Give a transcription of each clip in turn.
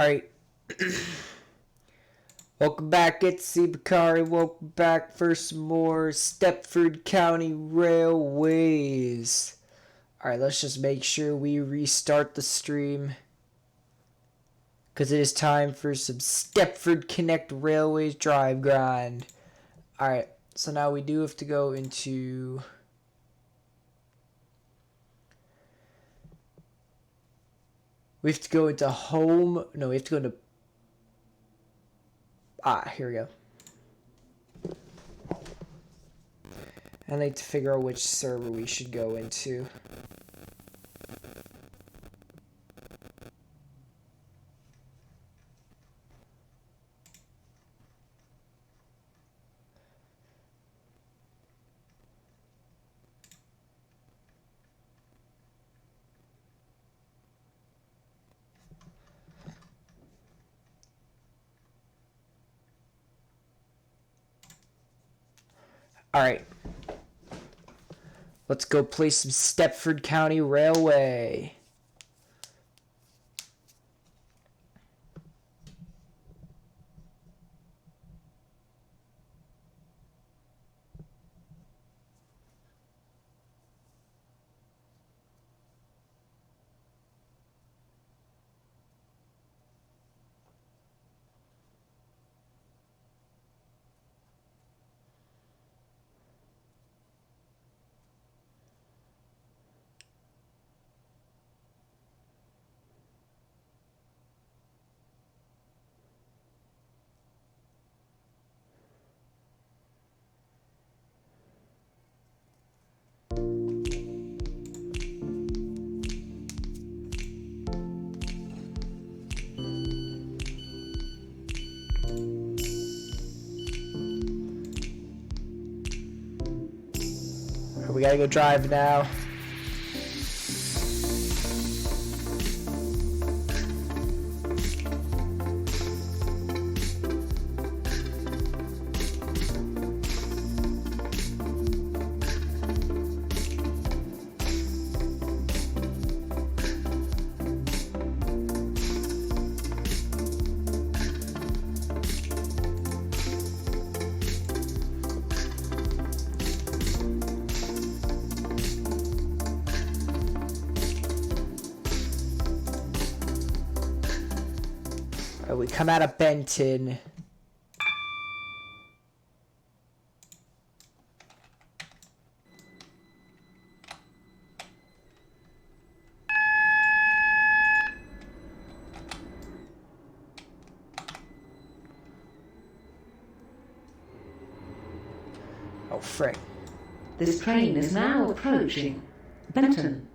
Alright. Welcome back, it's Bakari. Welcome back for some more Stepford County Railways. Alright, let's just make sure we restart the stream, because it is time for some Stepford Connect Railways Drive Grind. Alright, so now we do have to go into... We have to go into home... No, we have to go into... here we go. I need to figure out which server we should go into. Alright. Let's go play some Stepford County Railway. We gotta go drive now. We come out of Benton. Oh, frick. This train is now approaching Benton.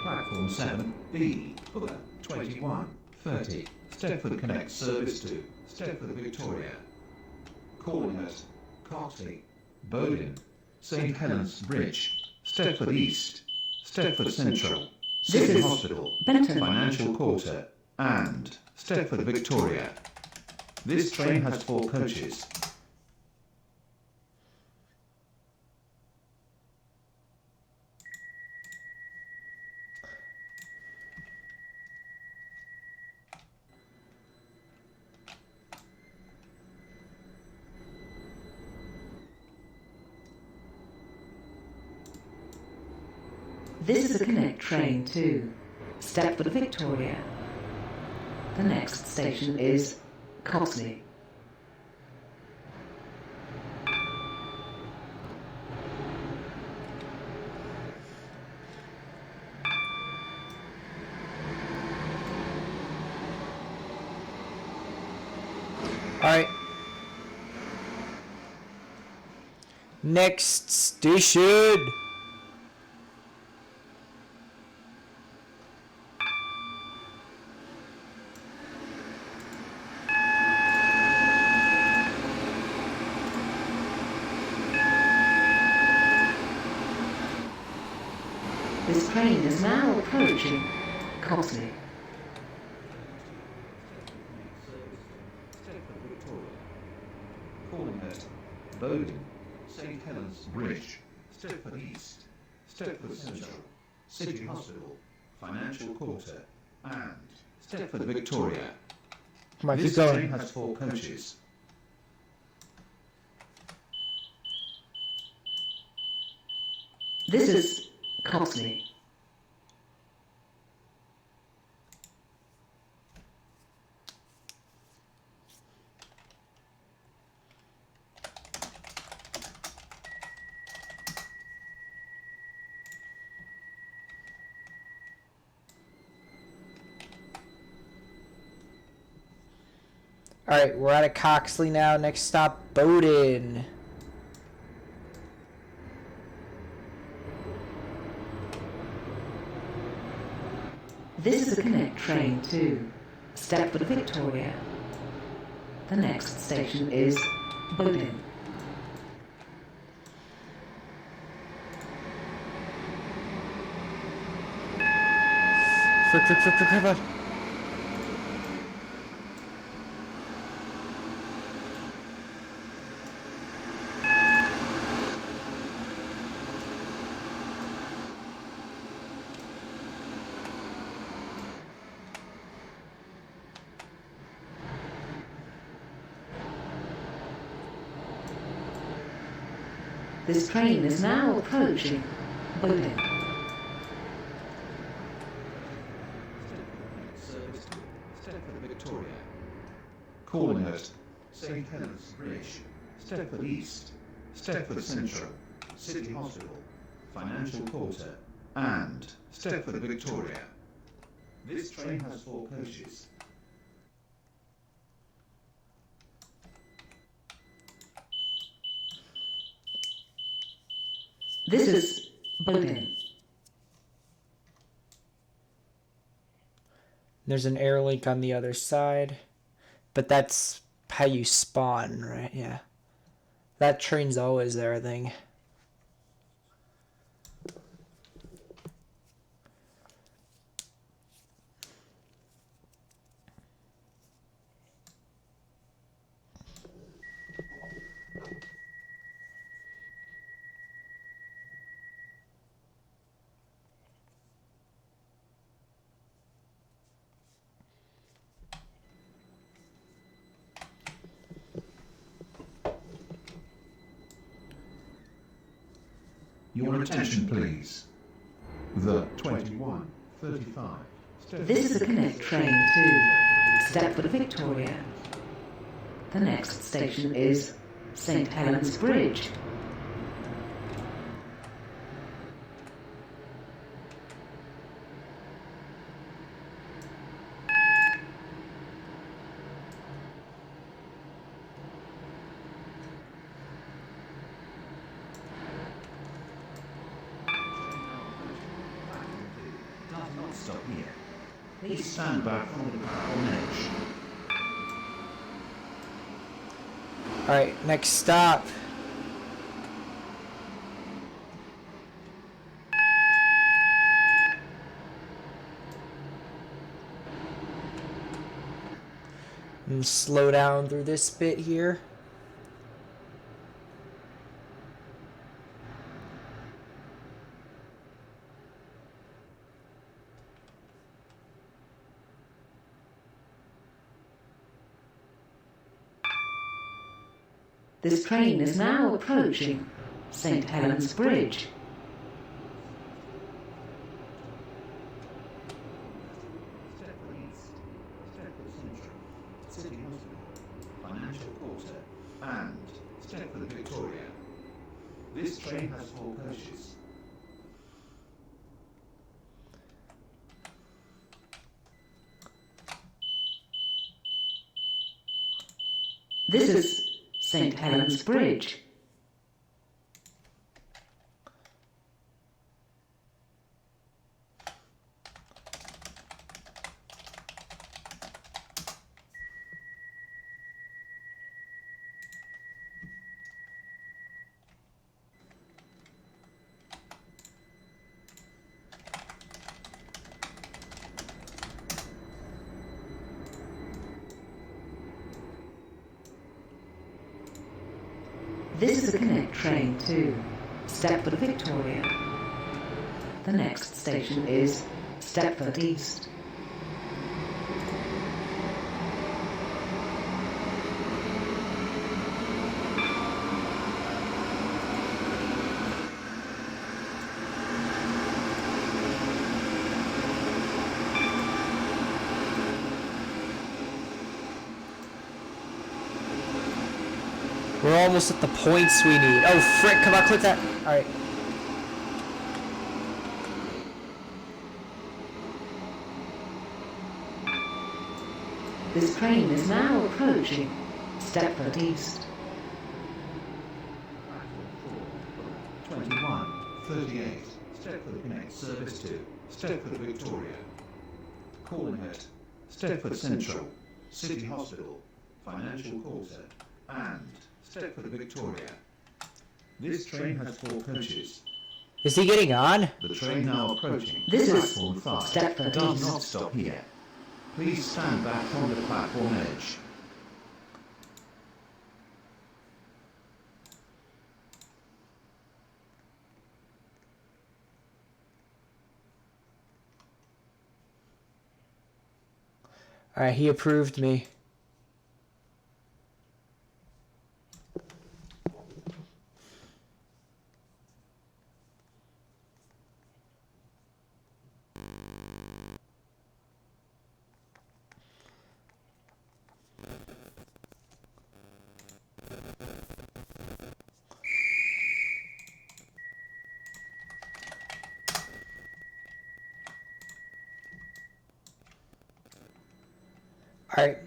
Platform 7, B, Fuller, 21:30. Stepford Connect service to Stepford Victoria. Calling at Cartley, Bowling, St Helens Bridge, Stepford East, Stepford Central, City Hospital, Benton Financial Quarter, and Stepford Victoria. This train has 4 coaches. This is a Connect train to Stepford Victoria. The next station is Cosley. Alright. Next station. This train is now approaching Cosley. Stepford, Victoria. Calling at Bowden, St Helens Bridge, Stepford East, Stepford Central, City Hospital, Financial Quarter, and Stepford, Victoria. Come on, keep This going. train has 4 coaches. This is Cosley. Alright, we're at Coxley now. Next stop, Bowden. This is a Connect train to Stepford, Victoria. The next station is Bowden. Frick. This train is now approaching Bowden. Service to Stepford, Victoria. Calling at St Helens Bridge, Stepford East, Stepford Central, City Hospital, Financial Quarter, and Stepford, Victoria. This train has 4 coaches. This is Bowden. There's an air link on the other side. But that's how you spawn, right? Yeah. That train's always there, I think. Your attention, please. The 21:35. This is a Connect train to Stepford, Victoria. The next station is St Helens Bridge. Does not stop here. Please stand back from the platform edge. Alright, next stop. And slow down through this bit here. This train is now approaching St Helens Bridge. Stepford East, Stepford Central, City Hospital, Financial Quarter, and Stepford, Victoria. This train has 4 coaches. This is St Helens Bridge. This is a Connect train to Stepford, Victoria. The next station is Stepford East. We're almost at the points we need. Oh, frick, come on, click that. Alright. This train is now approaching Stepford East. Platform 4, 21, 38. Stepford Connect service to Stepford, Victoria. Calling at Stepford Central, City Hospital, Financial Quarter, and Stepford, Victoria. This train has 4 coaches. Is he getting on? The train now approaching This is platform 5 Stepford does East. not stop here. Please stand back from the platform edge. Alright, he approved me. Alright.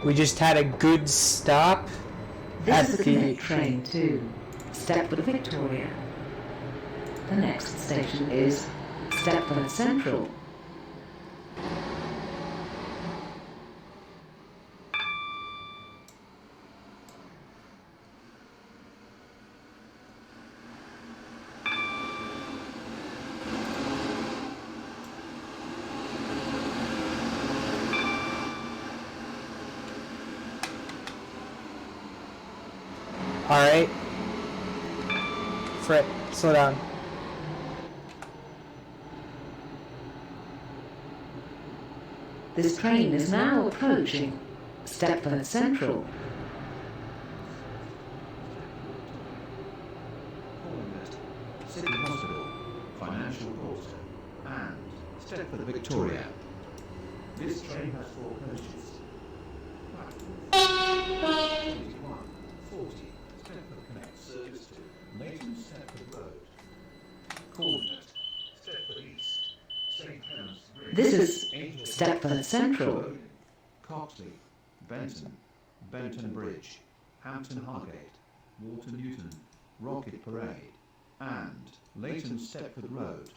We just had a good stop This is at a the... Connect train to Stepford, Victoria. The next station is Stepford Central. Alright. Fred, slow down. This train is now approaching Stepford Central. Calling at City Hospital, Financial Quarter, and Stepford, Victoria. This train has 4 coaches. Platform 21, 40, Stepford Connect service to Leighton Stepford Road. Calling at Stepford East, St. Helens Bridge. This is Stepford Central. Coxley, Benton, Benton Bridge, Hampton Hargate, Walter Newton, Rocket Parade, and Leighton Stepford Road.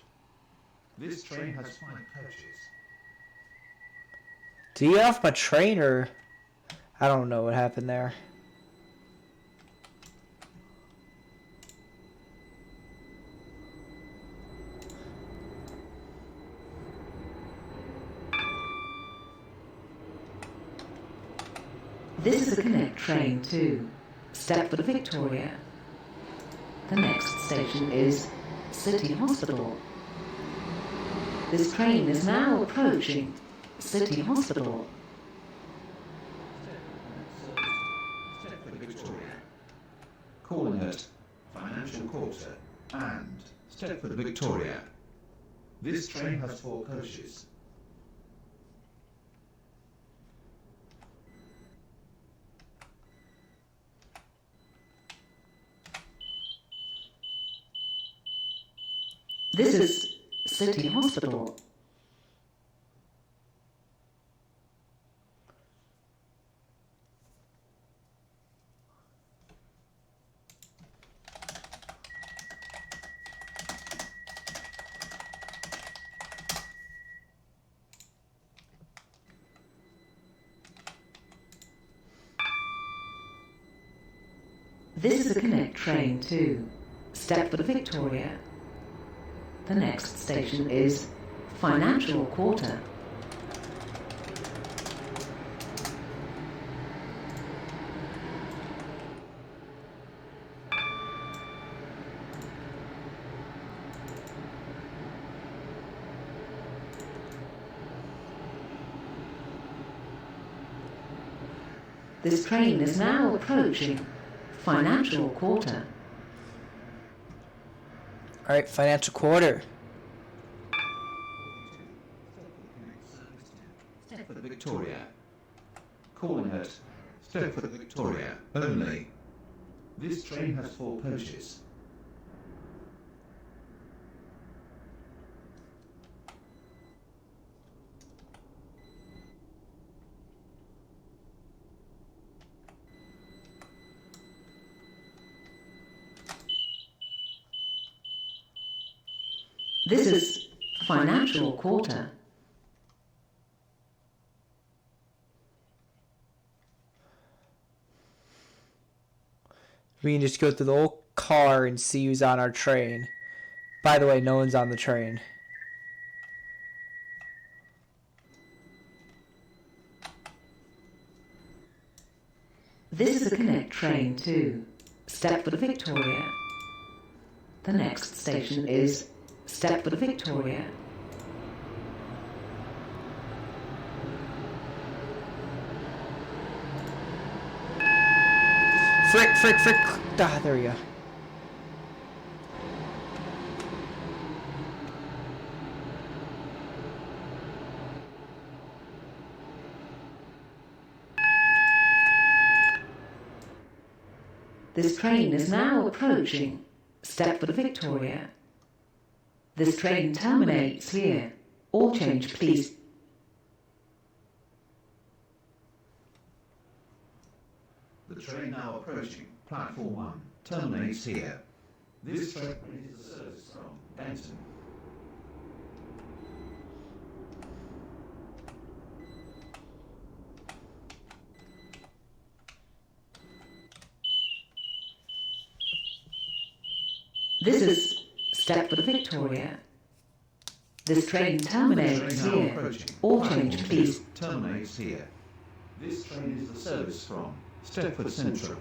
This train has 5 coaches. Did he get off my train or... I don't know what happened there. This is a Connect train to Stepford, Victoria. The next station is City Hospital. This train is now approaching City Hospital. Stepford, Victoria. Calling at Financial Quarter and Stepford, Victoria. This train has 4 coaches. This is City Hospital. This is a Connect train to Stepford, Victoria. The next station is Financial Quarter. This train is now approaching Financial Quarter. Alright, Financial Quarter. Stepford Victoria. Calling at Stepford Victoria only. This train has 4 coaches. This is Financial Quarter. We can just go through the whole car and see who's on our train. By the way, no one's on the train. This is a Connect train to Stepford Victoria. The next station is Stepford Victoria. Frick. Ah, there we go. This train is now approaching Stepford Victoria. This train terminates here. All change, please. The train now approaching Platform 1 terminates here. This train is a service from Benton. This is Stepford Victoria. This train terminates here. All change, please. Terminates here. This train is the service from Stepford Central.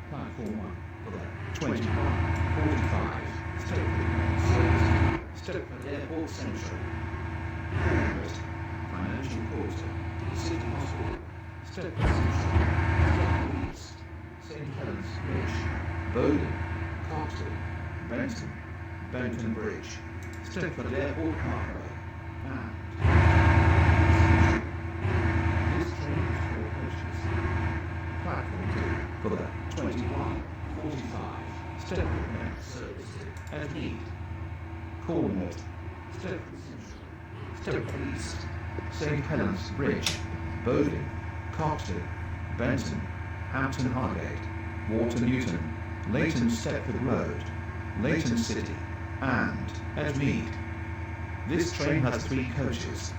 Platform 1 for the 21:45 Stepford service. Stepford Airport Central. Forward. Financial Quarter. City Hospital. Stepford Central. Stepford East. St. Helens Bridge. Bowden. Coxton. Benton. Benton Bridge. Stepford Airport Parkway. And this train has 4 coaches. Platform 2 for the 21:45 Stepford Met service at Lead. Calling at Stepford Central. Stepford East. St. Helens Bridge. Bowden. Coxton. Benton. Hampton Hargate. Water Newton. Leighton Stepford Road. Leighton City. And at Mead. This train has 3 coaches.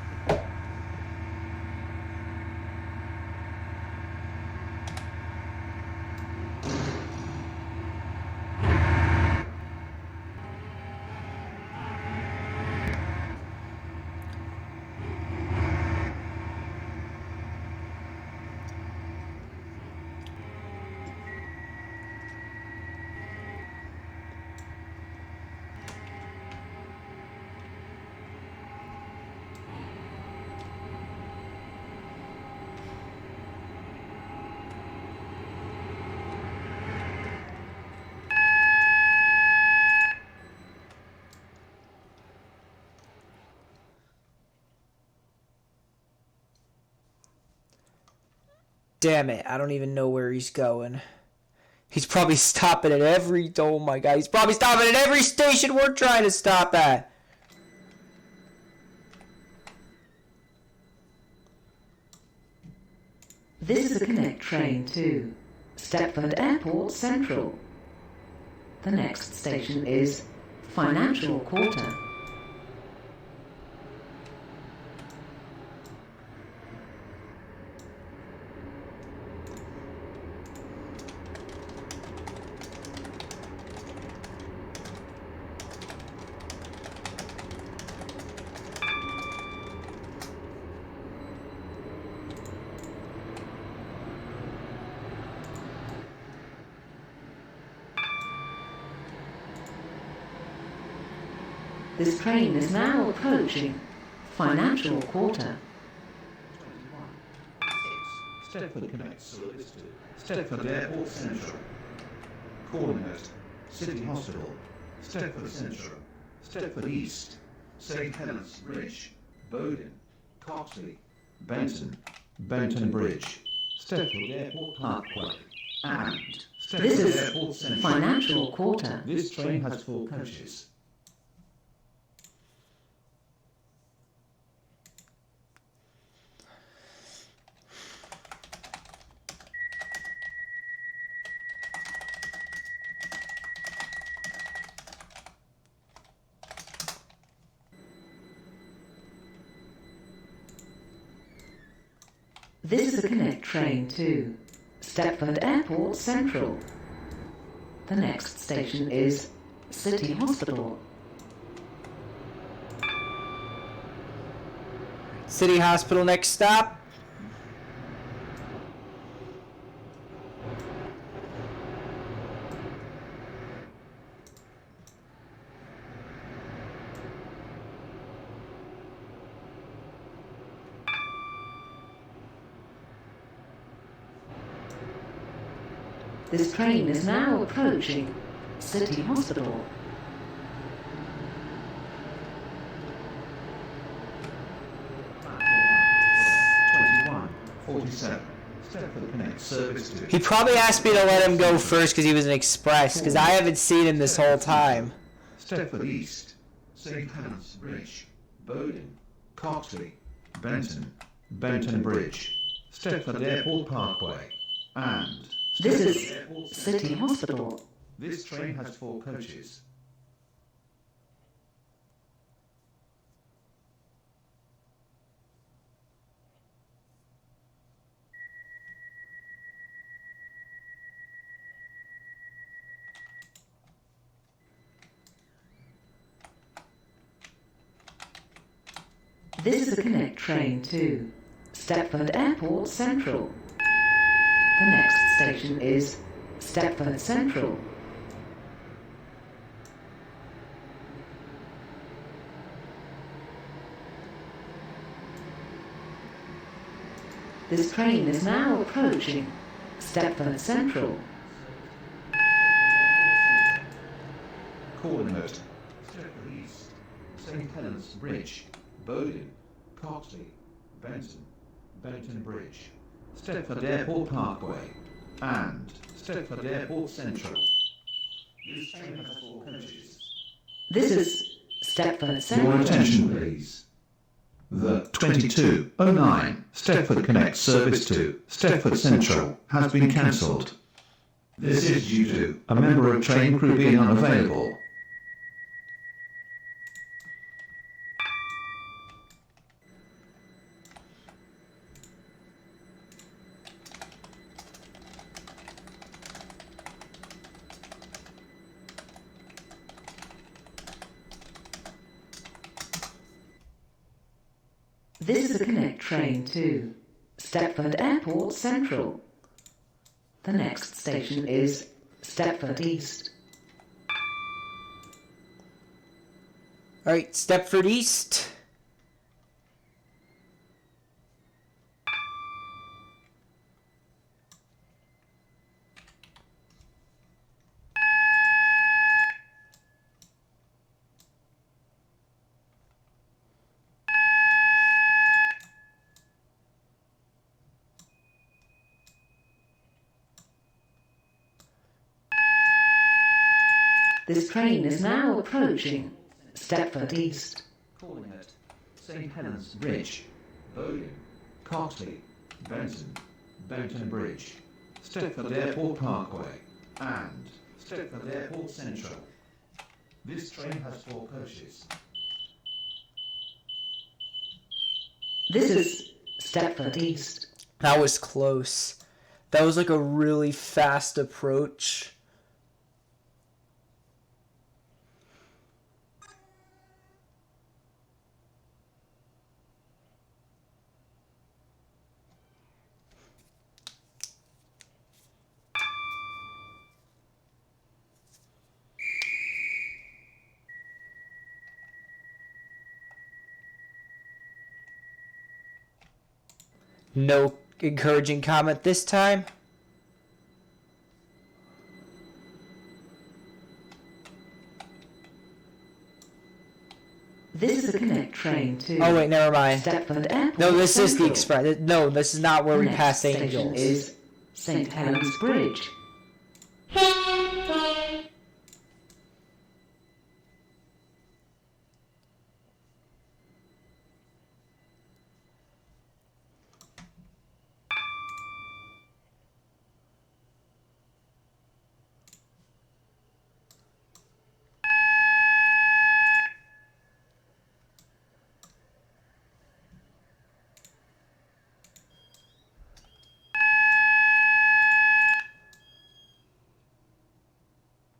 Damn it, I don't even know where he's going. He's probably stopping at every... Oh my god, he's probably stopping at every station we're trying to stop at. This is a Connect train to Stepford Airport Central. The next station is Financial Quarter. This train is now approaching Financial Quarter. 21. Stepford connects service to Stepford Airport Central. Calling at City Hospital, Stepford Central, Stepford East, St Helens Bridge, Bowden, Coxley, Benton, Benton Bridge, Stepford Airport Parkway, and This Stepford is Airport Central. Financial Quarter. This train has 4 coaches. This is a Connect train to Stepford Airport Central. The next station is City Hospital. City Hospital next stop. This train is now approaching City Hospital. Platform 21, 47. Stepford connects service to He probably asked me to let him go first because he was an express, because I haven't seen him this whole time. Stepford East, St Helens Bridge, Bowden, Coxley, Benton, Benton Bridge, Stepford Airport Parkway, and This Stepford is Airport City Central. Hospital. This train has 4 coaches. This is a Connect train to Stepford Airport Central. The next station is Stepford Central. This train is now approaching Stepford Central. Calling at Stepford East, St Helens Bridge, Bowden, Coxley, Benton, Benton Bridge, Stepford Airport Parkway, and Stepford Airport Central. This train has 4 coaches. This is Stepford Your Central. attention, please. The 2209 Stepford Connect service to Stepford Central has been cancelled. This is due to a member of train crew being unavailable. This is a Connect train to Stepford Airport Central. The next station is Stepford East. Alright, Stepford East. This train is now approaching Stepford East. Calling at St Helens Bridge, Bowden, Coxley, Benton, Benton Bridge, Stepford Airport Parkway, and Stepford Airport Central. This train has 4 coaches. This is Stepford East. That was close. That was like a really fast approach. No encouraging comment this time. This is a Connect train to Oh wait, never mind. Stepford Airport. No, this is the Central. express. No, this is not where The we next pass station angels. is St. Helens Bridge.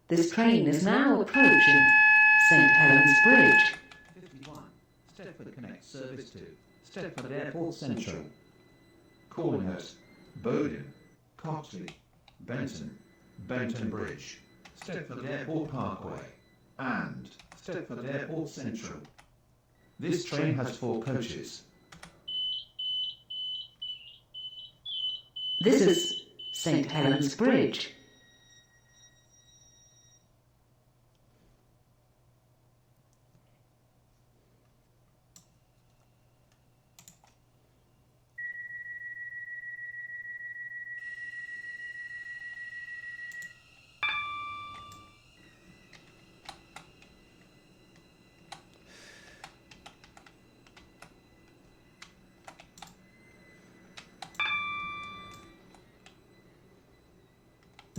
This train is now approaching St. Helens Bridge. 51. Stepford Connect Service to Stepford Airport Central. Calling at Bowden, Coxley, Benton, Benton Bridge, Stepford Airport Parkway, and Stepford Airport Central. This train has 4 coaches. This is St. Helens Bridge.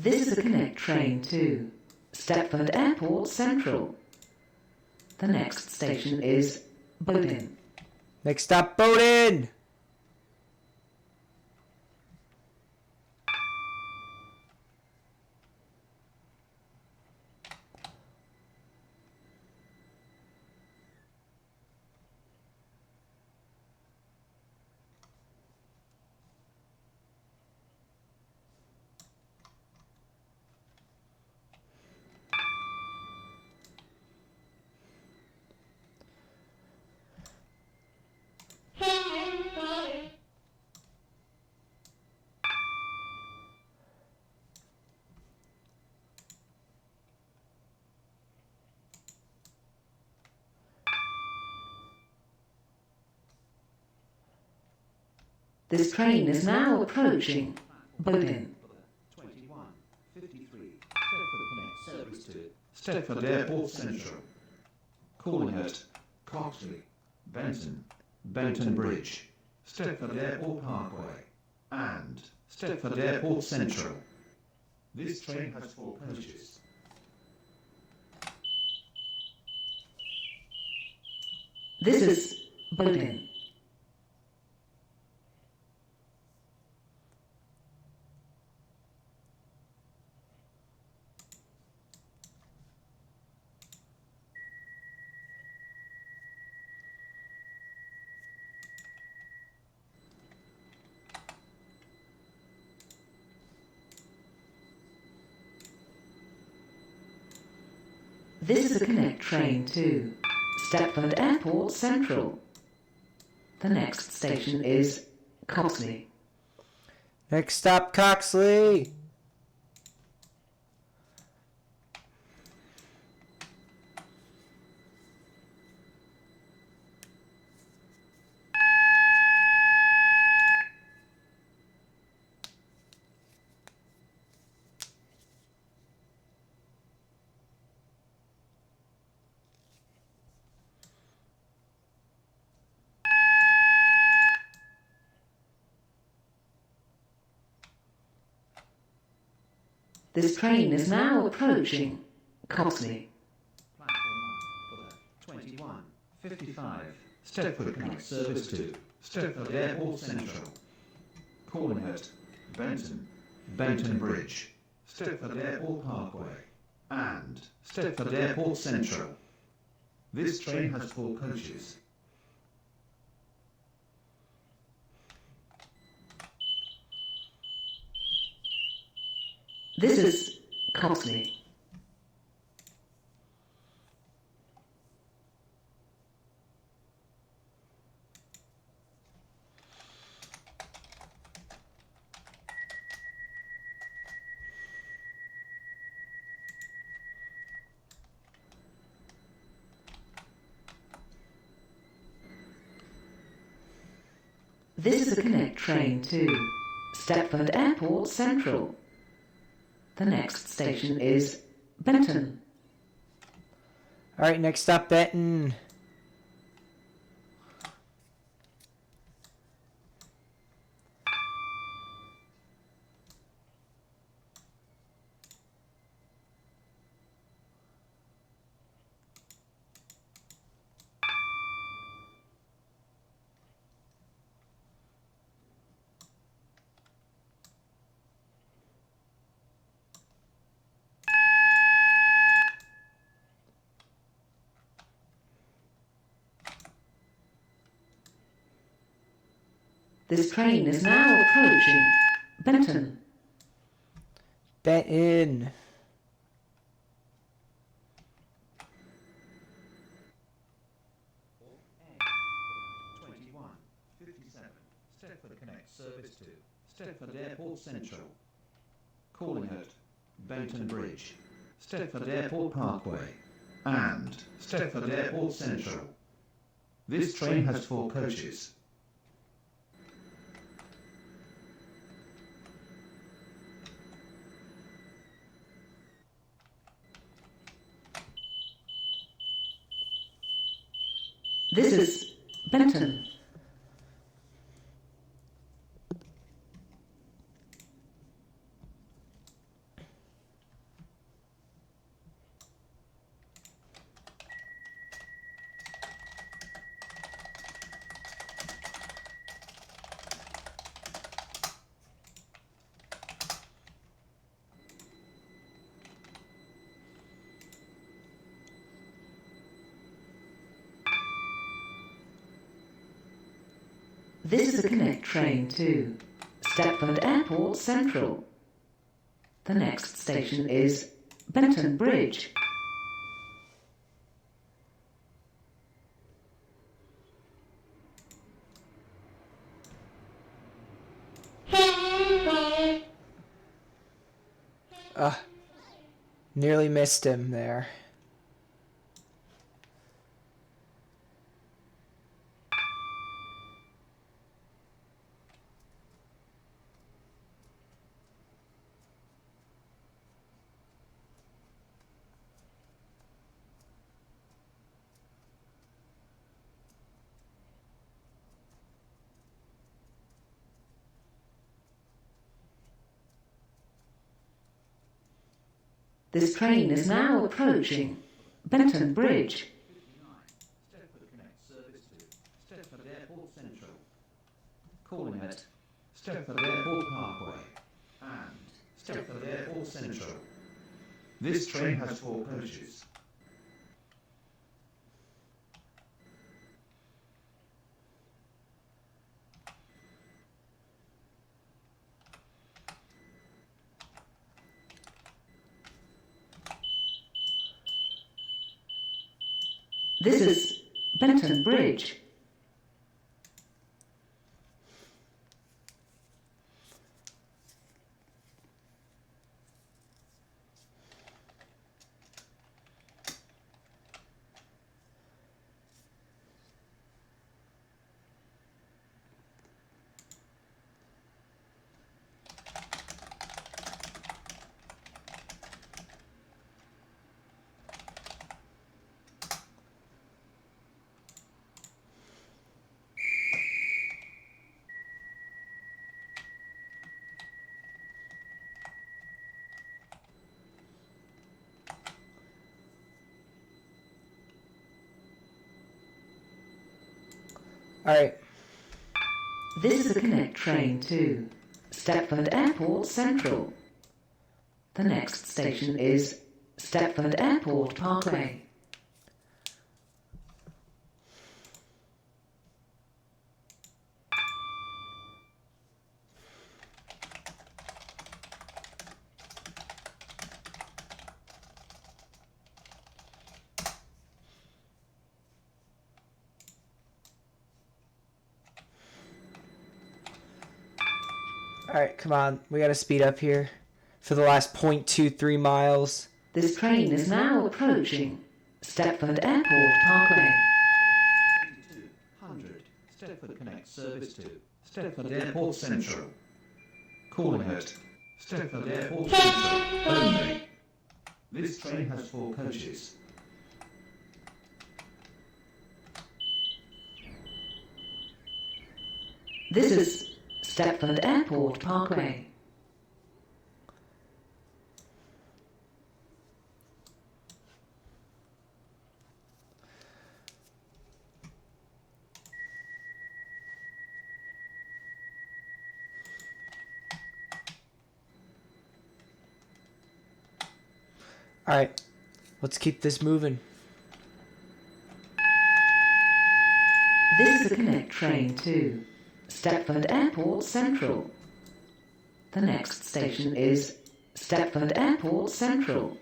This is a Connect train to Stepford Airport Central. The next station is Bowden. Next stop, Bowden! This train is now approaching Bowden. 21. 53. Stepford Connect Service to Stepford Airport Central. Calling at Coxley, Benton, Benton Bridge, Stepford Airport Parkway, and Stepford Airport Central. This train has 4 coaches. This is Bowden. This is a Connect train to Stepford Airport Central. The next station is Coxley. Next stop, Coxley! This train is now approaching Coxley. Platform 1 for the 21. 55. Stepford Connect Service to Stepford Airport Central. Calling at Benton, Benton Bridge, Stepford Airport Parkway, and Stepford Airport Central. This train has 4 coaches. This is Coxley. This is a Connect train to Stepford Airport Central. The next station is Benton. Alright, next stop, Benton. This train is now approaching Benton. Benton. Stepford Connect service to Stepford Airport Central. Calling at Benton Bridge, Stepford Airport Parkway, and Stepford Airport Central. This train has 4 coaches. This is Benton. This is a Connect train to Stepford Airport Central. The next station is Benton Bridge. Nearly missed him there. This train is now approaching Benton Bridge. Stepford Connect service to Stepford Airport Central. Calling at Stepford Airport Parkway and Stepford Airport Central. This train has 4 coaches. This is Benton Bridge. Alright. This is a Connect train to Stepford Airport Central. The next station is Stepford Airport Parkway. Alright, come on. We gotta speed up here for the last 0.23 miles. This train is now approaching Stepford Airport Parkway. 2200 Stepford Connect Service to Stepford Airport Central. Calling at Stepford Airport Central only. This train has 4 coaches. This is Stepford Airport Parkway. Alright, let's keep this moving. This is a Connect train to Stepford Airport Central. The next station is Stepford Airport Central.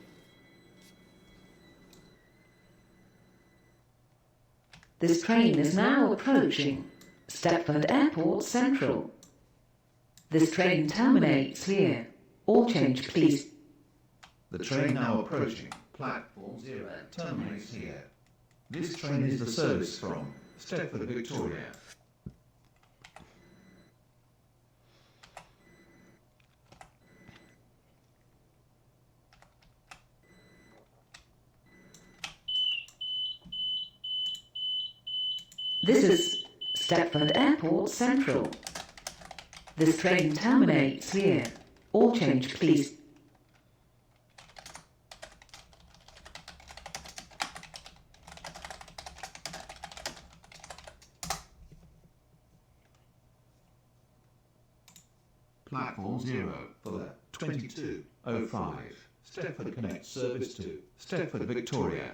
This train is now approaching Stepford Airport Central. This train terminates here. All change, please. The train now approaching platform 0 terminates here. This train is the service from Stepford, Victoria. This is Stepford Airport Central. This train terminates here. All change, please. Platform 0 for the 22:05 Stepford Connect service to Stepford, Victoria.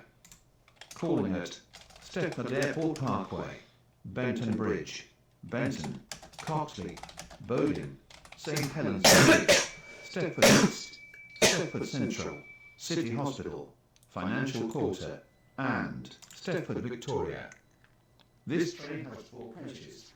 Calling at Stepford Airport Parkway, Benton Bridge, Benton, Coxley, Bowden, St Helens Bridge, Stepford East, Stepford Central, City Hospital, Financial Quarter, and Stepford, Victoria. This train has 4 coaches.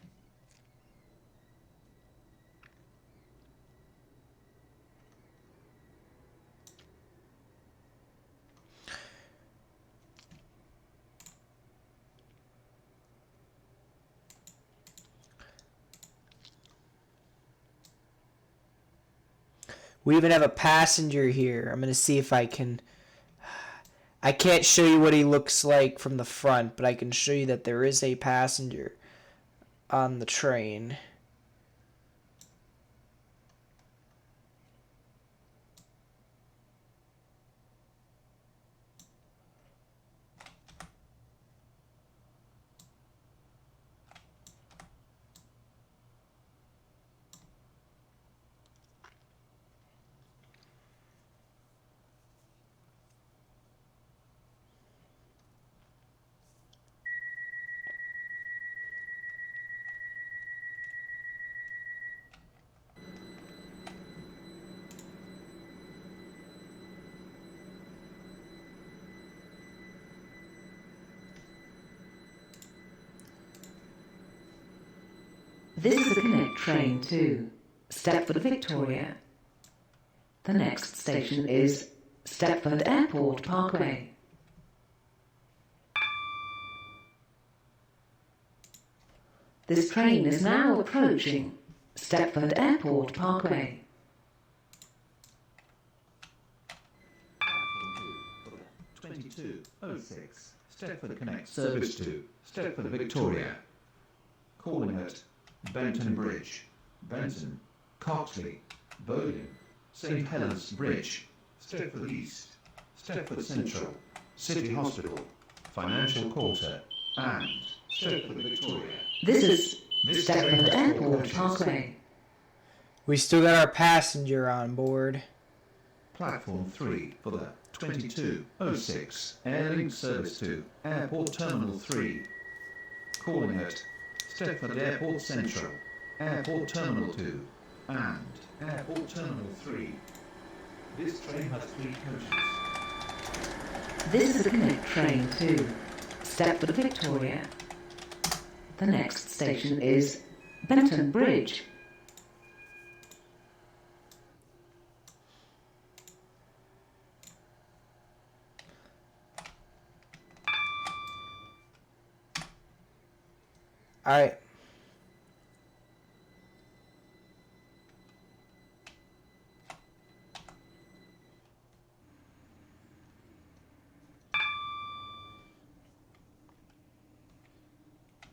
We even have a passenger here. I'm going to see if I can... I can't show you what he looks like from the front, but I can show you that there is a passenger on the train. This is a Connect train to Stepford, Victoria. The next station is Stepford Airport Parkway. This train is now approaching Stepford Airport Parkway. Platform 22:06 Stepford Connect service to Stepford, Victoria. Calling at Benton Bridge, Benton, Coxley, Bowden, St Helens Bridge, Stepford East, Stepford Central, City Hospital, Financial Quarter, and Stepford, Victoria. This is Stepford Airport Parkway. We still got our passenger on board. Platform 3 for the 22:06 Airlink service to Airport Terminal 3. Calling at Stepford Airport Central, Airport Terminal 2, and Airport Terminal 3. This train has 3 coaches. This is a Connect train to Stepford, Victoria. The next station is Benton Bridge. Alright,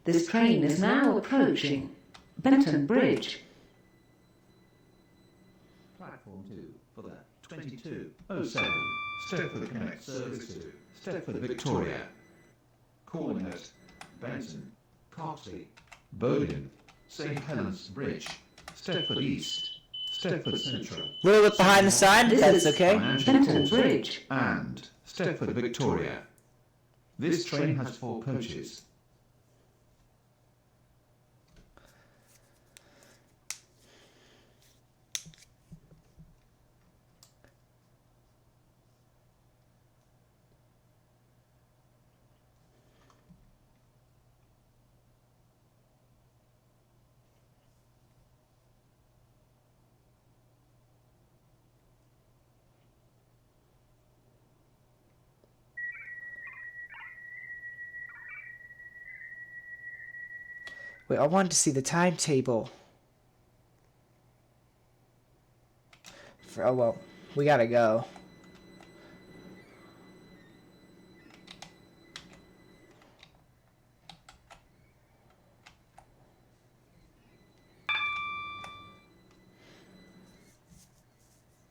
This train is now approaching Benton Bridge. Platform 2 for the 2207 Stepford Connect Service to Stepford Victoria. Calling at Benton, Coxley, Bowden, St Helens Bridge, Stepford East, Stepford Central. A little bit behind the sign, but that's okay. Benton Bridge and Stepford Victoria. This train has 4 coaches. Wait, I wanted to see the timetable. Oh well, we gotta go.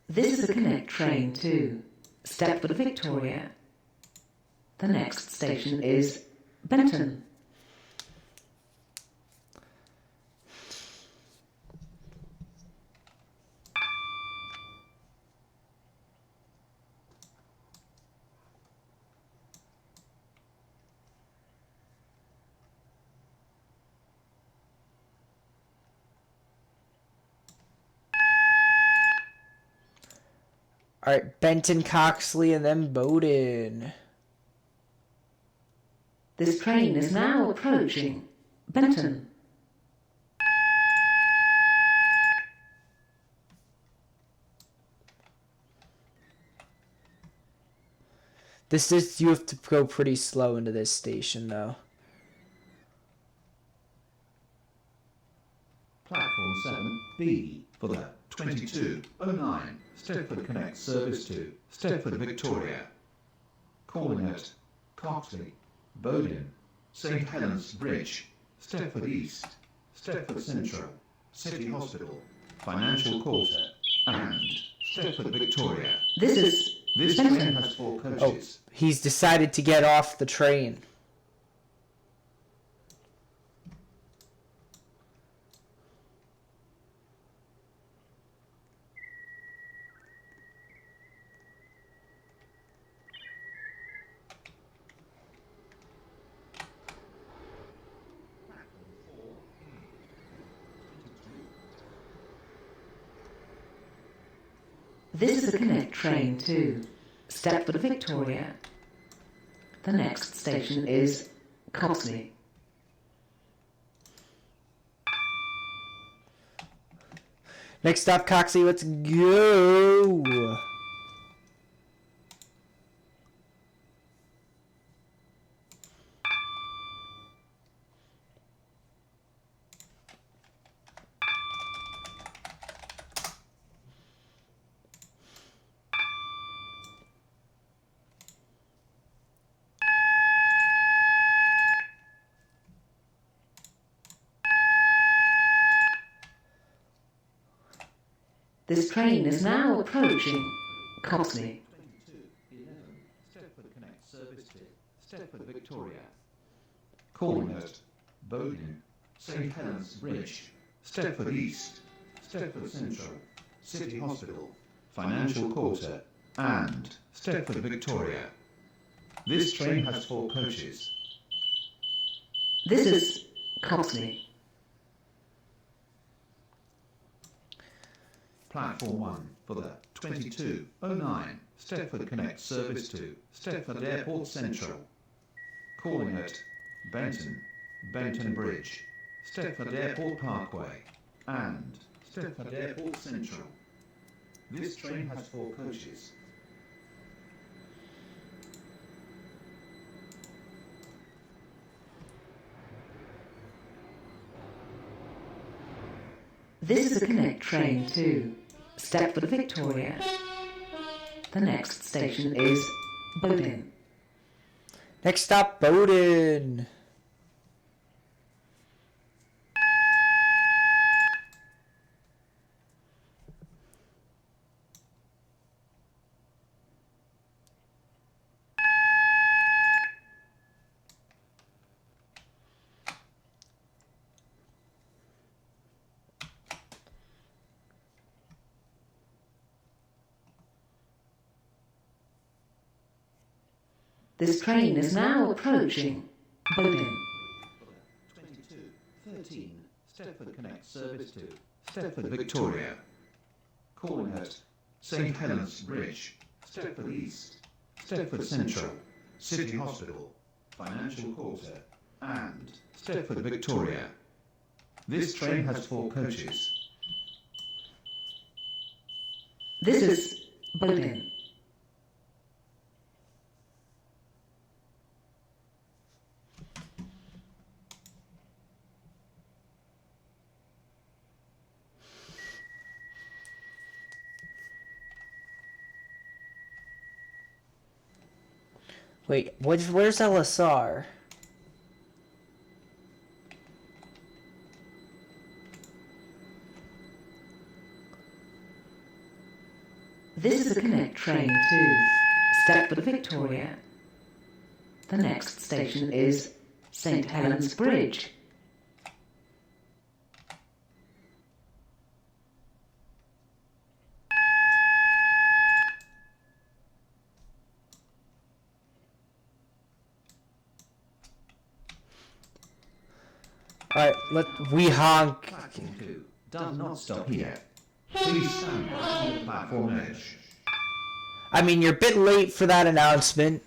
This is a Connect train to Stepford Victoria. The next station is Benton. Alright, Benton, Coxley, and then Bowden. This train is now approaching Benton. You have to go pretty slow into this station, though. Platform 7B for the 2209 Stepford Connect Service to Stepford Victoria. Calling at Coxley, Bowden, St Helens Bridge, Stepford East, Stepford Central, City Hospital, Financial Quarter, and Stepford Victoria. This train Benton. has 4 Oh, coaches. he's decided to get off the train. This is a Connect train to Stepford Victoria. The next station is Coxley. Next stop, Coxley, let's go. This train is now approaching Coxley. 2211 Stepford Connect Service to Stepford Victoria. Calling at Bowden, St Helens Bridge, Stepford East, Stepford Central, City Hospital, Financial Quarter, and Stepford Victoria. This train has 4 coaches. This is Coxley. Platform 1 for the 2209 Stepford Connect Service to Stepford Airport Central. Calling at Benton, Benton Bridge, Stepford Airport Parkway, and Stepford Airport Central. This train has 4 coaches. This is a Connect train to Stepford Victoria. The next station is Bowden. Next stop, Bowden. This train is now approaching Bowden. 2213 Stepford Connect Service to Stepford Victoria. Calling at St Helens Bridge, Stepford East, Stepford Central, City Hospital, Financial Quarter, and Stepford Victoria. This train has 4 coaches. This is Bowden. Wait, where's LSR? This is a Connect train to Stepford Victoria. The next station is St Helens Bridge. Alright, we honk. Platform 2 does not stop here. Please stand on the platform edge. I mean, you're a bit late for that announcement.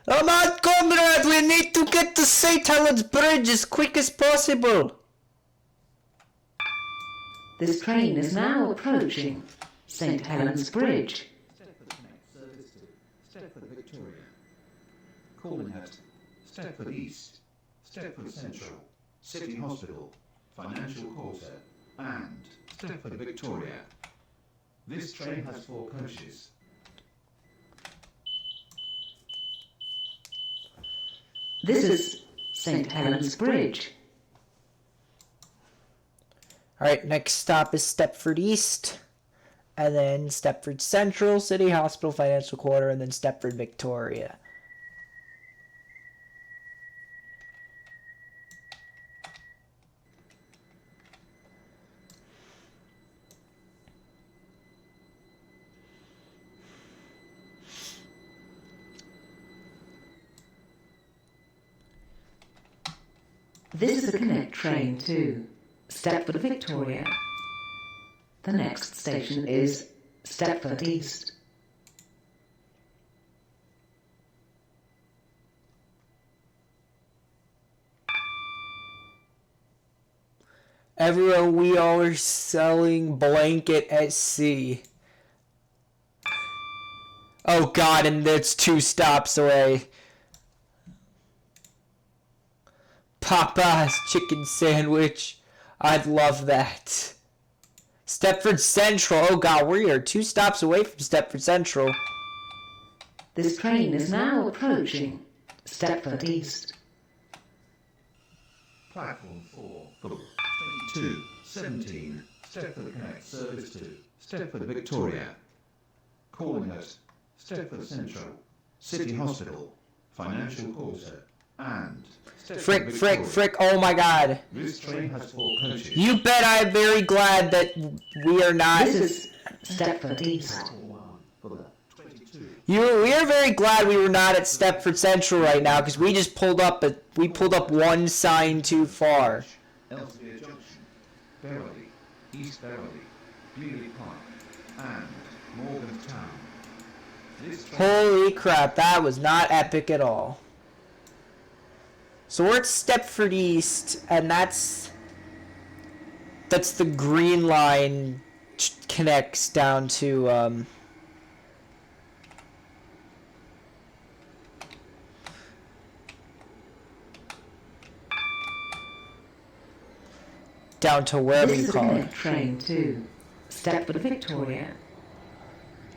Come on, comrade! We need to get to St. Helens Bridge as quick as possible! This train is now approaching St Helens Bridge. Stepford Connect Service to Stepford Victoria. Calling at Stepford East, Stepford Central, City Hospital, Financial Quarter, and Stepford Victoria. This train has 4 coaches. This is St Helens Bridge. Alright, next stop is Stepford East, and then Stepford Central, City Hospital, Financial Quarter, and then Stepford Victoria. This is a Connect train to Stepford Victoria. The next station is Stepford East. Everyone, we all are selling blanket at sea. Oh god, and that's 2 stops away. Papa's chicken sandwich. I'd love that. Stepford Central. Oh god, we are 2 stops away from Stepford Central. This train is now approaching Stepford East. Platform 4 for 2217 Stepford Connect Service to Stepford Victoria. Calling at Stepford Central, City Hospital, Financial Quarter, and Stepford Frick, oh my god. This train has 4 coaches. You bet I'm very glad that we are not... This is Stepford East. For the 22. We are very glad we were not at Stepford Central right now, because we just pulled up one sign too far. Elsmere Junction, Berrowley, East Berrowley, Bleary Park, and Morgantown. This train Holy crap, that was not epic at all. So we're at Stepford East, and that's the green line connects down to where This we is a call it. Connect train to Stepford Victoria.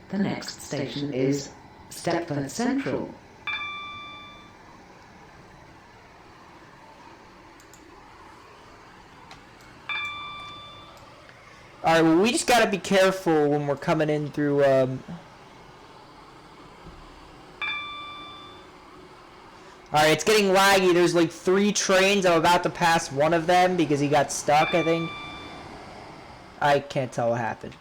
The next station is Stepford Central. Alright, well, we just gotta be careful when we're coming in through, Alright, it's getting laggy. There's like 3 trains. I'm about to pass one of them because he got stuck, I think. I can't tell what happened.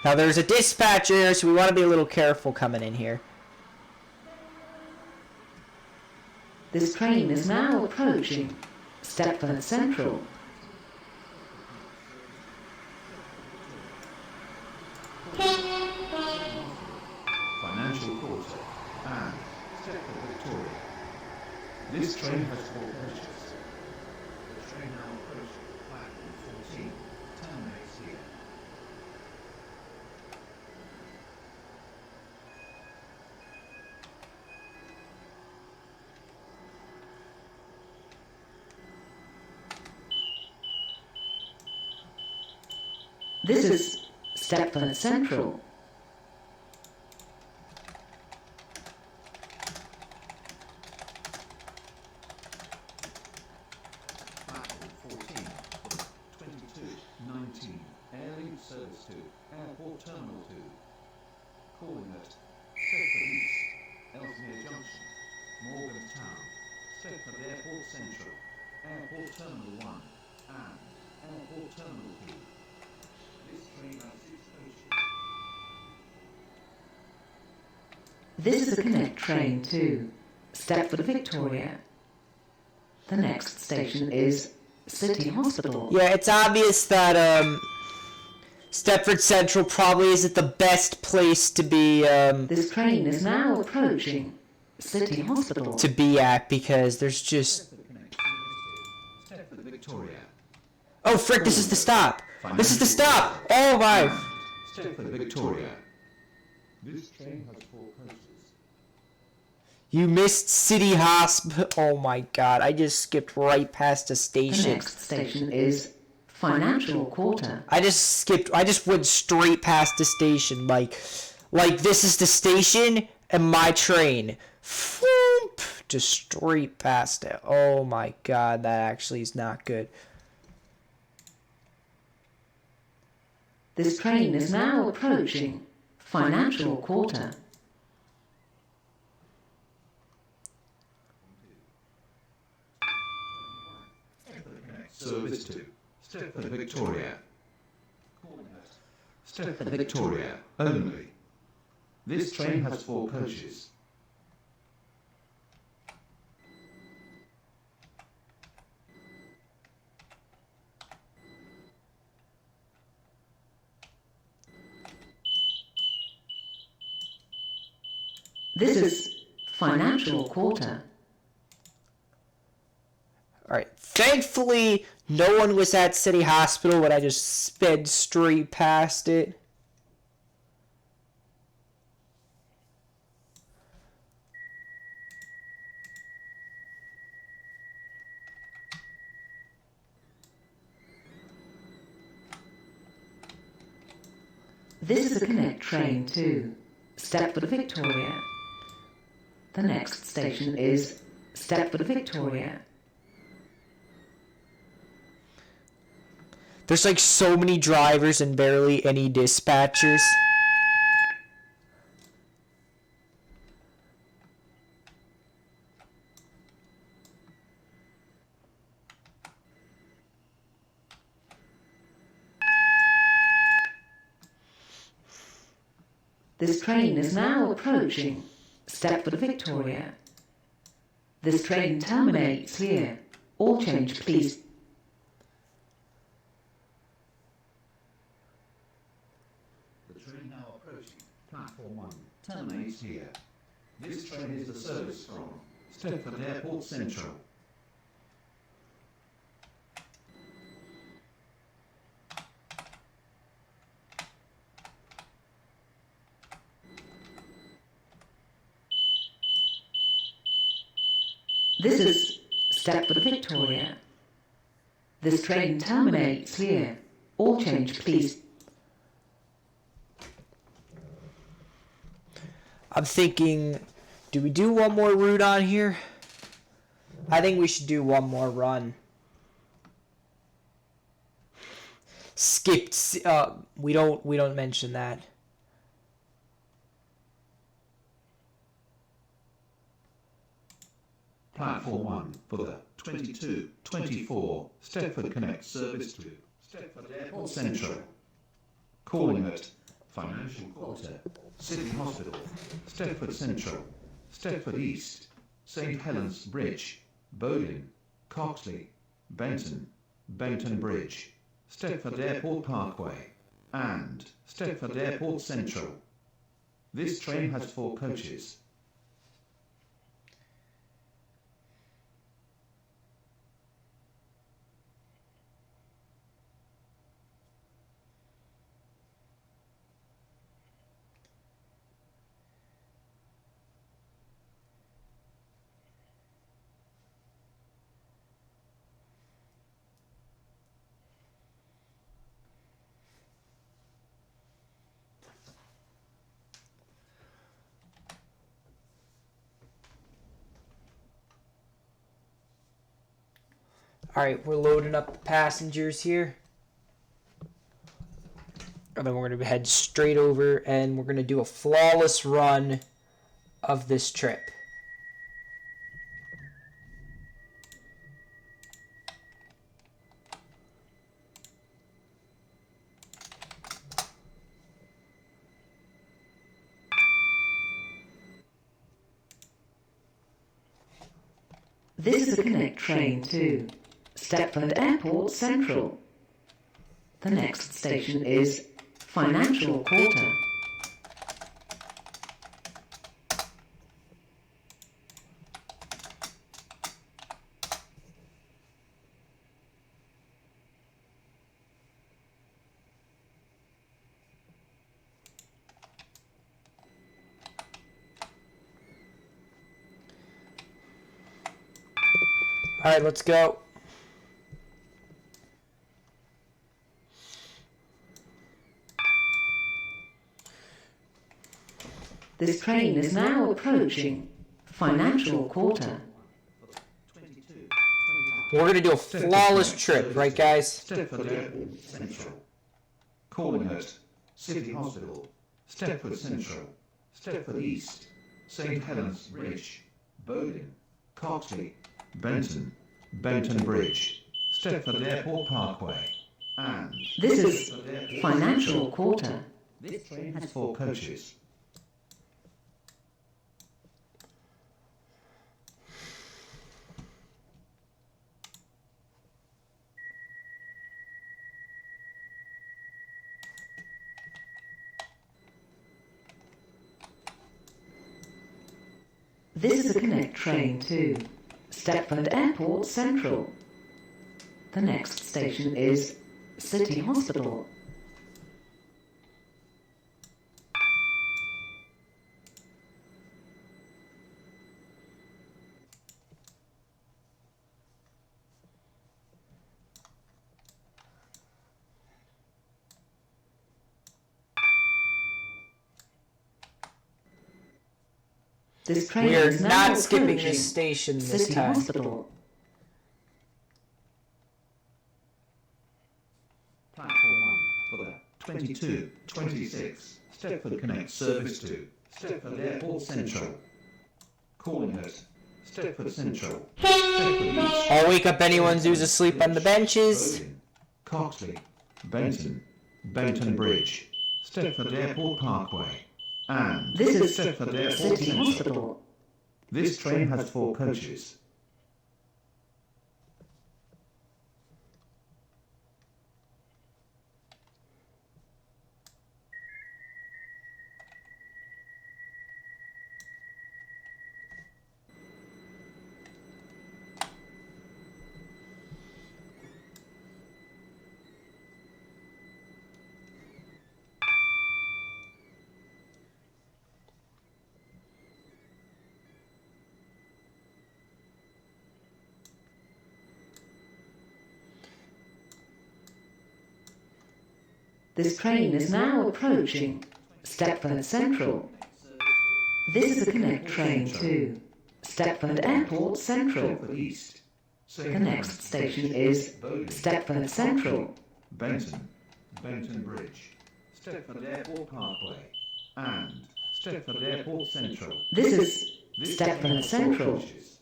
Now there's a dispatcher, so we want to be a little careful coming in here. This train is now approaching Stepford Central. Financial Quarter and Stepford Victoria. This train has 4 coaches. The train now approaching platform 14 terminates here. This is Stepford Central. Platform 14 for 2219 Airlink Service to Airport Terminal 2. Calling at Stepford East, Ellesmere Junction, Morgantown, Stepford Airport Central, Airport Terminal 1 and Airport Terminal 2. This train has 6 coaches. This is a Connect train to Stepford Victoria. The next station is City Hospital. Yeah, it's obvious that Stepford Central probably isn't the best place to be This train is now approaching City Hospital. to be at because there's just Stepford Victoria. oh frick, this is the stop. This is the stop. Oh my. Stepford Victoria. This train has 4 coaches. You missed City Hospital. Oh my god, I just skipped right past a The station. next station is Financial Quarter. I just went straight past the station. Like this is the station and my train. Floop, just straight past it. Oh my god, that actually is not good. This train is now approaching Financial Quarter. Service to Stepford Victoria. Stepford Victoria only. This train has 4 coaches. This is Financial Quarter. Alright, thankfully no one was at City Hospital when I just sped straight past it. This is a Connect train to Stepford Victoria. The next station is Stepford Victoria. There's like so many drivers and barely any dispatchers. This train is now approaching Stepford Victoria. This train terminates here. All change, please. The train now approaching platform 1 terminates here. This train is the service from Stepford Airport Central. This is Stepford Victoria. This train terminates here. All change, please. I'm thinking, do we do one more route on here? I think we should do one more run. Skipped. We don't mention that. Platform 1 for the 22-24 Stepford Connect service to Stepford Airport Central. Calling at Financial Quarter, City Hospital, Stepford Central, Stepford East, St Helens Bridge, Bowling, Coxley, Benton, Benton Bridge, Stepford Airport Parkway, and Stepford Airport Central. This train has 4 coaches. Alright, we're loading up the passengers here. And then we're going to head straight over and we're going to do a flawless run of this trip. This is a Connect train to Stepford Airport Central. The next station is Financial Quarter. Alright, let's go. This train is now approaching Financial Quarter. We're going to do a flawless trip, right guys? Stepford Airport Central. Calling at City Hospital, Stepford Central, Stepford East, St Helens Bridge, Bowling, Coxley, Benton, Benton Bridge, Stepford Airport Parkway, and This is Financial Quarter. this train has 4 coaches. This is a Connect train to Stepford Airport Central. The next station is City Hospital. This train We are is now not skipping approaching this station this City time. Hospital. Platform 1 for the 22-26 Stepford Connect service to Stepford Airport Central. Calling at Stepford Central, Stepford East, I'll wake up anyone who's asleep on the benches. Bowling, Coxley, Benton, Benton Bridge, Stepford Airport Parkway, and This is Stepford Airport City Central. Hospital. This train has 4 coaches. This train is now approaching Stepford Central. This is a Connect train to Stepford Airport Central. Stepford East, The next station is Stepford Central. Benton, Benton Bridge, Stepford Airport Parkway, and Stepford Airport Central. This is This Stepford train has 4 Central. coaches.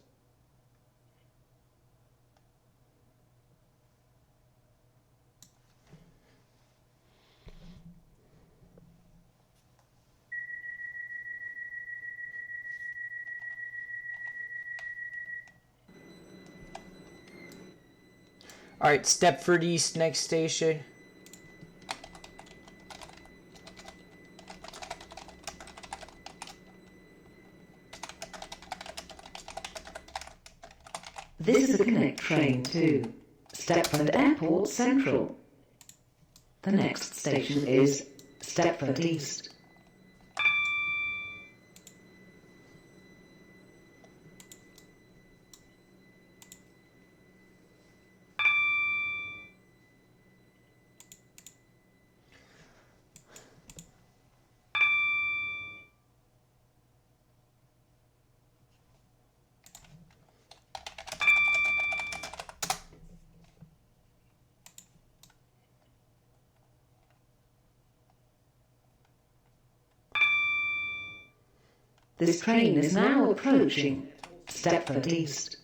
Alright, Stepford East, next station. This is a Connect train to Stepford Airport Central. The next station is Stepford East. This train is now approaching Stepford East.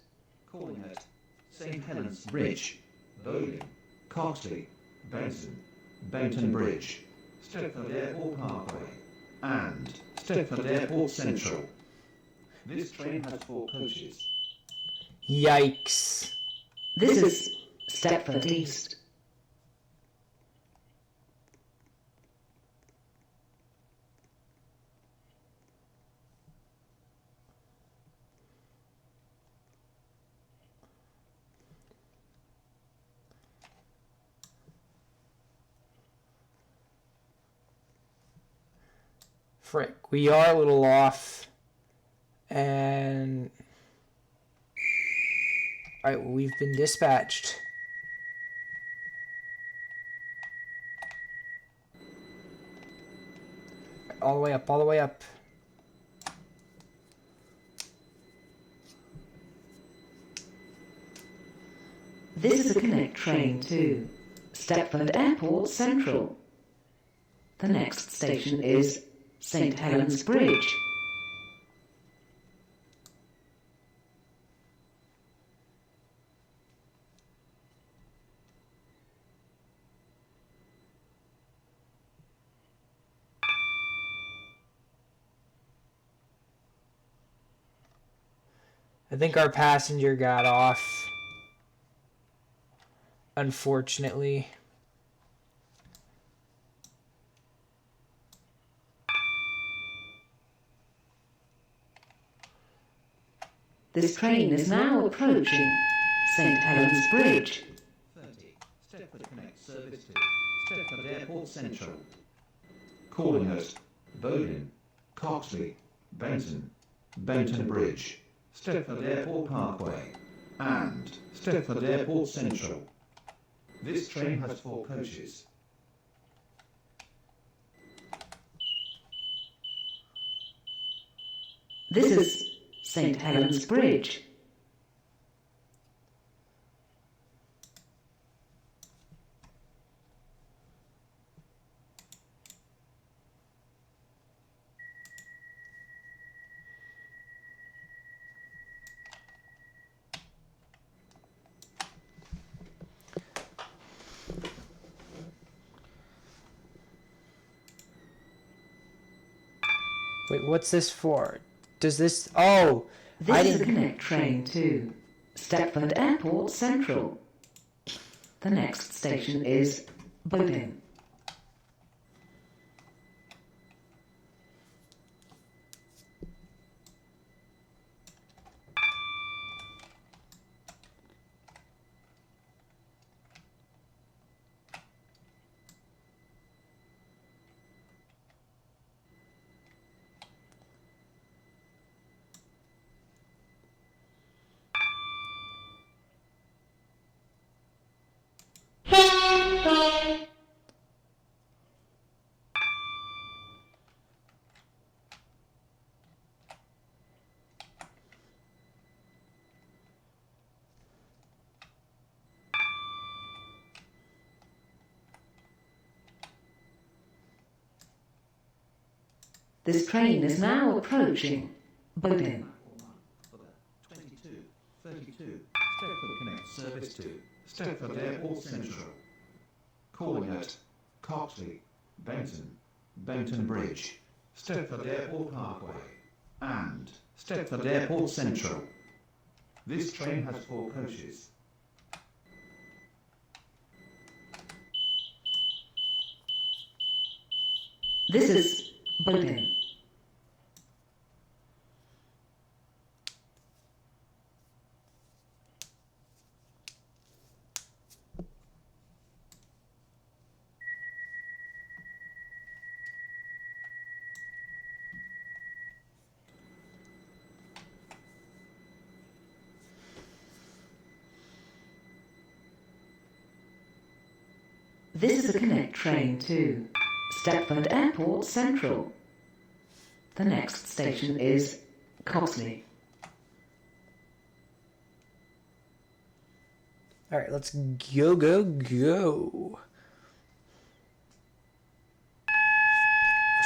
Calling at St Helens Bridge, Bowling, Coxley, Benton Bridge, Stepford Airport Parkway, and Stepford Airport Central. This train has 4 coaches. Yikes. This is Stepford East. Frick, we are a little off. And... Alright, well, we've been dispatched. All the way up, all the way up. This is a Connect train to Stepford Airport Central. The next station is St Helens Bridge. I think our passenger got off. Unfortunately. This train is now approaching St Helens Bridge. 30. Stepford Connect service to Stepford Airport Central. Calling at Bowling, Coxley, Benton Bridge, Stepford Airport Parkway, and Stepford Airport Central. This train has 4 coaches. This is St Helens Bridge. Wait, what's this for? Does this... Oh! This is a Connect train to Stepford Airport Central. The next station is Bowling. This train is now approaching Bowling. For the 2232 Stepford Connect service to Stepford Airport Central. Calling at Coxley, Benton Bridge, Stepford Airport Parkway, and Stepford Airport Central. This train has 4 coaches. This is boarding. This is a Connect train to Stepford Airport Central. The next station is Coxley. Alright, let's go, go, go.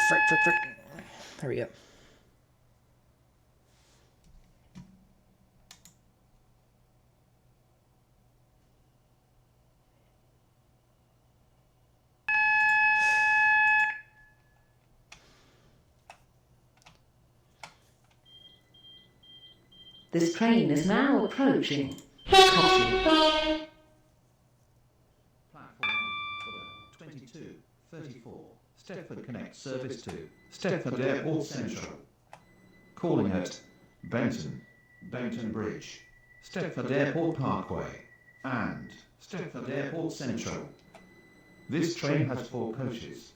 Frick, frick, frick. There we go. This train is now approaching Coxley. Platform 1 for the 2234 Stepford Connect service to Stepford Airport Central. Calling at Benton, Benton Bridge, Stepford Airport Parkway, and Stepford Airport Central. This train has 4 coaches.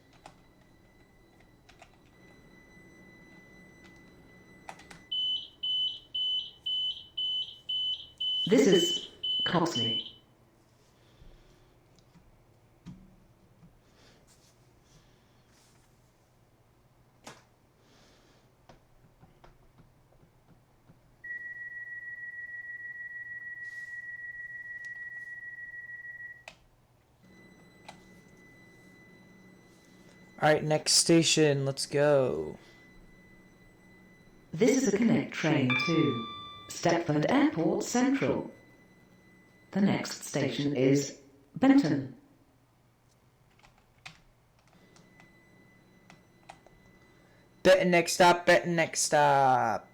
This is Coxley. Alright, next station, let's go. This is a Connect train to Stepford Airport Central. The next station is Benton. Benton next stop, Benton next stop.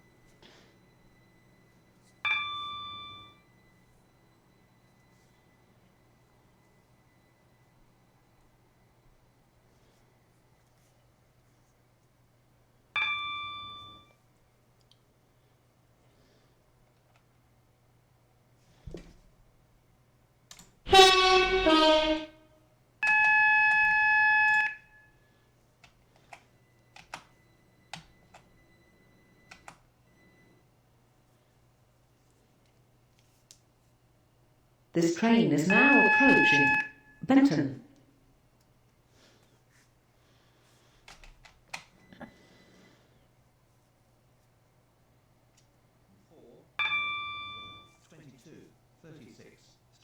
This train is now approaching Benton.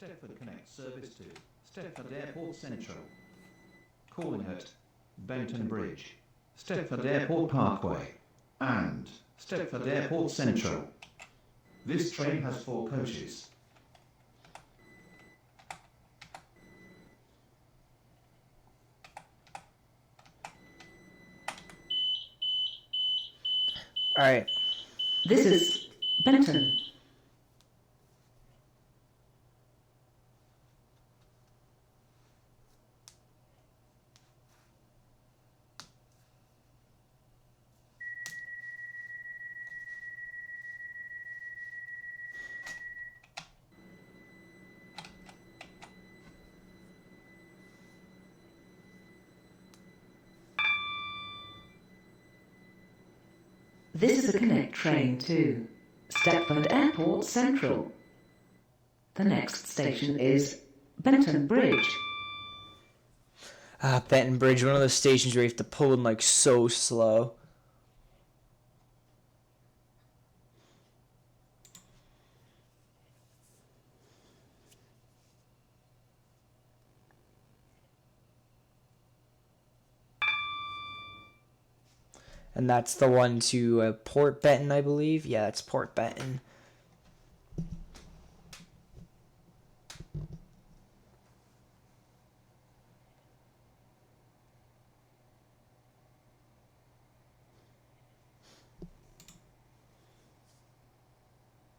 Stepford Connect service to Stepford Airport Central. Calling at Benton Bridge, Stepford Airport Parkway, and Stepford Airport Central. This train has 4 coaches. Alright. This is Benton. This is a Connect train to Stepford Airport Central. The next station is Benton Bridge. Ah, Benton Bridge, one of those stations where you have to pull in like so slow. And that's the one to Port Benton, I believe. Yeah, that's Port Benton.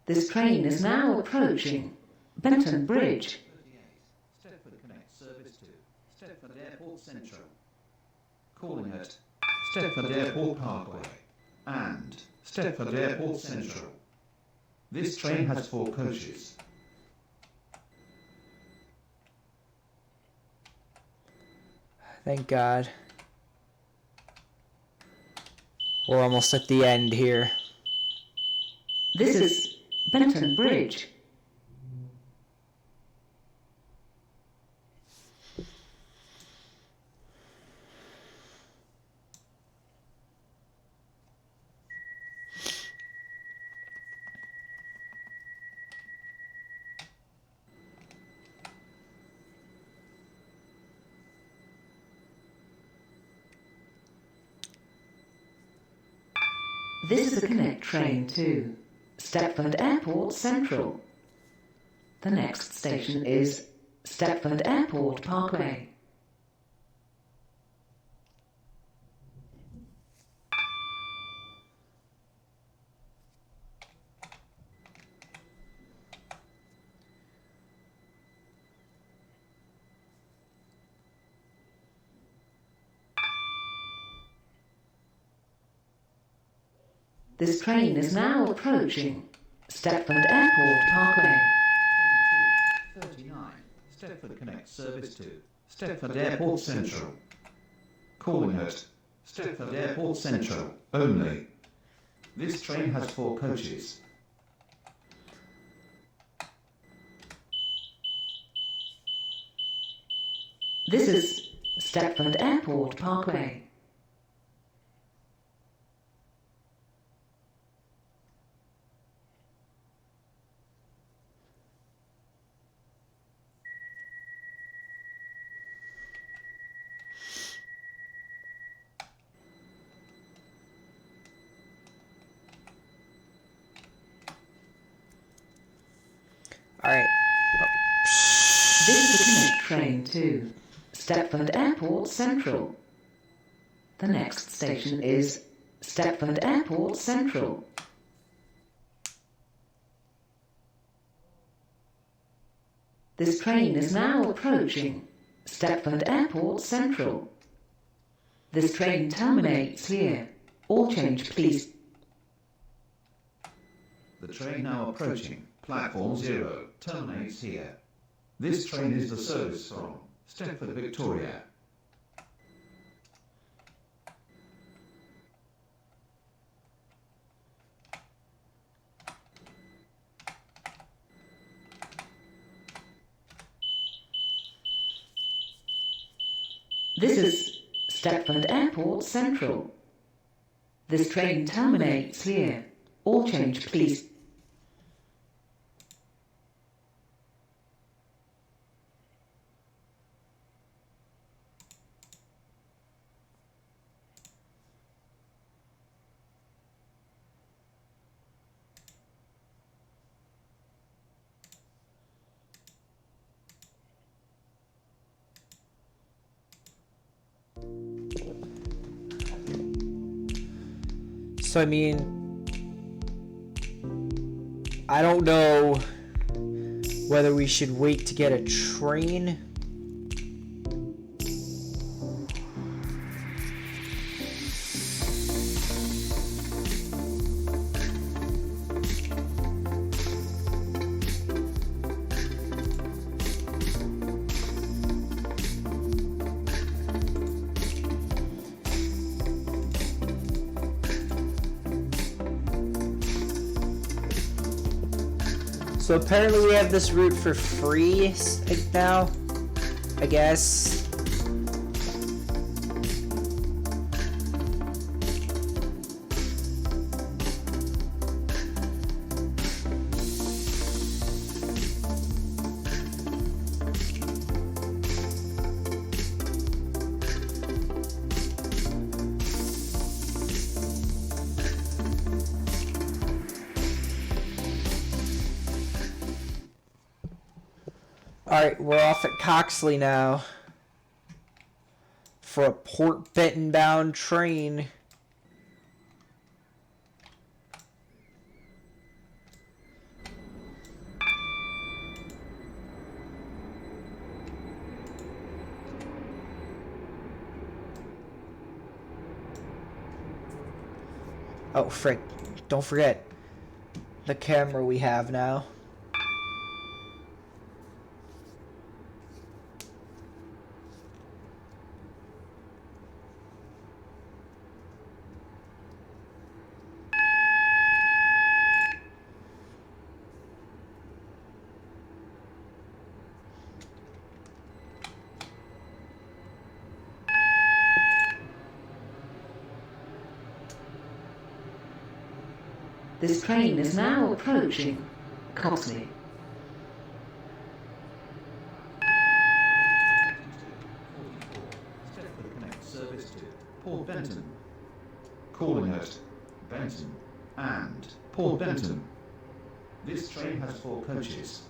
This train is now approaching Benton Bridge. 38 Stepford Connect service to Stepford Airport Central. Calling at Stepford Airport Parkway, and Stepford Airport Central. This train has 4 coaches. Thank God. We're almost at the end here. This is Benton Bridge. This is a Connect train to Stepford Airport Central. The next station is Stepford Airport Parkway. This train is now approaching Stepford Airport Parkway. 22:39. Stepford Connect service to Stepford Airport Central. Calling at Stepford Airport Central only. This train has 4 coaches. This is Stepford Airport Parkway. Alright. This is a Connect train to Stepford Airport Central. The next station is Stepford Airport Central. This train is now approaching Stepford Airport Central. This train terminates here. All change, please. The train now approaching platform 0 terminates here. This train is the service from Stepford Victoria. This is Stepford Airport Central. This train terminates here. All change, please. So, I mean, I don't know whether we should wait to get a train. So apparently we have this route for free now, I guess. Alright, we're off at Coxley now for a Port Benton bound train. Oh, frick. Don't forget the camera we have now. This train is now approaching Cosley. Stepford Connect service to Port Benton. Calling at Benton and Port Benton. This train has 4 coaches.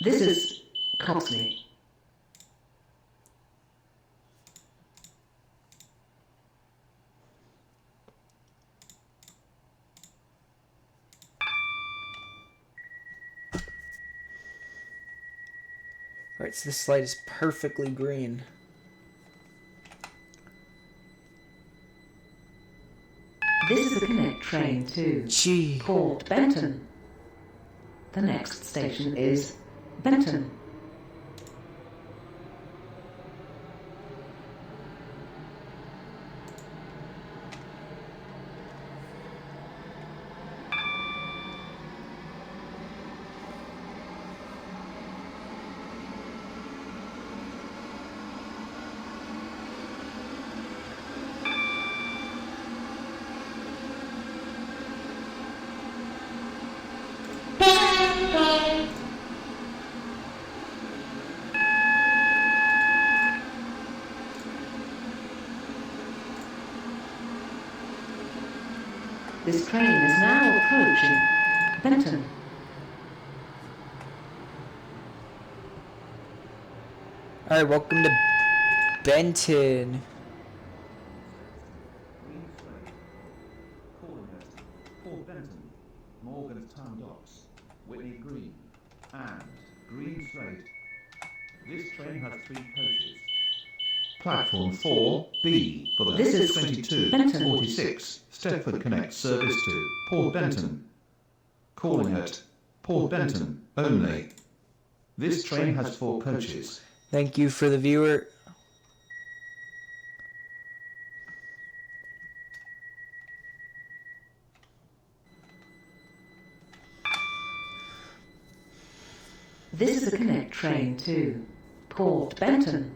This is Cosley. Alright, so this light is perfectly green. This is a Connect train to Port Benton. The next station is Benton. This train is now approaching Benton. Alright, welcome to Benton. Green Slate. Calling at Port Benton, Morgantown Docks, Whitney Green and Green Slate. This train has 3 coaches. Platform 4B for the This is 2246 Stepford Connect service to Port Benton. Calling at Port Benton only. This train has 4 coaches. Thank you for the viewer. This is a Connect train to Port Benton.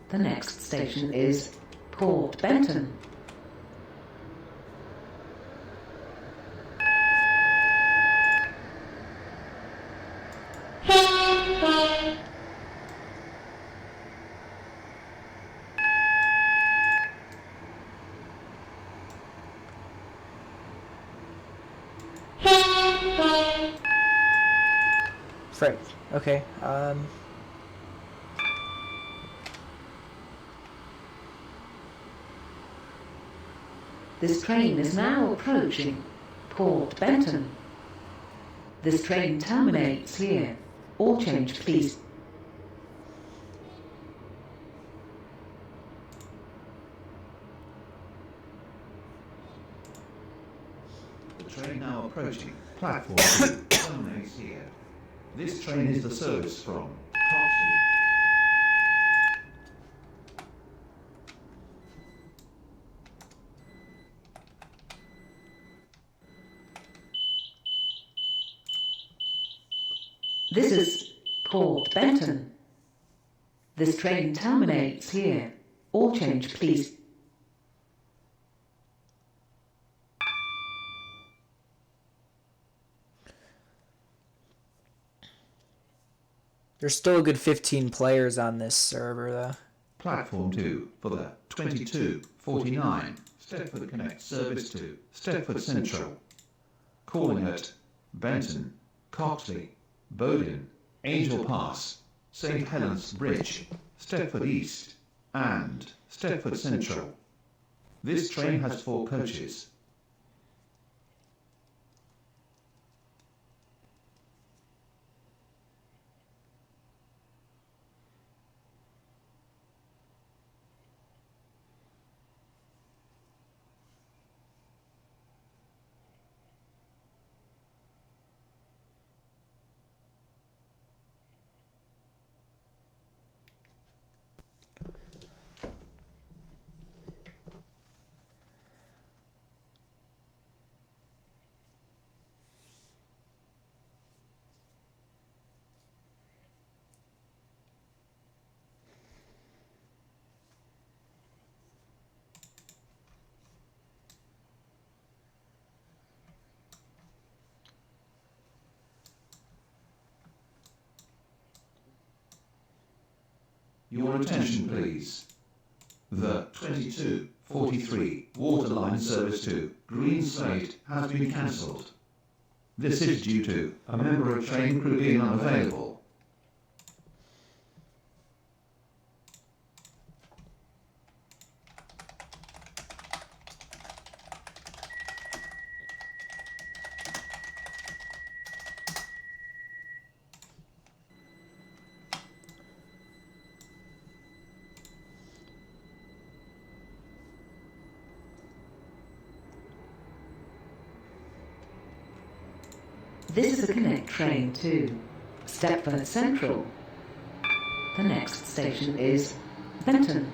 The next station is Port Benton. Frick. Okay, This train is now approaching Port Benton. This train terminates here. All change, please. The train now approaching platform 2 terminates here. This train is the service from Coxley. This is Port Benton. This train terminates here. All change, please. there's still a good 15 players on this server, though. Platform 2 for the 2249 Stepford Connect service to Stepford Central. Calling at Benton, Coxley, Bowden, Angel Pass, St. Helens Bridge, Stepford East and Stepford Central. This train has 4 coaches. Your attention, please. The 2243 water line service to Green Slate has been cancelled. This is due to a member of train crew being unavailable. This is a Connect train to Stepford Central. The next station is Benton.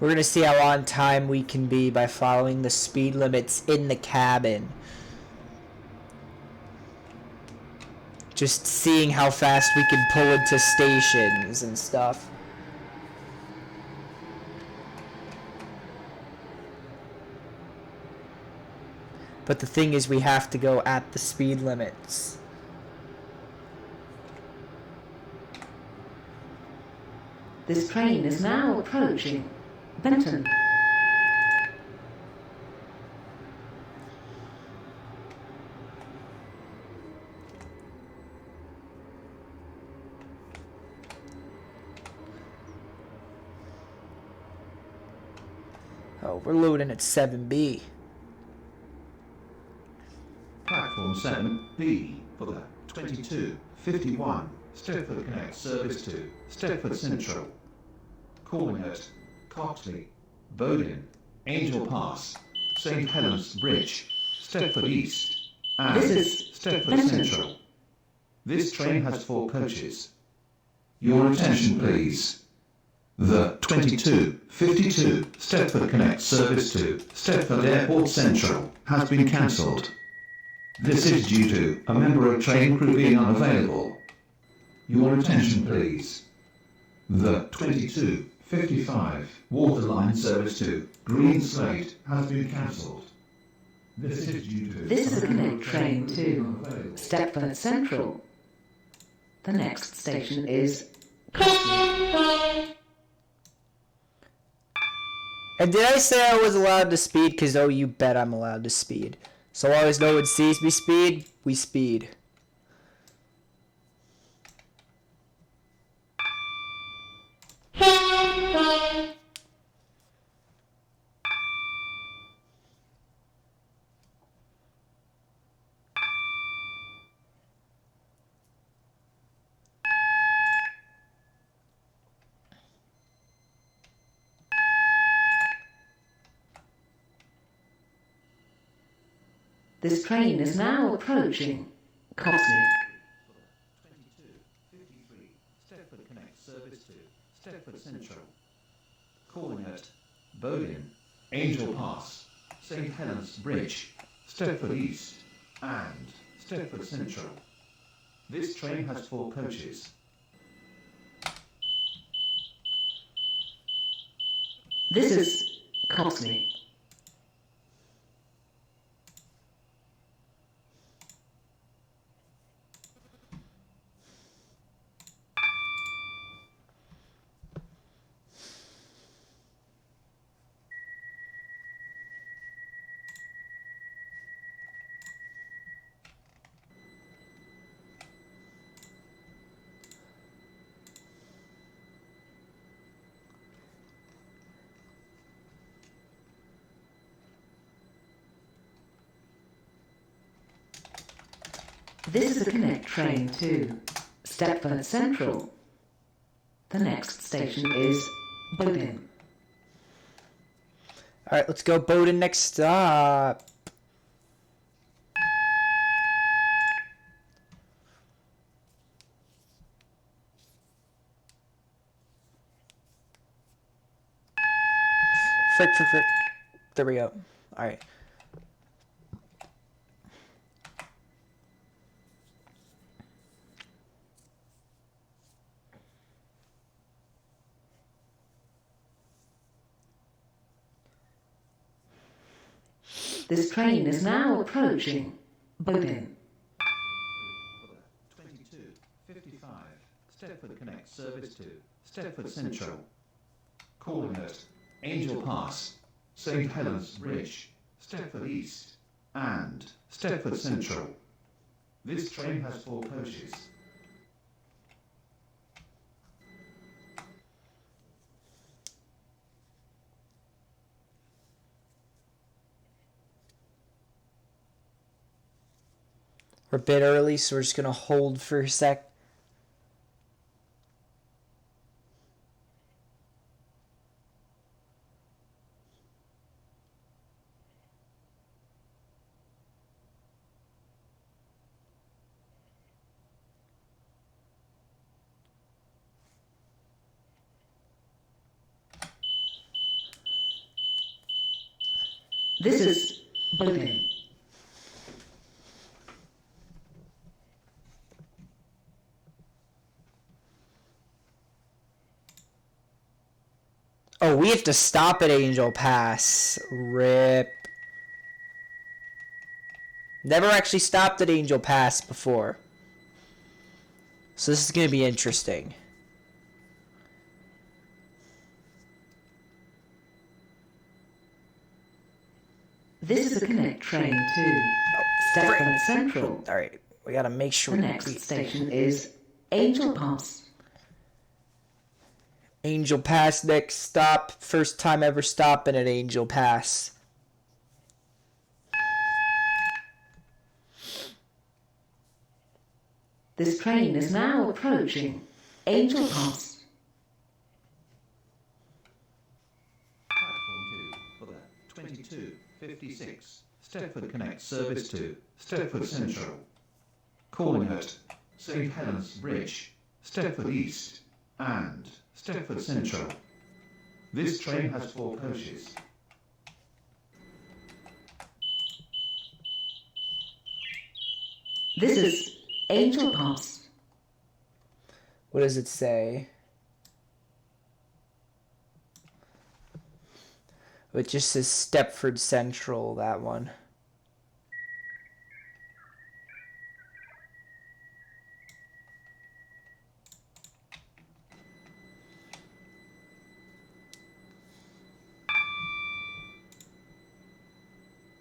We're going to see how on time we can be by following the speed limits in the cabin. Just seeing how fast we can pull into stations and stuff. But the thing is, we have to go at the speed limits. This train is now approaching Benton. Oh, we're loading at 7B. Platform 7B for the 2251 Stepford Connect service to Stepford Central. Calling at Coxley, Bowden, Angel Pass, St Helens Bridge, Stepford East, and This is Stepford Benton. Central. This train has 4 coaches. Your attention, please. The 2252 Stepford Connect service to Stepford Airport Central has been cancelled. This is due to a member of train crew being unavailable. Your attention, please. The 2255 Waterline service to Green Slate has been cancelled. This is due to... This is a Connect train to Stepford Central. The next station is Coxley. And did I say I was allowed to speed? Because, oh, you bet I'm allowed to speed. So long as no one sees me speed, we speed. This train is now approaching Coxley. 2253 Stepford Connect service to Stepford Central. Calling at Bowden, Angel Pass, St Helens Bridge, Stepford East, and Stepford Central. This train has 4 coaches. This is Coxley. This is a Connect train to Stepford Central. The next station is Bowden. Alright, let's go Bowden next stop. Frick. There we go. Alright. This train is now approaching Bowden. 22:55. Stepford Connect Service to Stepford Central. Calling at Angel Pass, St. Helens Bridge, Stepford East, and Stepford Central. This train has 4 coaches. We're a bit early, so we're just going to hold for a sec. This is Bowden. Oh, we have to stop at Angel Pass. Rip. Never actually stopped at Angel Pass before. So this is going to be interesting. This is a Connect train to Stepford Central. Alright, we got to make sure The next station is Angel Pass. Angel Pass, next stop. First time ever stopping at Angel Pass. This train is now approaching Angel Pass. Platform 2 for the 22:56. Stepford Connect Service to Stepford Central. Calling at St. Helens Bridge, Stepford East, and Stepford Central. This train has 4 coaches. This is Angel Pass. What does it say? It just says Stepford Central, that one.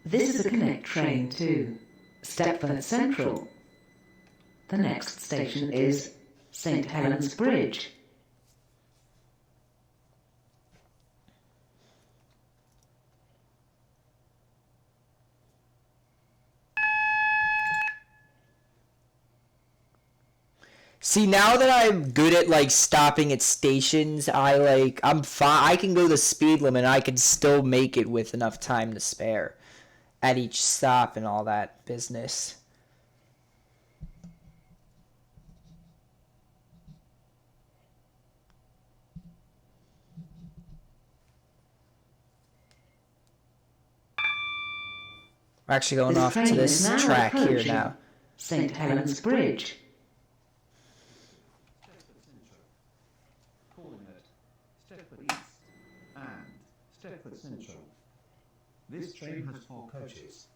This is a Connect train to Stepford Central. The next station is St. Helens Bridge. See, now that I'm good at like stopping at stations, I'm fine. I can go the speed limit and I can still make it with enough time to spare at each stop and all that business. We're actually going off to this track here now. St. Helens Bridge. Calling at Stepford East and Stepford Central. This train has 4 coaches.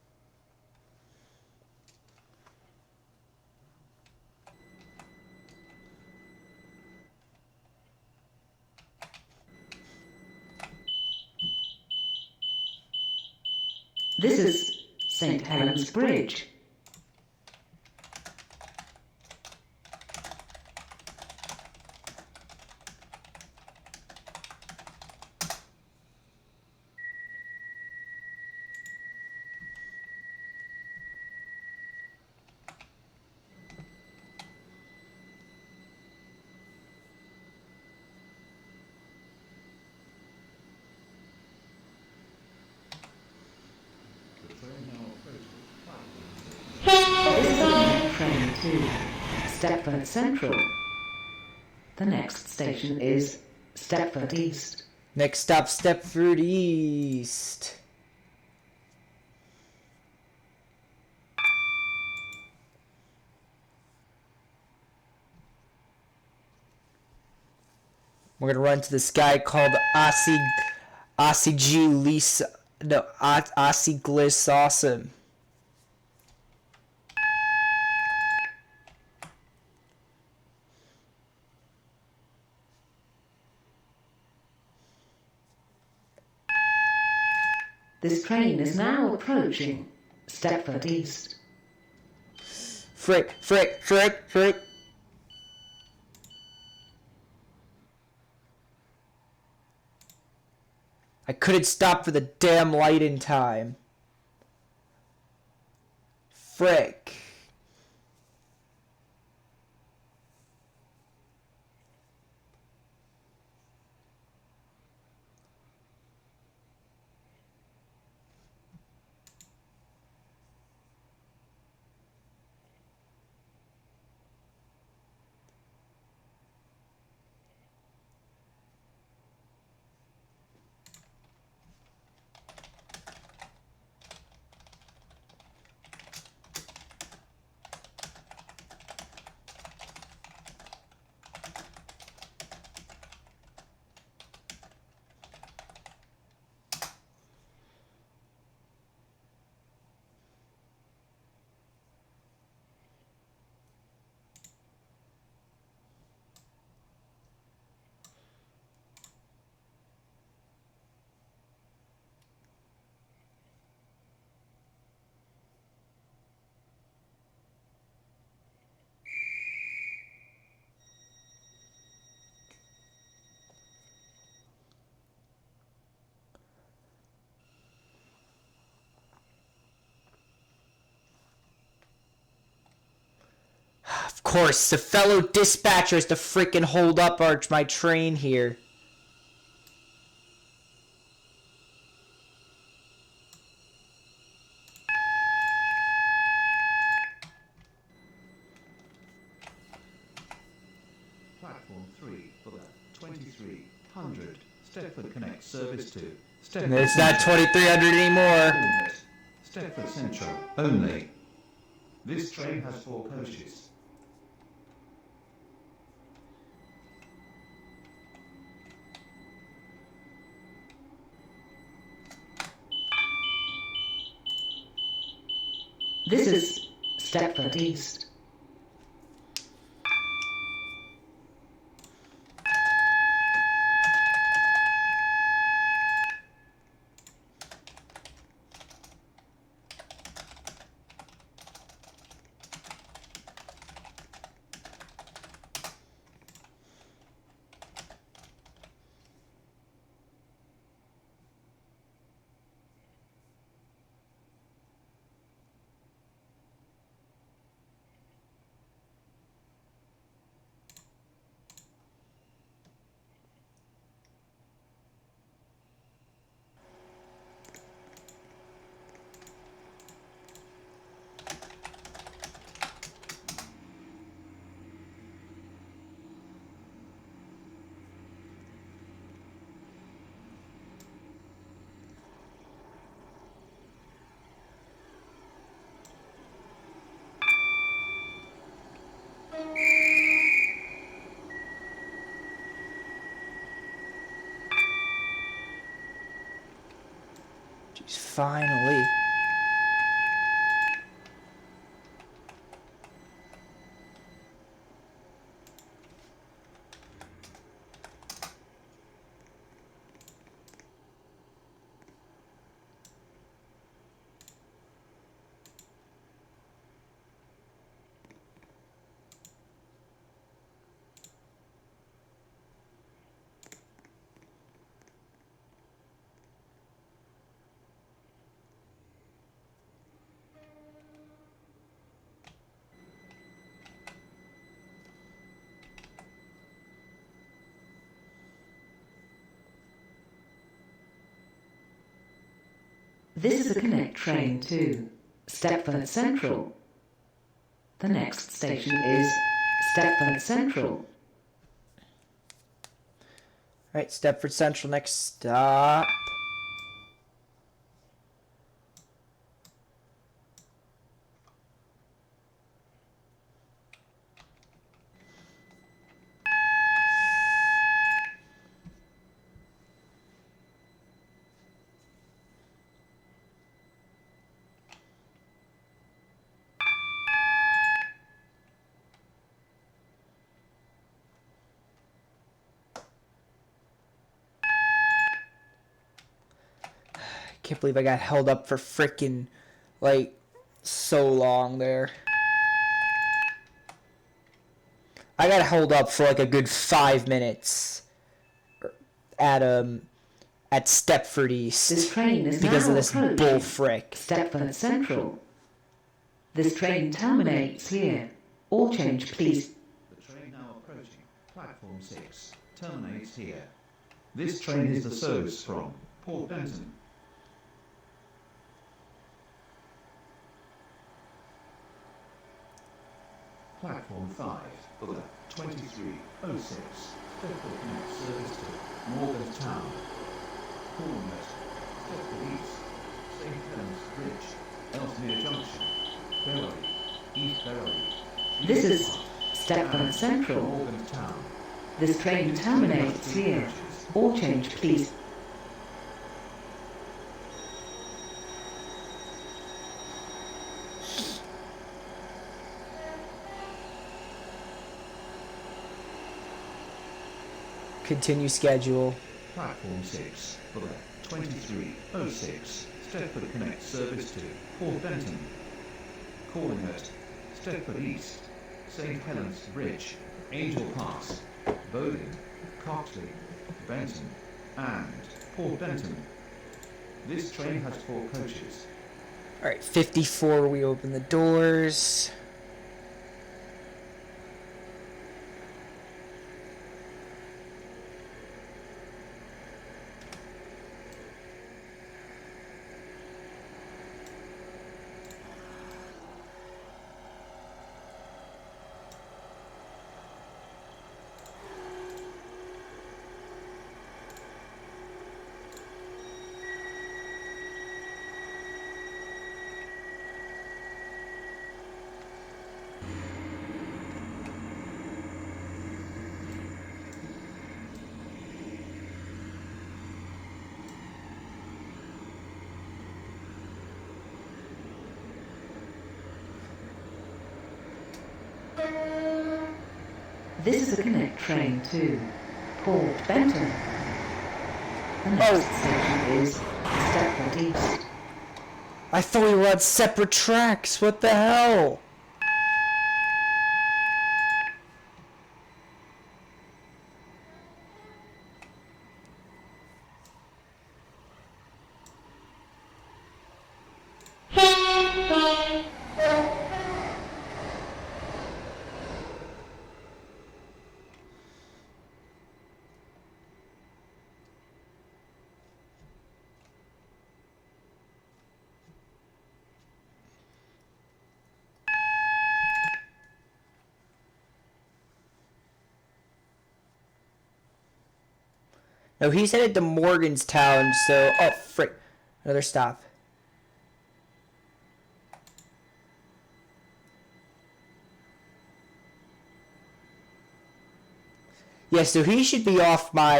This is St. Helens Bridge. Train to Stepford Central. The next station is Stepford East. Next stop, Stepford East. We're gonna run to this guy called Ossie G. No, Aussie Gliss awesome. This train is now approaching Stepford East. Frick. I couldn't stop for the damn light in time. Frick. Of course, the fellow dispatcher has to freaking hold up my train here. Platform 3 for the 2300 Stepford Connect service to Stepford. And it's not 2300 anymore. Stepford Central only. This train has 4 coaches. This is Stepford East. Jeez, finally. This is a Connect train to Stepford Central. The next station is Stepford Central. Alright, Stepford Central, next stop. Can't believe I got held up for frickin' like so long there. I got held up for like a good 5 minutes at Stepford East. This train is because now of this approaching bull frick. Stepford Central. This train terminates here. All change, please. The train now approaching platform 6 terminates here. This train is the service from Port Benton. Platform 5 for the 2306 Stepford Connect service to Morgantown. Calling at Stepford East, St. Helens Bridge, Ellesmere Junction, Berry, East Berry. This is Stepford Central. Morgantown. This train terminates here. All change, please. Continue schedule. Platform 6 for the 2306 Stepford Connect service to Port Benton. Calling at Stepford East, St. Helens Bridge, Angel Pass, Bowling, Coxley, Benton, and Port Benton. This train has 4 coaches. Alright, 54, we open the doors. This is a Connect train to Port Benton. The next station is Stepford East. I thought we were on separate tracks. What the hell? No, he's headed to Morgantown, so... Oh, frick. Another stop. Yeah, so he should be off my,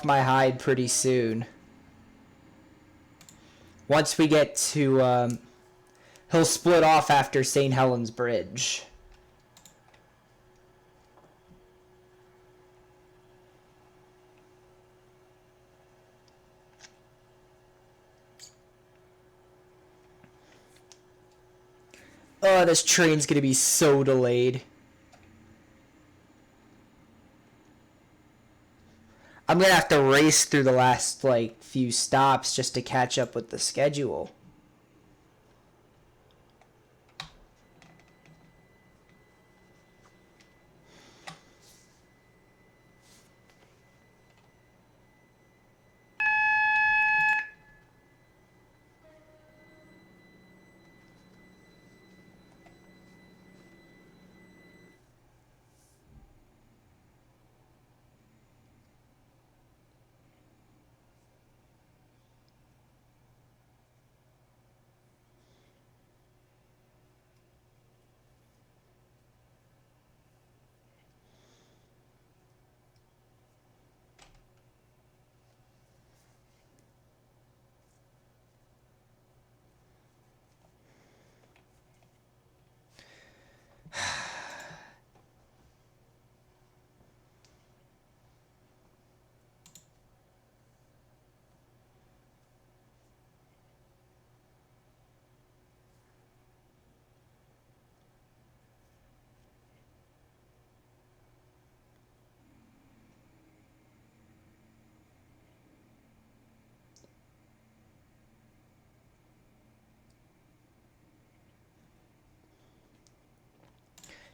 hide pretty soon. Once we get to, he'll split off after St. Helens Bridge. Oh, this train's gonna be so delayed. I'm gonna have to race through the last, like, few stops just to catch up with the schedule.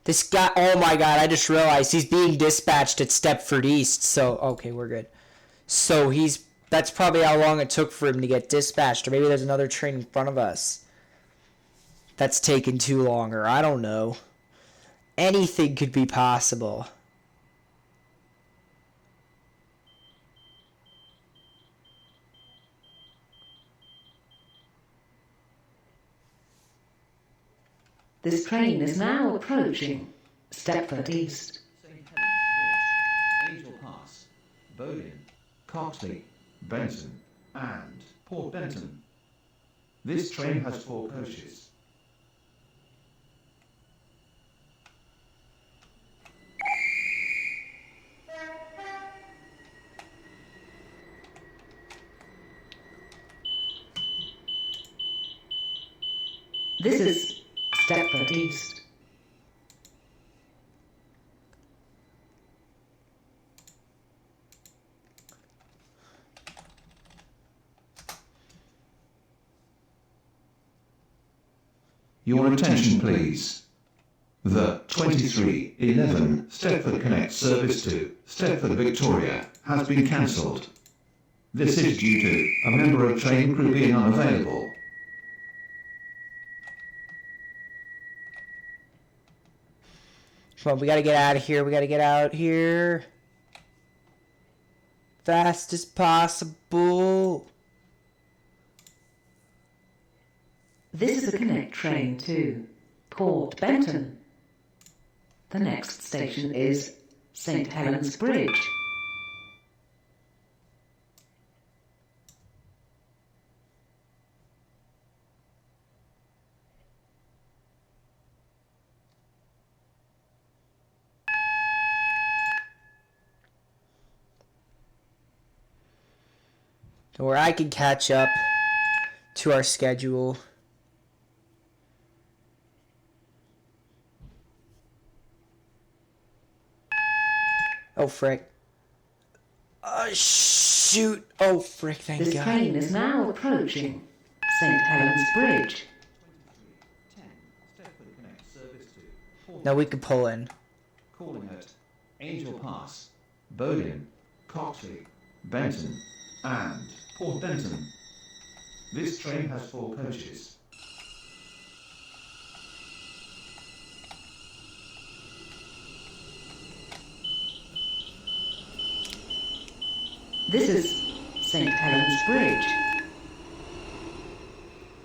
This guy, oh my god, I just realized he's being dispatched at Stepford East, so, okay, we're good. So that's probably how long it took for him to get dispatched, or maybe there's another train in front of us that's taken too long, or I don't know. Anything could be possible. This train is now approaching Stepford East. St. Helens Bridge, Angel Pass, Bowling, Coxley, Benton, and Port Benton. This train has 4 coaches. This is Stepford East. Your attention, please. The 2311 Stepford Connect service to Stepford Victoria has been cancelled. This is due to a member of train crew being unavailable. Come on, we gotta get out of here. We gotta get out here. Fast as possible. This is a Connect train to Port Benton. The next station is St. Helens Bridge. Where I can catch up to our schedule. Oh, frick. Shoot. Oh, frick, thank This God. train is now approaching St. Helens Bridge. Now we can pull in. Calling at Angel Pass, Bowling, Coxley, Benton, and Port Benton. This train has 4 coaches. This is St. Helens Bridge.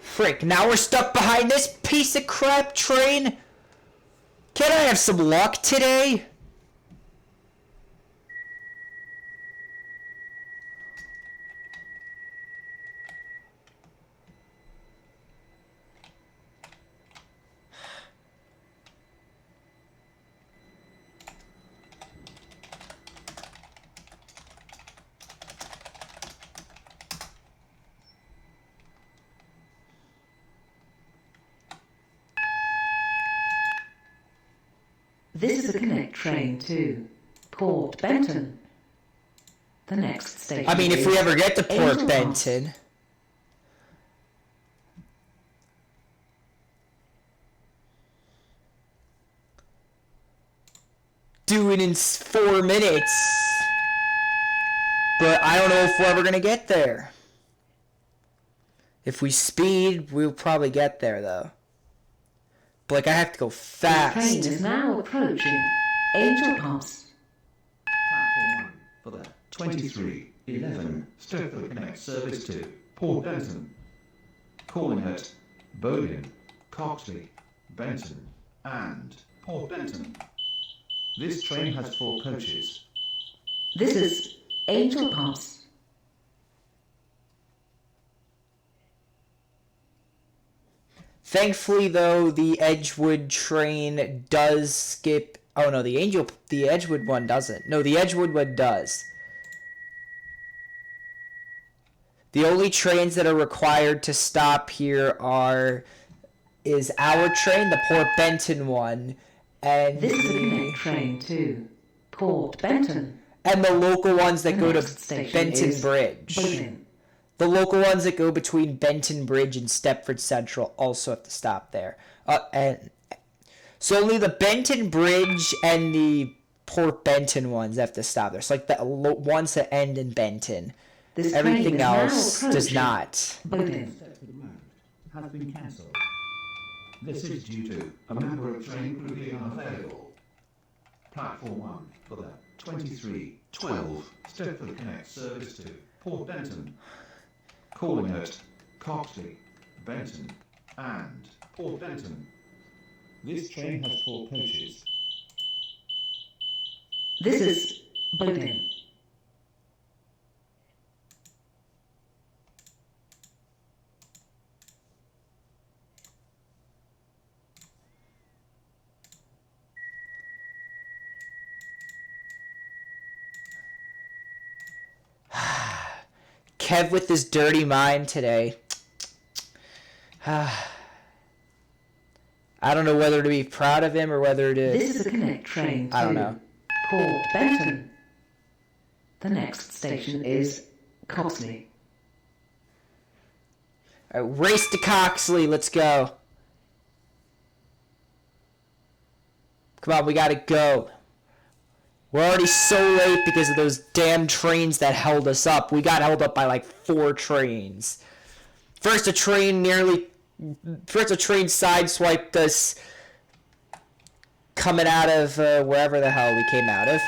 Frick, now we're stuck behind this piece of crap train? Can I have some luck today? This is a Connect train to Port Benton. The next station I mean, if is we ever get to Port Angel Pass. Benton. Do it in 4 minutes. But I don't know if we're ever going to get there. If we speed, we'll probably get there, though. But, like, I have to go This train fast. is now approaching Angel Pass. Platform 1 for the 2311 Stepford Connect service to Port Benton. Calling at Bowling, Coxley, Benton, and Port Benton. This train has 4 coaches. This is Angel Pass. Thankfully, though, the Edgewood train does skip... Oh, no, the Edgewood one doesn't. No, the Edgewood one does. The only trains that are required to stop here is our train, the Port Benton one, and This is a Connect train to Port Benton. and the local ones that The go to next station Benton is Bridge. Bowling. The local ones that go between Benton Bridge and Stepford Central also have to stop there. And So only the Benton Bridge and the Port Benton ones have to stop. There's like the ones that end in Benton. This train Everything is now else does approaching not. Bowden. Stepford Road has been cancelled. This is due to a member of train crew being unavailable. Platform 1 for the 2312 Stepford Connect service to Port Benton. Calling at Coxley, Benton and Port Benton. This train has 4 coaches. This is Bowden. Kev with his dirty mind today. I don't know whether to be proud of him or whether to... This is a Connect train to I don't know. Port Benton. The next station is Coxley. All right, race to Coxley. Let's go. Come on, we gotta go. We're already so late because of those damn trains that held us up. We got held up by like 4 trains. First a train sideswiped us coming out of wherever the hell we came out of.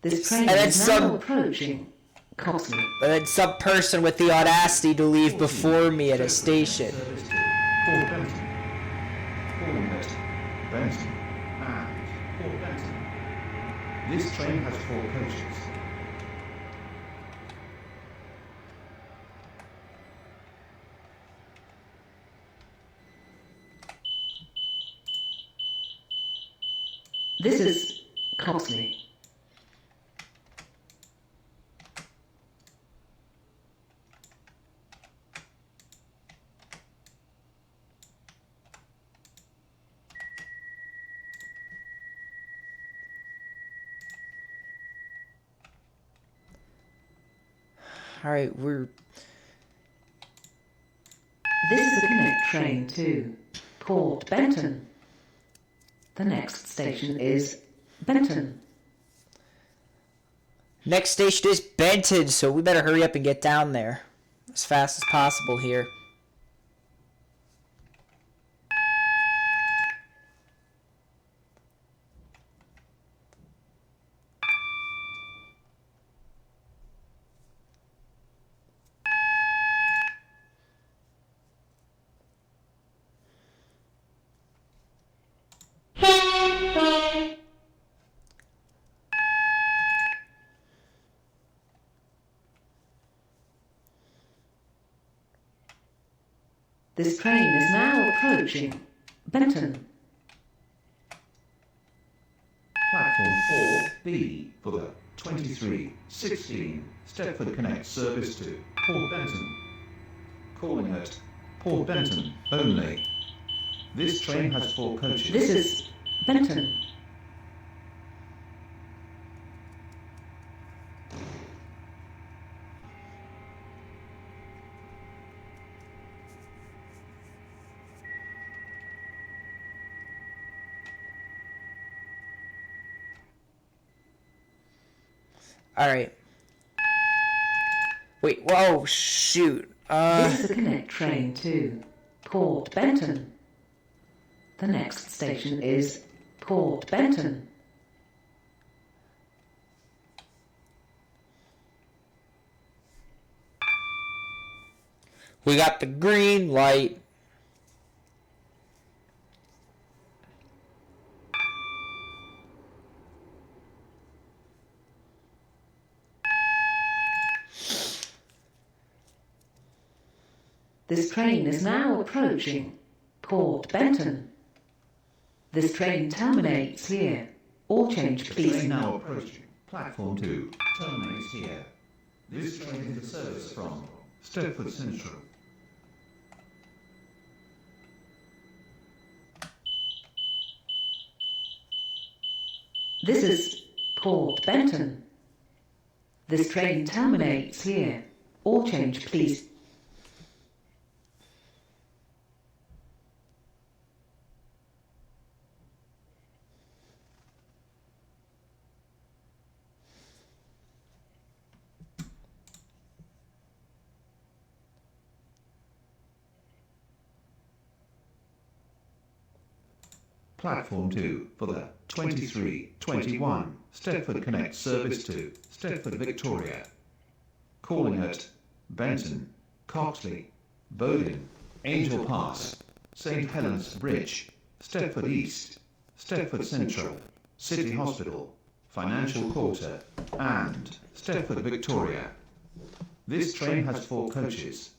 This train And then is now some- approaching Coxley. And then some person with the audacity to leave before me at a station. Service to Port Benton. Calling at Benton and Port Benton. This train has 4 coaches. This is Coxley. All right, we're... This is a Connect train to Port Benton. The next station is Benton. Next station is Benton, so we better hurry up and get down there as fast as possible here. This train is now approaching Benton. Platform 4B for the 2316 Stepford Connect service to Port Benton. Calling at Port Benton only. This train has 4 coaches. This is Benton. All right. Wait, whoa, shoot. This is a Connect train to Port Benton. The next station is Port Benton. We got the green light. This train is now approaching Port Benton. This train terminates here. All change, please. Train now approaching. Platform 2 terminates here. This train is a service from Stepford Central. This is Port Benton. This train terminates here. All change, please. Platform 2 for the 2321 Stepford Connect service to Stepford Victoria. Calling at Benton, Coxley, Bowden, Angel Pass, St Helens Bridge, Stepford East, Stepford Central, City Hospital, Financial Quarter, and Stepford Victoria. This train has 4 coaches.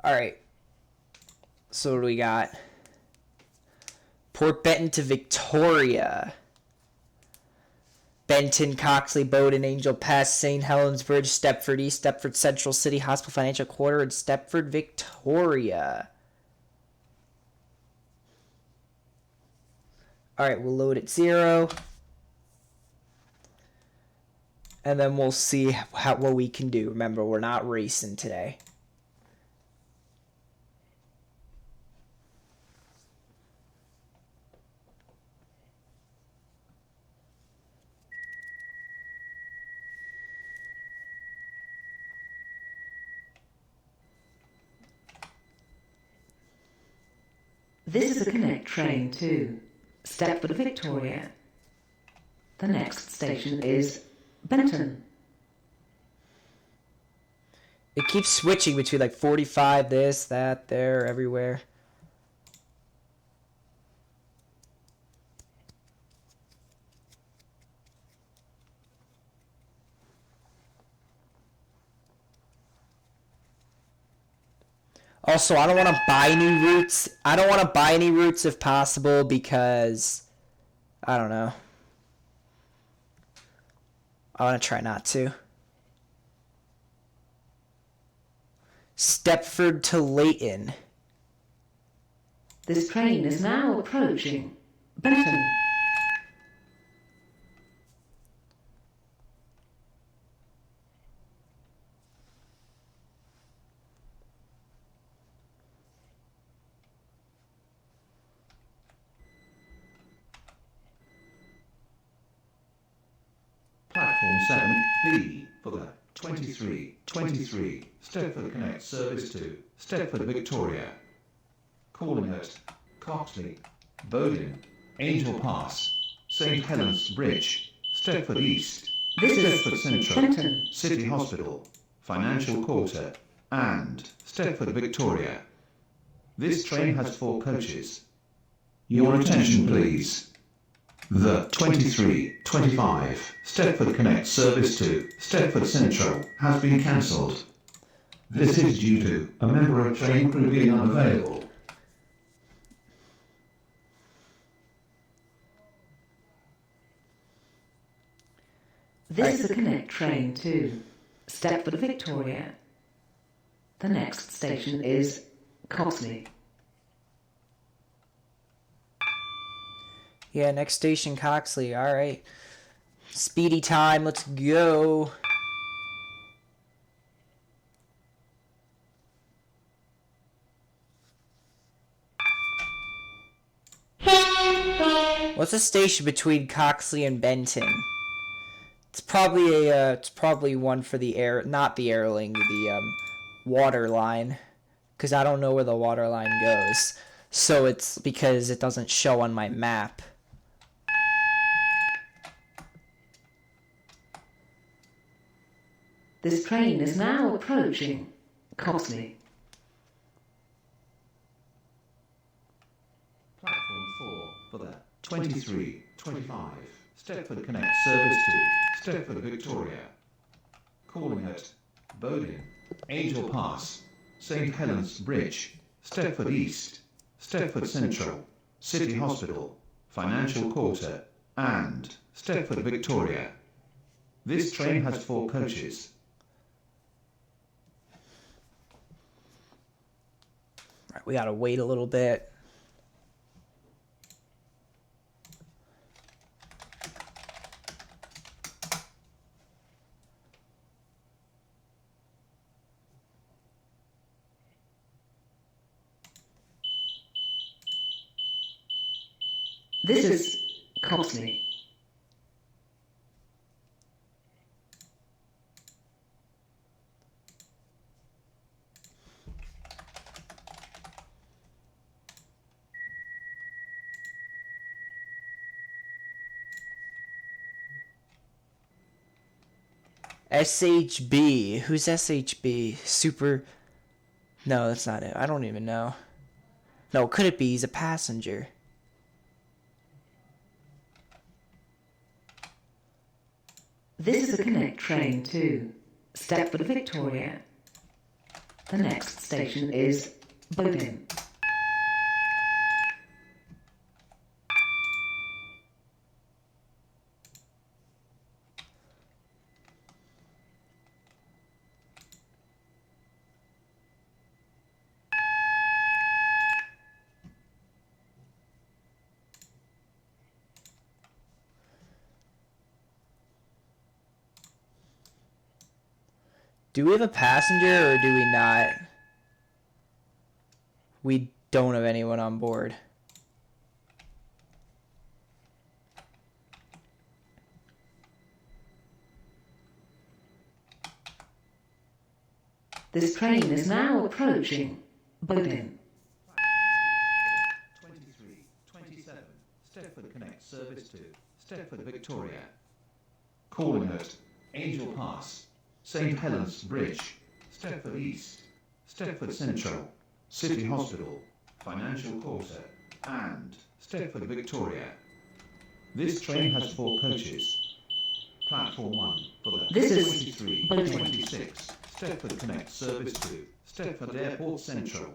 All right. So what do we got? Port Benton to Victoria. Benton, Coxley, Bowden, Angel Pass, St. Helens Bridge, Stepford East, Stepford Central, City Hospital, Financial Quarter, and Stepford Victoria. All right, we'll load at 0. And then we'll see what we can do. Remember, we're not racing today. This is a Connect train to Stepford Victoria. The next station is Benton. It keeps switching between like 45, this, that, there, everywhere. Also, I don't want to buy new routes. I don't want to buy any routes if possible because, I don't know. I want to try not to. Stepford to Leighton. This train is now approaching Benton. Platform 7B for the 2323 Stepford Connect service to Stepford Victoria. Calling at Coxley, Bowden, Angel Pass, St Helens Bridge, Stepford East, This is Stepford Central, Benton. City Hospital, Financial Quarter, and Stepford Victoria. This train has 4 coaches. Your attention please. The 2325 Stepford Connect service to Stepford Central has been cancelled. This is due to a member of train crew being unavailable. This is a Connect train to Stepford Victoria. The next station is Coxley. Yeah, next station, Coxley. All right. Speedy time. Let's go. What's the station between Coxley and Benton? It's probably one for the air, not the airling, the water line, because I don't know where the water line goes. So it's because it doesn't show on my map. This train is now approaching Coxley. Platform 4 for the 2325 Stepford Connect service to Stepford Victoria. Calling at Bowden, Angel Pass, St Helens Bridge, Stepford East, Stepford Central, City Hospital, Financial Quarter, and Stepford Victoria. This train has 4 coaches. Right, we gotta wait a little bit. This is costly. SHB. Who's SHB? Super. No, that's not it. I don't even know. No, could it be? He's a passenger. This is a Connect train to Stepford, Victoria. The next station is Bodin. Do we have a passenger or do we not? We don't have anyone on board. This train is now approaching Bodin. 23, 27, Stepford Connect Service to Stepford, Victoria. Calling at Angel Pass, St. Helens Bridge, Stepford East, Stepford Central, City Hospital, Financial Quarter, and Stepford, Victoria. This train has 4 coaches. Platform 1 for the This is 23, Bodin. 26, Stepford Connect Service to Stepford Airport Central.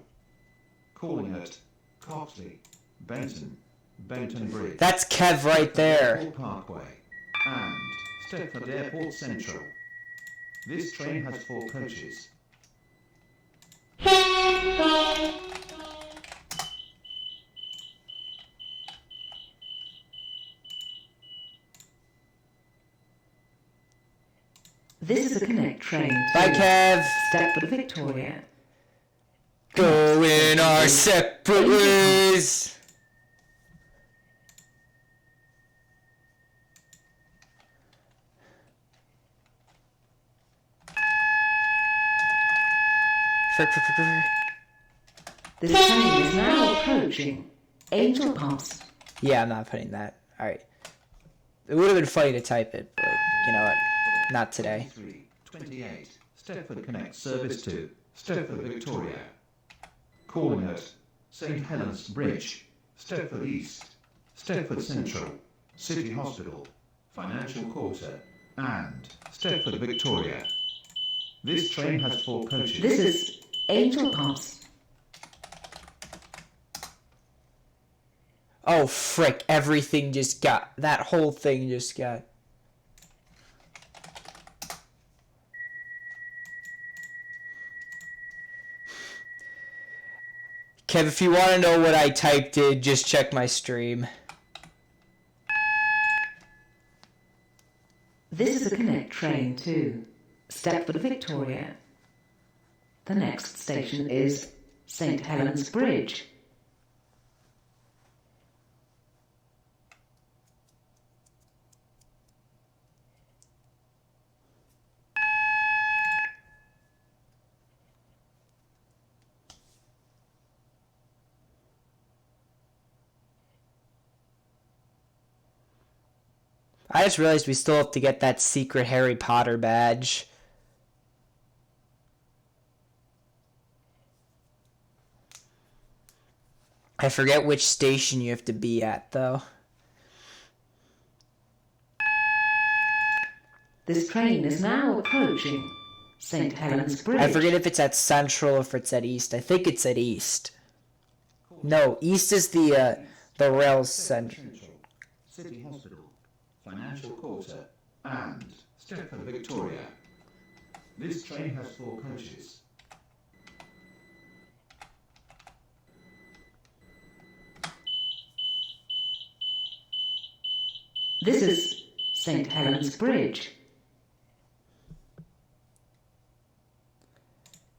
Calling at Coxley, Benton, Benton Bridge. That's Kev right there. Airport Parkway, and Stepford Airport Central. This train has 4 coaches. This is a Connect train Bye, to Kev. Stepford, Victoria. Go in our separate ways. This train is now approaching Angel Pass. Yeah, I'm not putting that. Alright. It would have been funny to type it, but you know what? Not today. 23, 28, Stepford Connect Service to Stepford, Victoria. Calling at St. Helens Bridge, Stepford East, Stepford Central, City Hospital, Financial Quarter, and Stepford, Victoria. This train has 4 coaches. This is Angel Pass. Oh, frick. Everything just got... That whole thing just got... Kev, if you want to know what I typed in, just check my stream. This is a Connect train to Stepford, Victoria. The next station is St. Helens Bridge. I just realized we still have to get that secret Harry Potter badge. I forget which station you have to be at, though. This train is now approaching St. Helens Bridge. I forget if it's at Central or if it's at East. I think it's at East. No, East is the rail center. City Hospital, Financial Quarter, and Stepford, Victoria. This train has 4 coaches. This is St. Helens Bridge.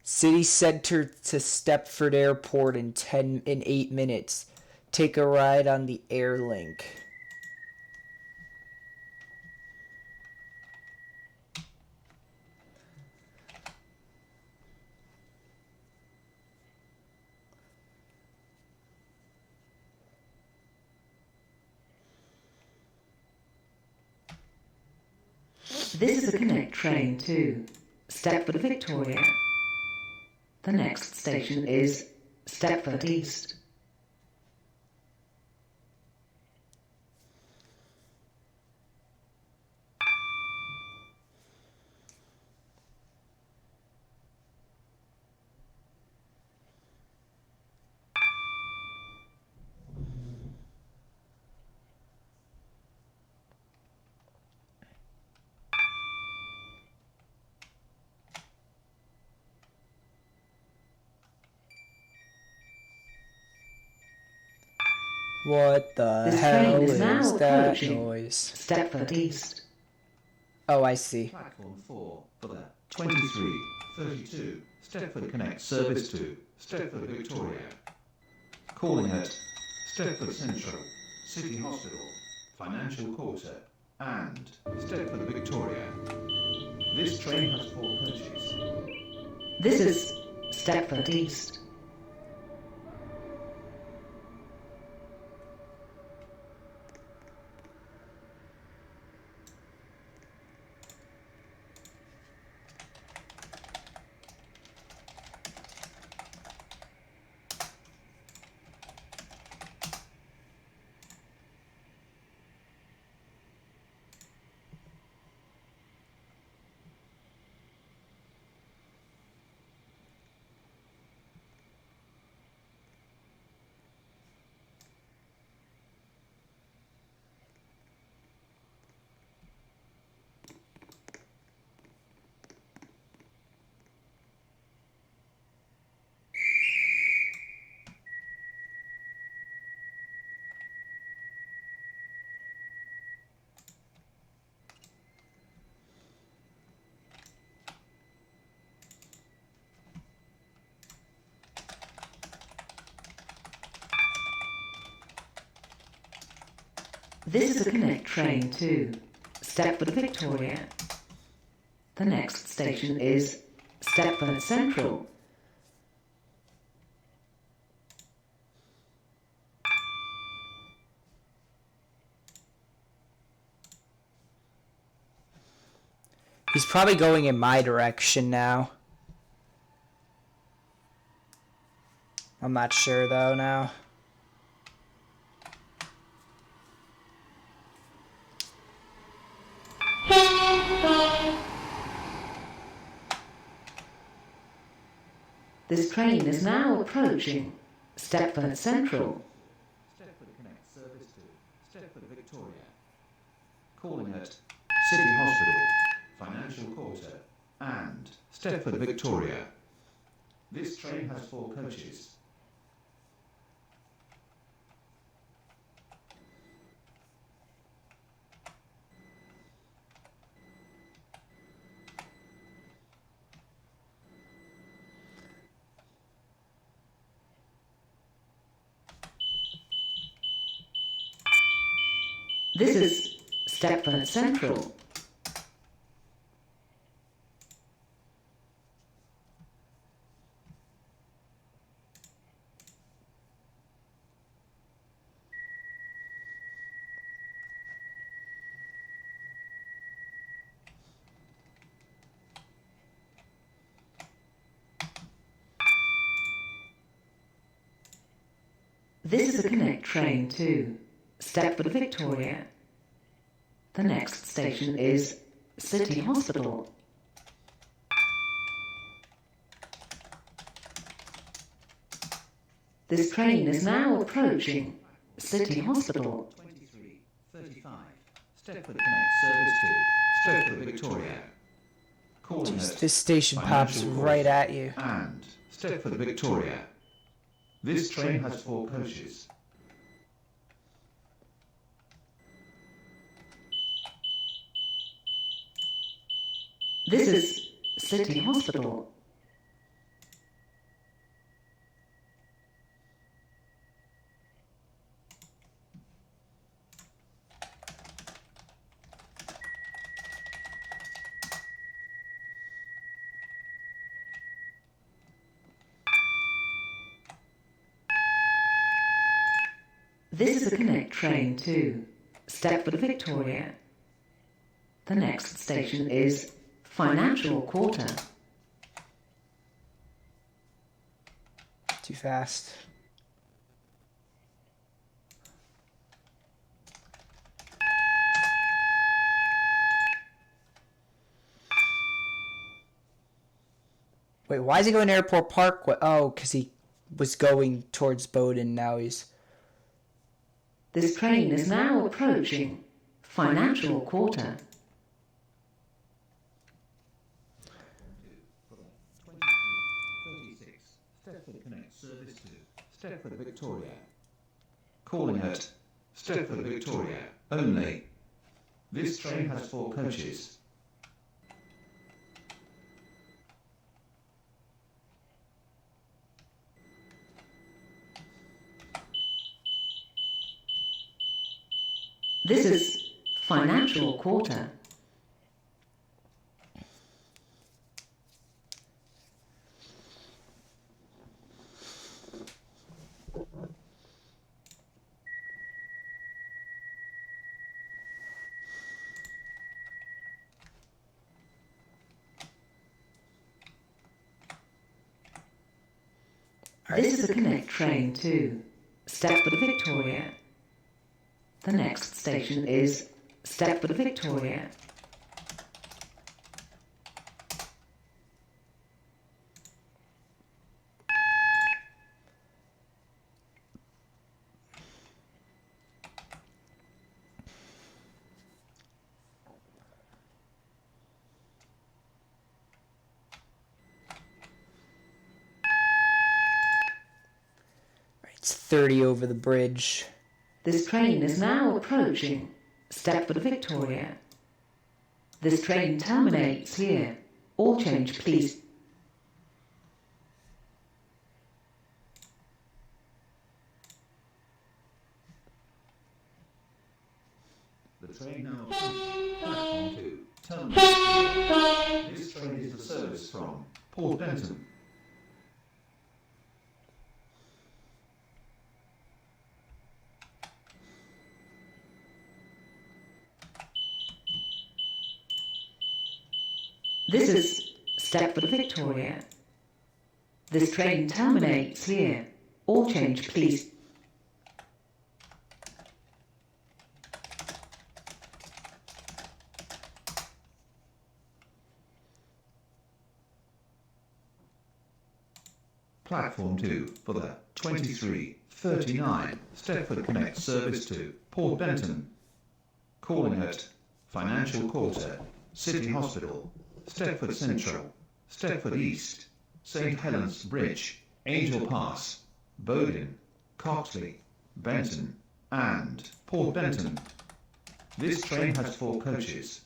City Center to Stepford Airport in 8 minutes. take a ride on the Airlink. This is a Connect train to Stepford, Victoria. The next station is Stepford East. What the This hell train is is now that approaching noise? Stepford East. Oh, I see. Platform 4 for the 2332 Stepford Connect service to Stepford, Victoria. Calling at Stepford Central, City Hospital, Financial Quarter, and Stepford, Victoria. This train has 4 coaches. This is Stepford East. This is a Connect train to Stepford, Victoria. The next station is Stepford Central. He's probably going in my direction now. I'm not sure though now. This train is now approaching Stepford Central. Stepford Connect service to Stepford, Victoria. Calling at City Hospital, Financial Quarter, and Stepford, Victoria. This train has 4 coaches. This is Stepford Central. This is a Connect train to Stepford, Victoria. The next station is City Hospital. This train is now approaching City Hospital. 2335 Stepford Connect service to Stepford, Victoria. Calling at This station pops Financial right Quarter at you. and Stepford, Victoria. This train has 4 coaches. This is City Hospital. This is a Connect train to Stepford, Victoria. The next station is Financial Quarter. Too fast. Wait, why is he going to Airport Parkway? Oh, because he was going towards Bowden. Now he's... This train is now approaching Financial Quarter. Stepford Connect Service to Stepford, Victoria. Calling at Stepford, Victoria only. This train has 4 coaches. This is Financial Quarter. This is a Connect train to Stepford, Victoria. The next station is Stepford, Victoria. It's 30 over the bridge. This train is now approaching Stepford, Victoria. This train terminates here. All change, please. The train now approaches platform 2, terminal 3. This train is the service from Port Benton. This is Stepford, Victoria. This train terminates here. All change, please. Platform 2 for the 23:39 Stepford Connect service to Port Benton. Calling at Financial Quarter, City Hospital, Stepford Central, Stepford East, St Helens Bridge, Angel Pass, Bowden, Coxley, Benton, and Port Benton. This train has 4 coaches.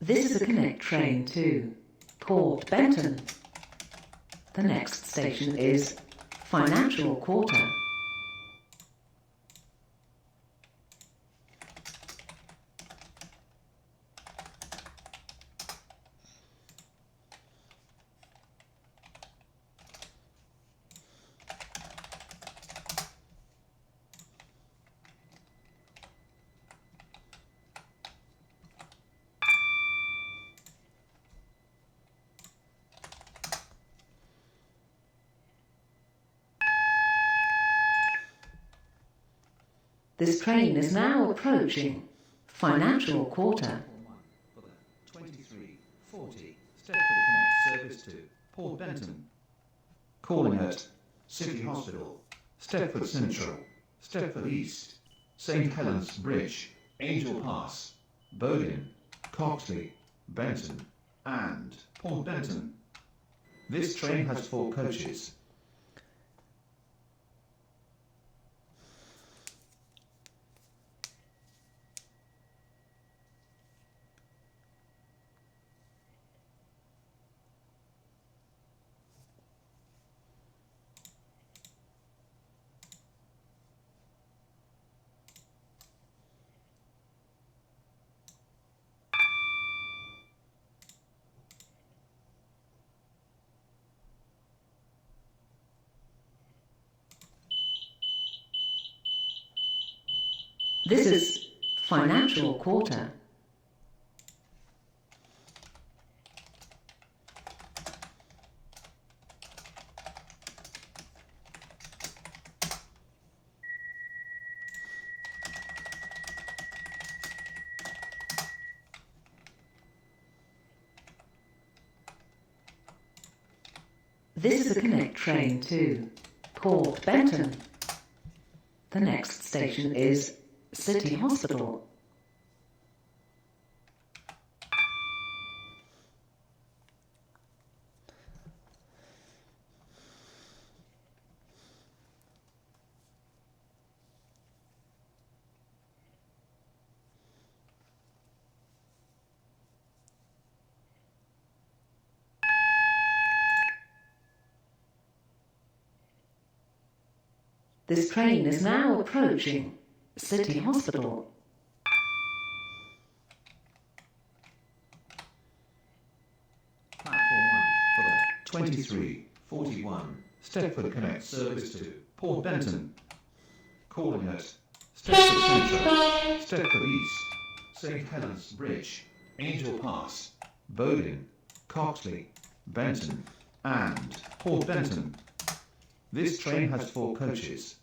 This is a Connect train to Port Benton. The next station is Financial Quarter. This train is now approaching Financial Quarter. For the 2340 Stepford Connect service to Port Benton. Calling at City Hospital, Stepford Central, Stepford East, St Helens Bridge, Angel Pass, Bowden, Coxley, Benton, and Port Benton. This train has 4 coaches. This is Financial Quarter. This is a Connect train to Port Benton. The next station is City Hospital. This train is now approaching City Hospital. Platform 1 for the 2341 Stepford Connect service to Port Benton. Calling at Stepford Central, Stepford East, St Helens Bridge, Angel Pass, Bowden, Coxley, Benton, and Port Benton. This train has 4 coaches.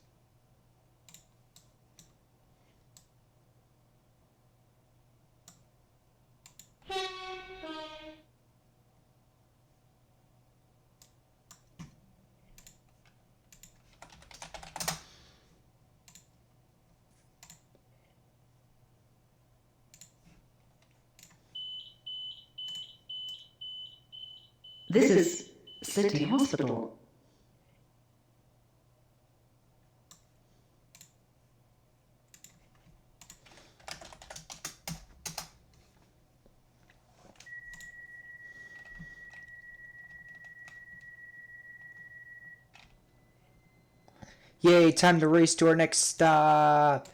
This is City Hospital. Yay, time to race to our next stop.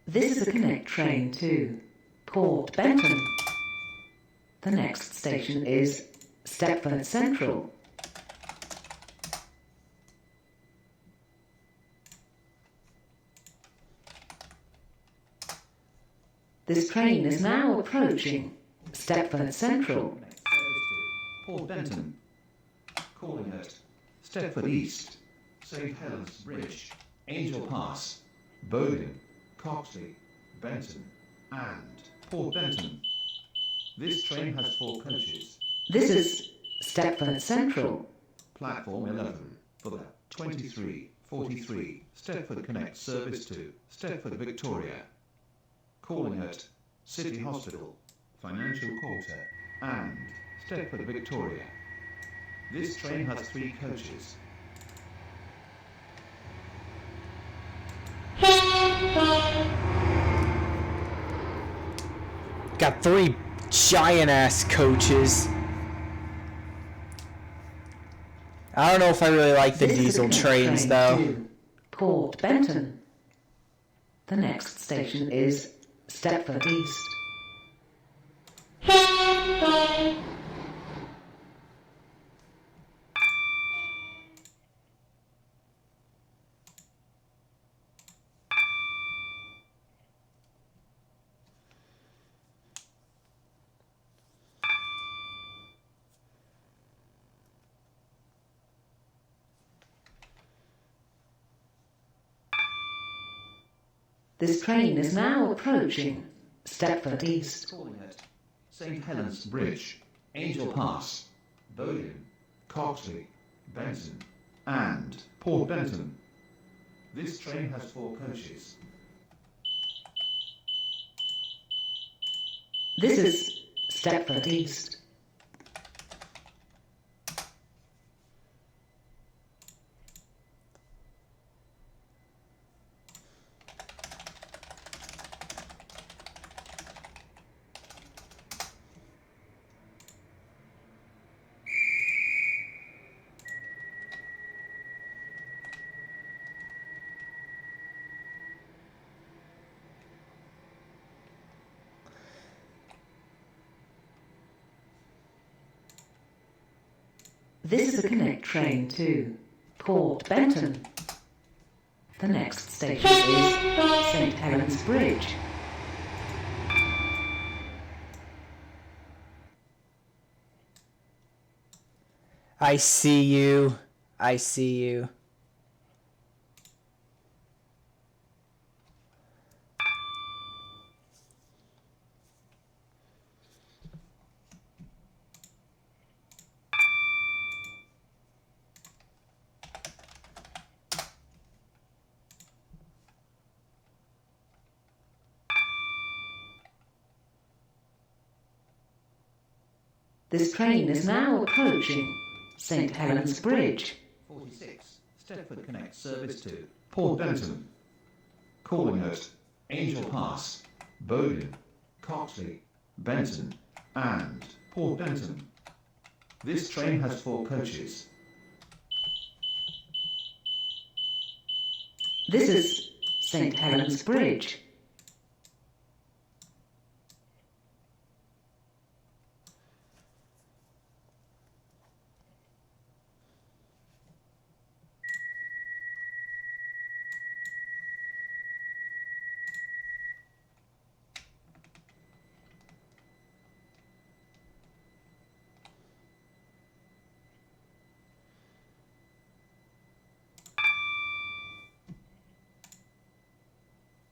This is a Connect train to Port Benton. The next station is Stepford Central. This train is now approaching Stepford Central. Port Benton. Calling at Stepford East, St Helens Bridge, Angel Pass, Bowden, Coxley, Benton, and Port Benton. This train has 4 coaches. This is Stepford Central. Platform 11 for the 2343 Stepford Connect service to Stepford Victoria. Calling at City Hospital, Financial Quarter, and Stepford Victoria. This train has 3 coaches. Got 3 giant ass coaches. I don't know if I really like the This is diesel a Connect trains train though. to Port Benton. The next station is Stepford East. This train is now approaching Stepford East. Calling at St. Helens Bridge, Angel Pass, Bowling, Coxley, Benton, and Port Benton. This train has 4 coaches. This is Stepford East. This is a connect train to Port Benton. The next station is St. Helens Bridge. I see you. I see you. This train is now approaching St. Helens Bridge. 46. Stepford Connect service to Port Benton. Calling at Angel Pass, Bowling, Coxley, Benton, and Port Benton. This train has 4 coaches. This is St. Helens Bridge.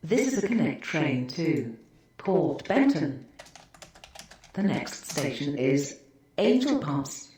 This is a connect train to Port Benton. The next station is Angel Pass.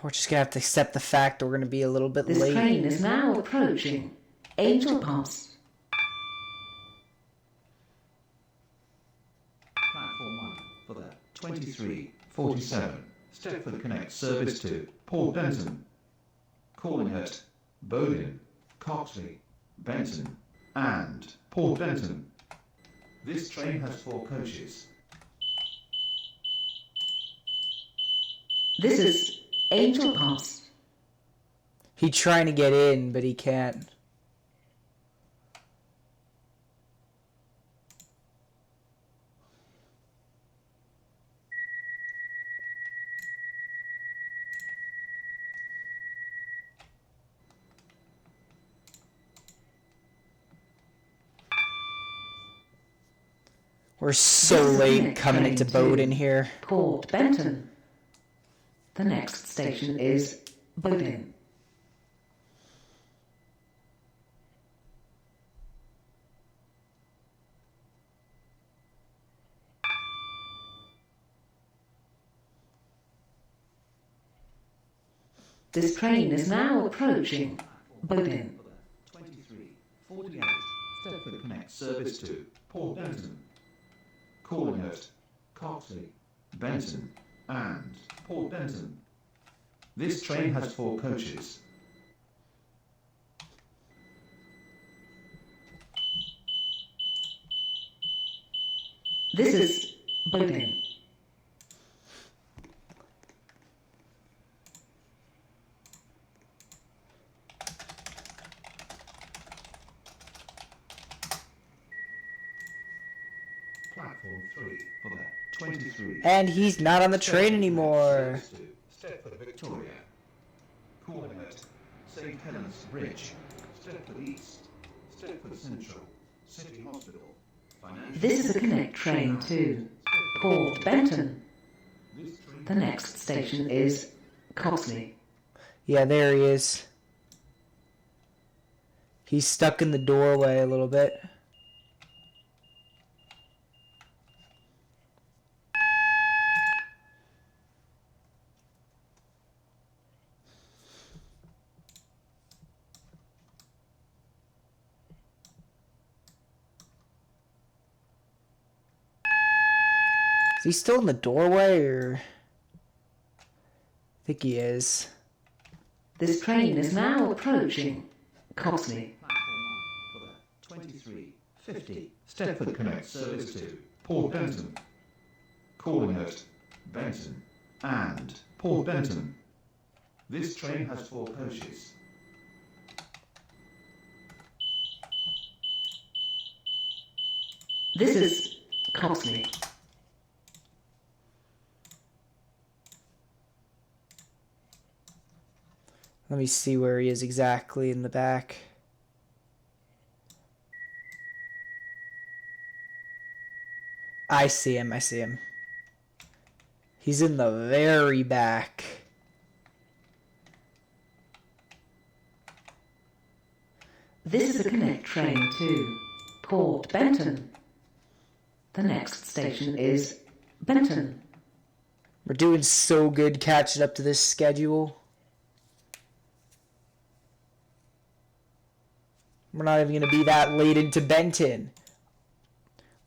We're just gonna have to accept the fact that we're gonna be a little bit This late. train is now approaching Angel Pass. Platform 1 for the 2347 Stepford Connect service to Port Benton. Calling at Bowling, Coxley, Benton, and Port Benton. This train has 4 coaches. This is Angel Pass. He's trying to get in, but he can't. We're so This is late connect coming train into to Bowden here. Port Benton. The next station is Bowden. This train is now approaching Bowden. 2348 Stepford Connect service to Port Benton. Calling at Coxley, Benton, and Port Benton. This train has 4 coaches. This is Bowden. Platform 3 for the 23. And he's not on the train anymore. Stepford Victoria. Calling at St. Helens Bridge, Stepford East, Stepford Central, City Hospital, Financial... This is a Connect train to Port Benton. The next station is Coxley. Yeah, there he is. He's stuck in the doorway a little bit. Is he still in the doorway, or... I think he is. This train is now approaching Coxley. For the 2350 Stepford Connect service to Port Benton. Calling at Benton and Port Benton. This train has 4 coaches. This is Coxley. Let me see where he is exactly in the back. I see him, I see him. He's in the very back. This is a Connect train to Port Benton. The next station is Benton. We're doing so good catching up to this schedule. We're not even going to be that late into Benton.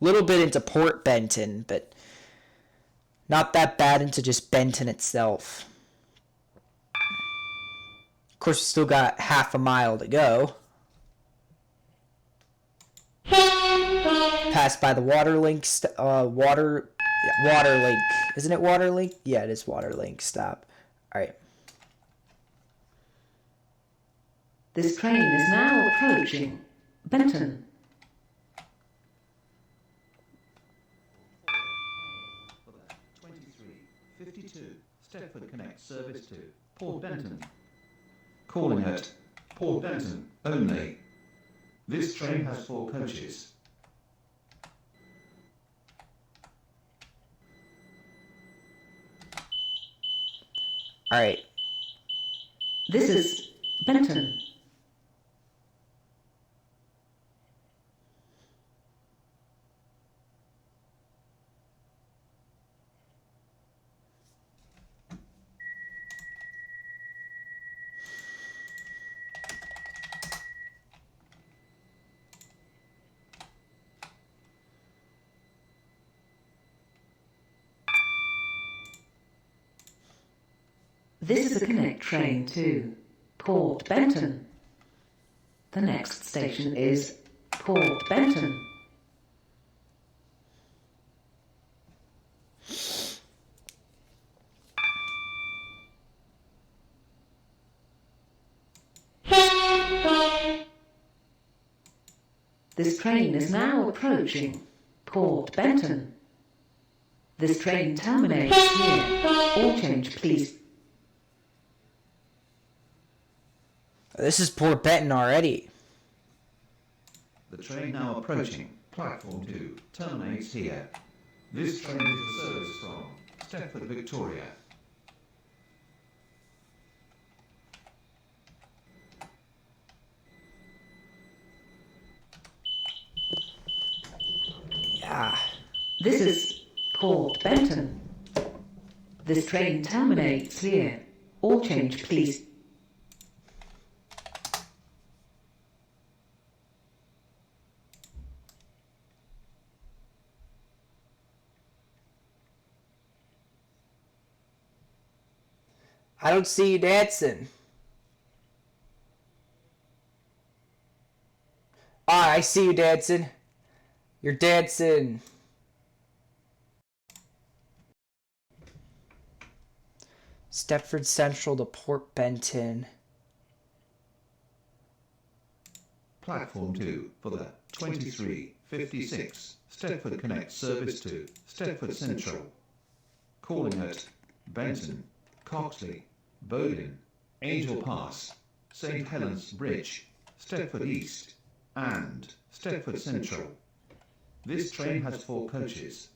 A little bit into Port Benton, but not that bad into just Benton itself. Of course, we still got half a mile to go. Passed by the Waterlink, Waterlink. Isn't it Waterlink? Yeah, it is Waterlink. Stop. All right. This train is now approaching Benton. For the 2352 Stepford Connect service to Port Benton. Calling at Port Benton only. This train has 4 coaches. All right. This is Benton. This is a Connect train to Port Benton. The next station is Port Benton. This train is now approaching Port Benton. This train terminates here. All change, please. This is Port Benton already. The train now approaching platform 2 terminates here. This train is a service from Stepford, Victoria. Yeah. This is Port Benton. This train terminates here. All change, please. I don't see you dancing. Ah, I see you dancing. You're dancing. Stepford Central to Port Benton. Platform 2 for the 2356 Stepford Connect service to Stepford Central. Calling at Benton, Coxley, Bowden, Angel Pass, St. Helens Bridge, Stepford East, and Stepford Central. This train has 4 coaches.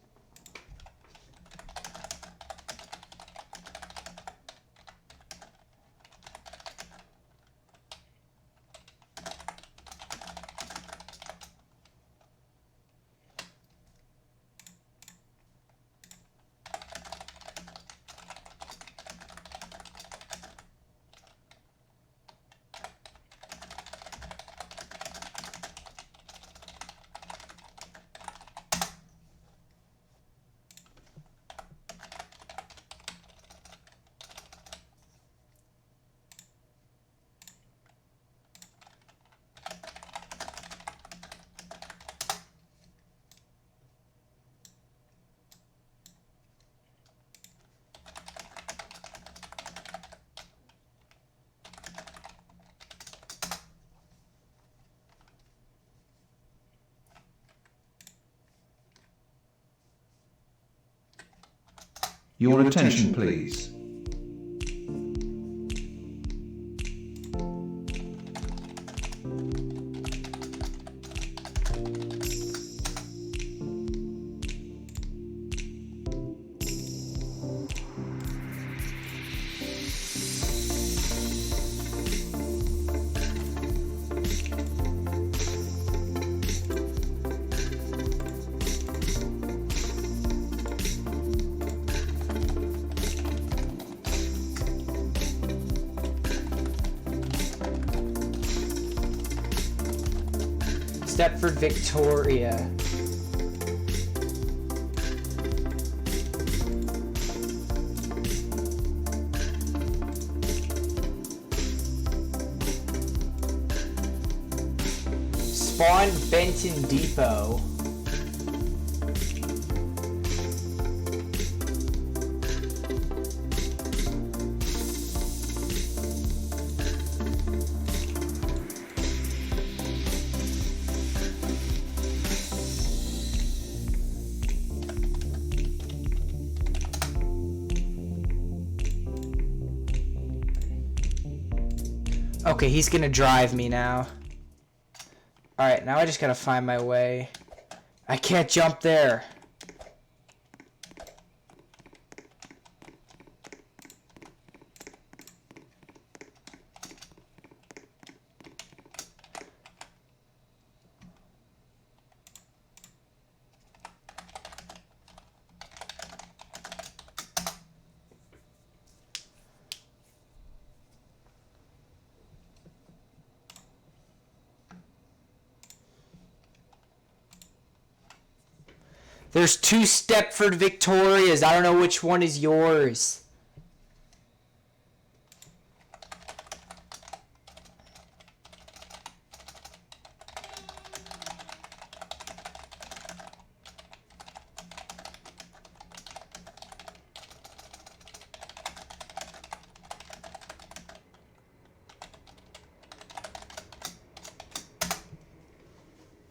Your attention, please. Stepford, Victoria. Spawn, Benton Depot. Okay, he's gonna drive me now. Alright, now I just gotta find my way. I can't jump there. There's 2 Stepford Victorias. I don't know which one is yours.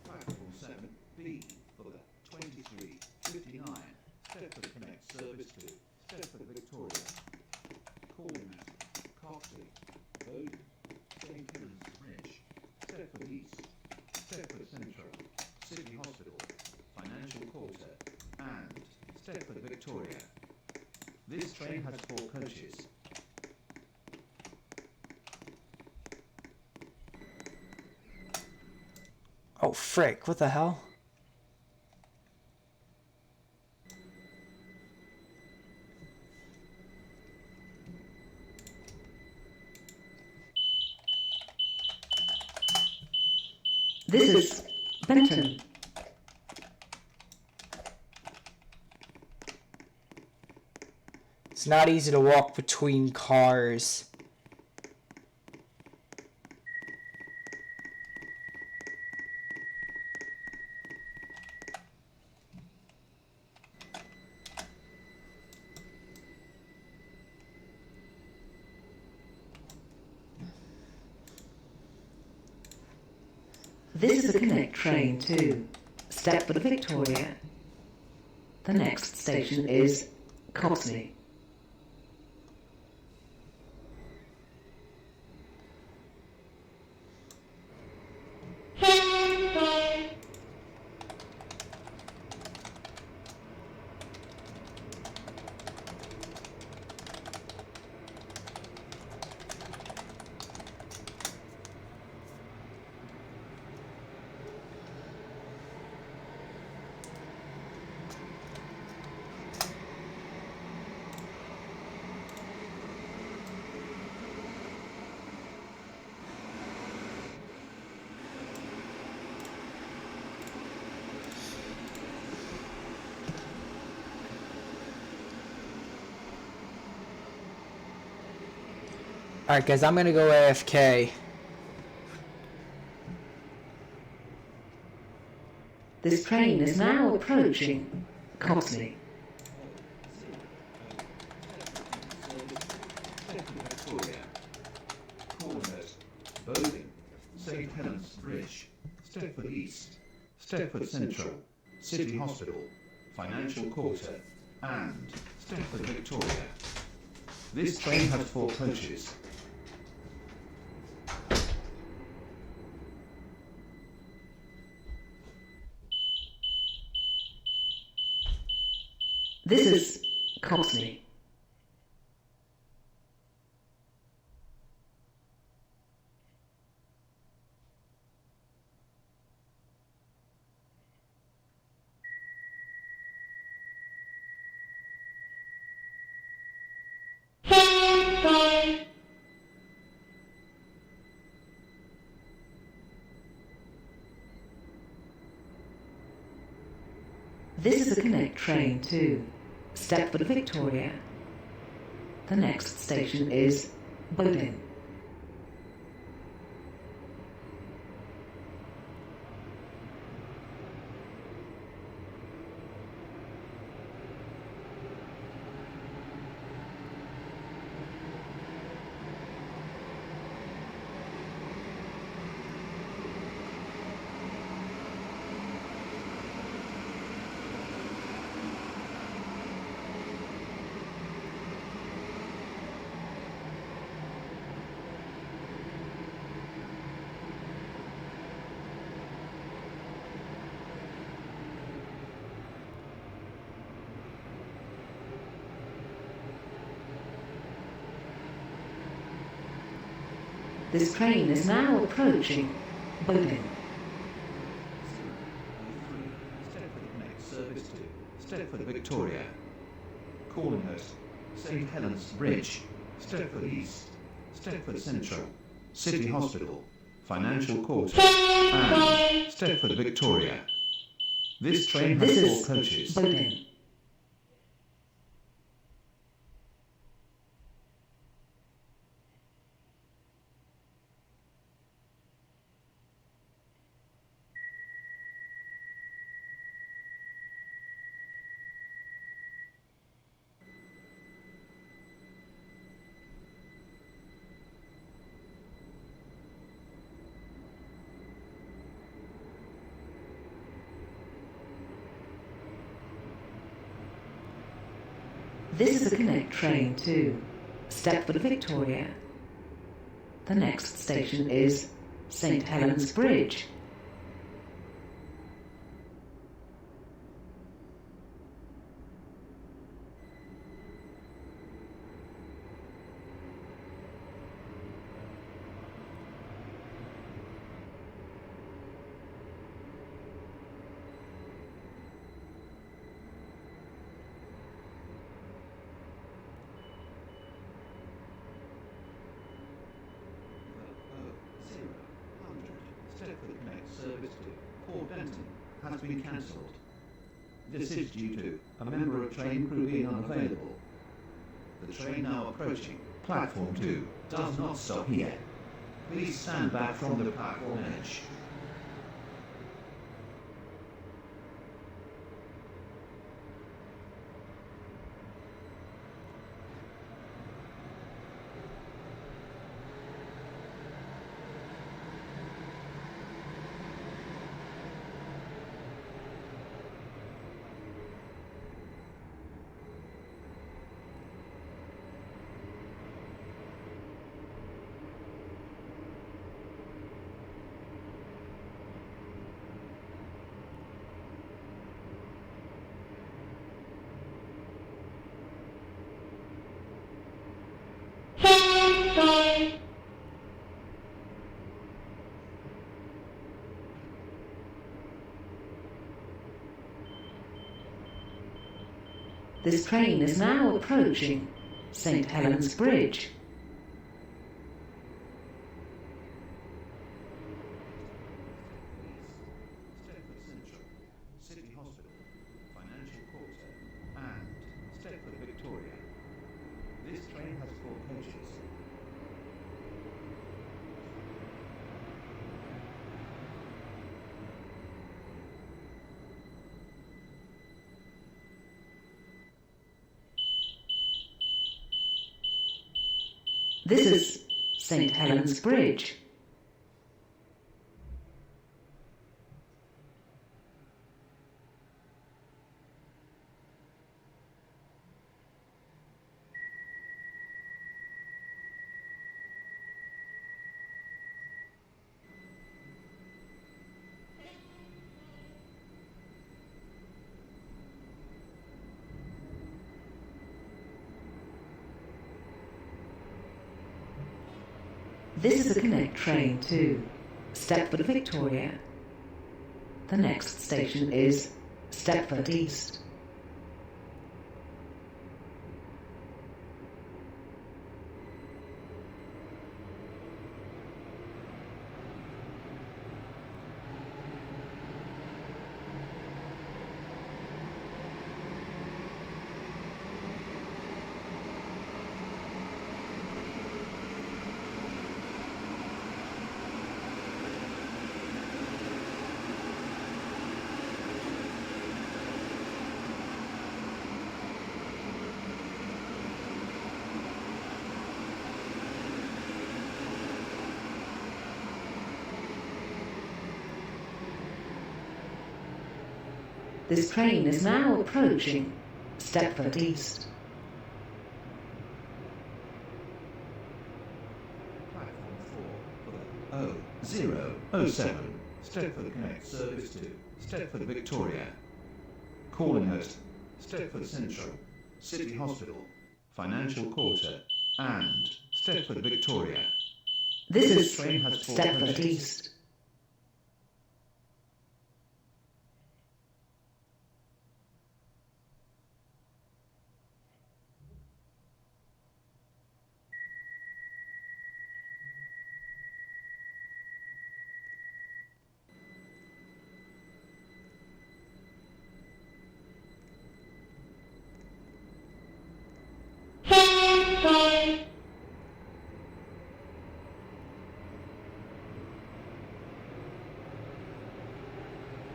Platform 7B for the 2359 Stepford Connect service to Stepford, Victoria. Calling at Coxley, Bowden, St. Helens Bridge, Stepford East, Stepford Central, City Hospital, Financial Quarter, and Stepford, Victoria. This train has 4 coaches. Oh, frick. What the hell? This is Benton. It's not easy to walk between cars. This is a Connect train to Stepford, Victoria. The next station is Coxley. Alright, guys, I'm gonna go AFK. This train is now approaching Copley. Victoria. Cornhurst. Bowling. St. Helens Bridge. Stepford East. Stepford Central. City Hospital. Financial Quarter. And Stepford Victoria. This train has 4 coaches. This is Copley. This is a Connect train to Stepford Victoria. The next station is Bowling. This train is now approaching Bowling. Stepford Connect Service to Stepford Victoria. Cornhurst. St. Helens Bridge. Stepford East. Stepford Central. City Hospital. Financial Quarter. And Stepford Victoria. This train has This 4 is coaches. Bowling. This is a Connect train to Stepford Victoria. The next station is St. Helens Bridge. Stepford Connect service to Port Denton has been cancelled. This is due to a member of train crew being unavailable. The train now approaching platform 2 does not stop here. Please stand back from the platform edge. This train is now approaching St. Helens Bridge. Stepford Central, City Hospital, Financial Quarter, and Stepford Victoria. This train has 4 coaches. This is St. Helens Bridge. This is a Connect train to Stepford, Victoria. The next station is Stepford East. This train is now approaching Stepford East. Platform 4, 007, Stepford Connect Service to Stepford, Victoria. Calling at Stepford Central, City Hospital, Financial Quarter, and Stepford, Victoria. This is train has four Stepford coaches. East.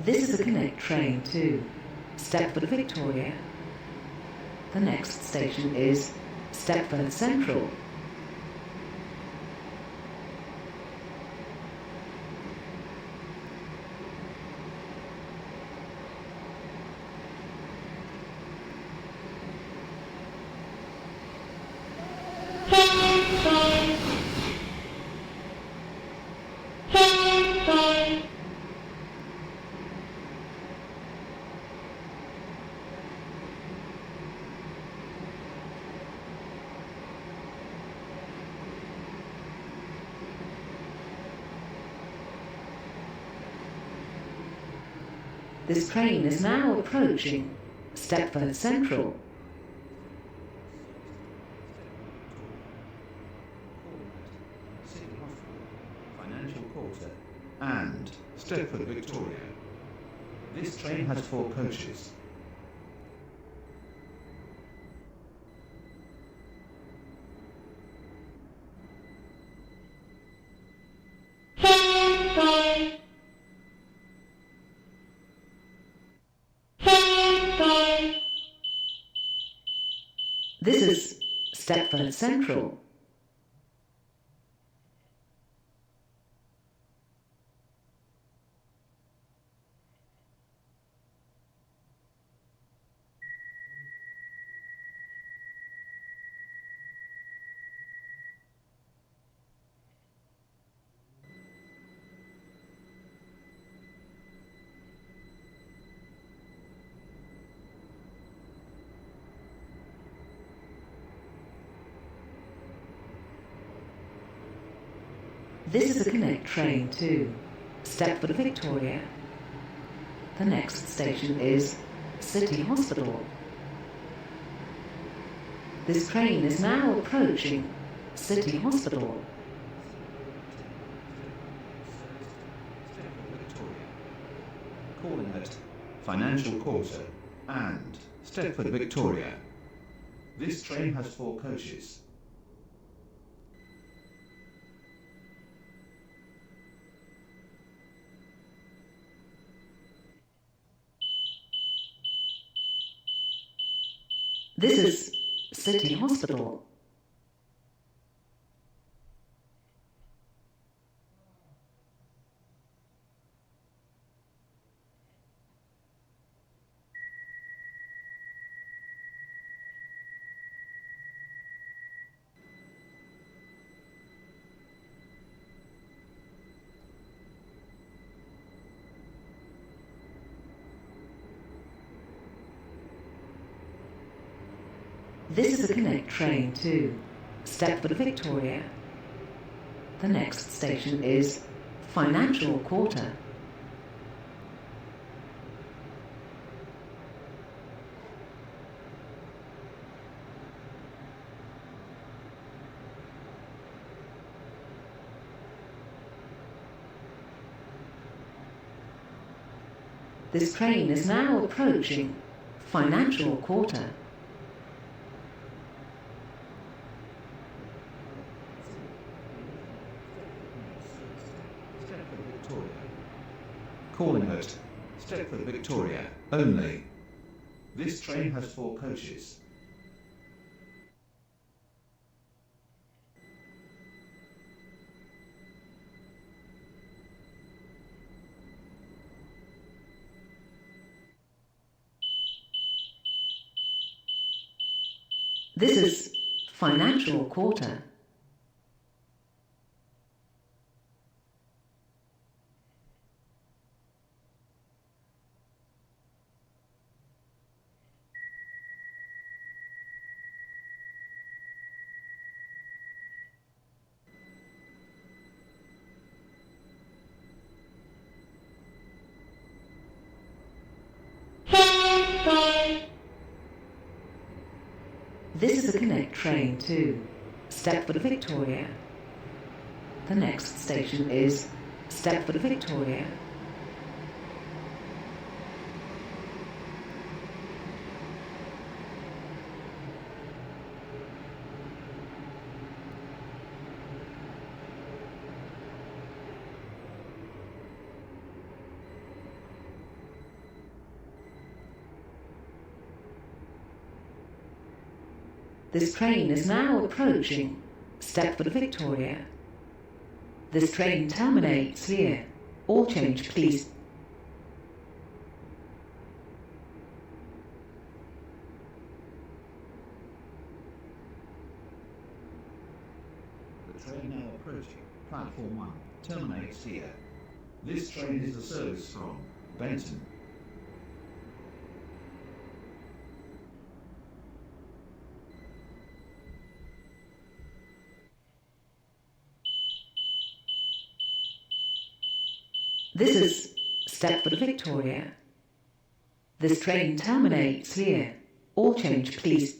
This is a Connect train to Stepford, Victoria. The next station is Stepford Central. This train is now approaching Stepford Central. City Hospital, Financial Quarter, and Stepford, Victoria. This train has four coaches. This is Stepford Central. This is a Connect train to Stepford, Victoria. The next station is City Hospital. This train is now approaching City Hospital. Stepford, Victoria. Calling at Financial Quarter and Stepford, Victoria. This train has four coaches. This is City Hospital. This is a Connect train to Stepford, Victoria. The next station is Financial Quarter. This train is now approaching Financial Quarter. Stepford Victoria. Calling host, Stepford Victoria only. This train has 4 coaches. This is Financial Quarter. This is a Connect train to Stepford, Victoria. The next station is Stepford, Victoria. This train is now approaching Stepford, Victoria. This train terminates here. All change, please. The train now approaching platform 1 terminates here. This train is a service from Benton. This is Stepford, Victoria. This train terminates here. All change, please.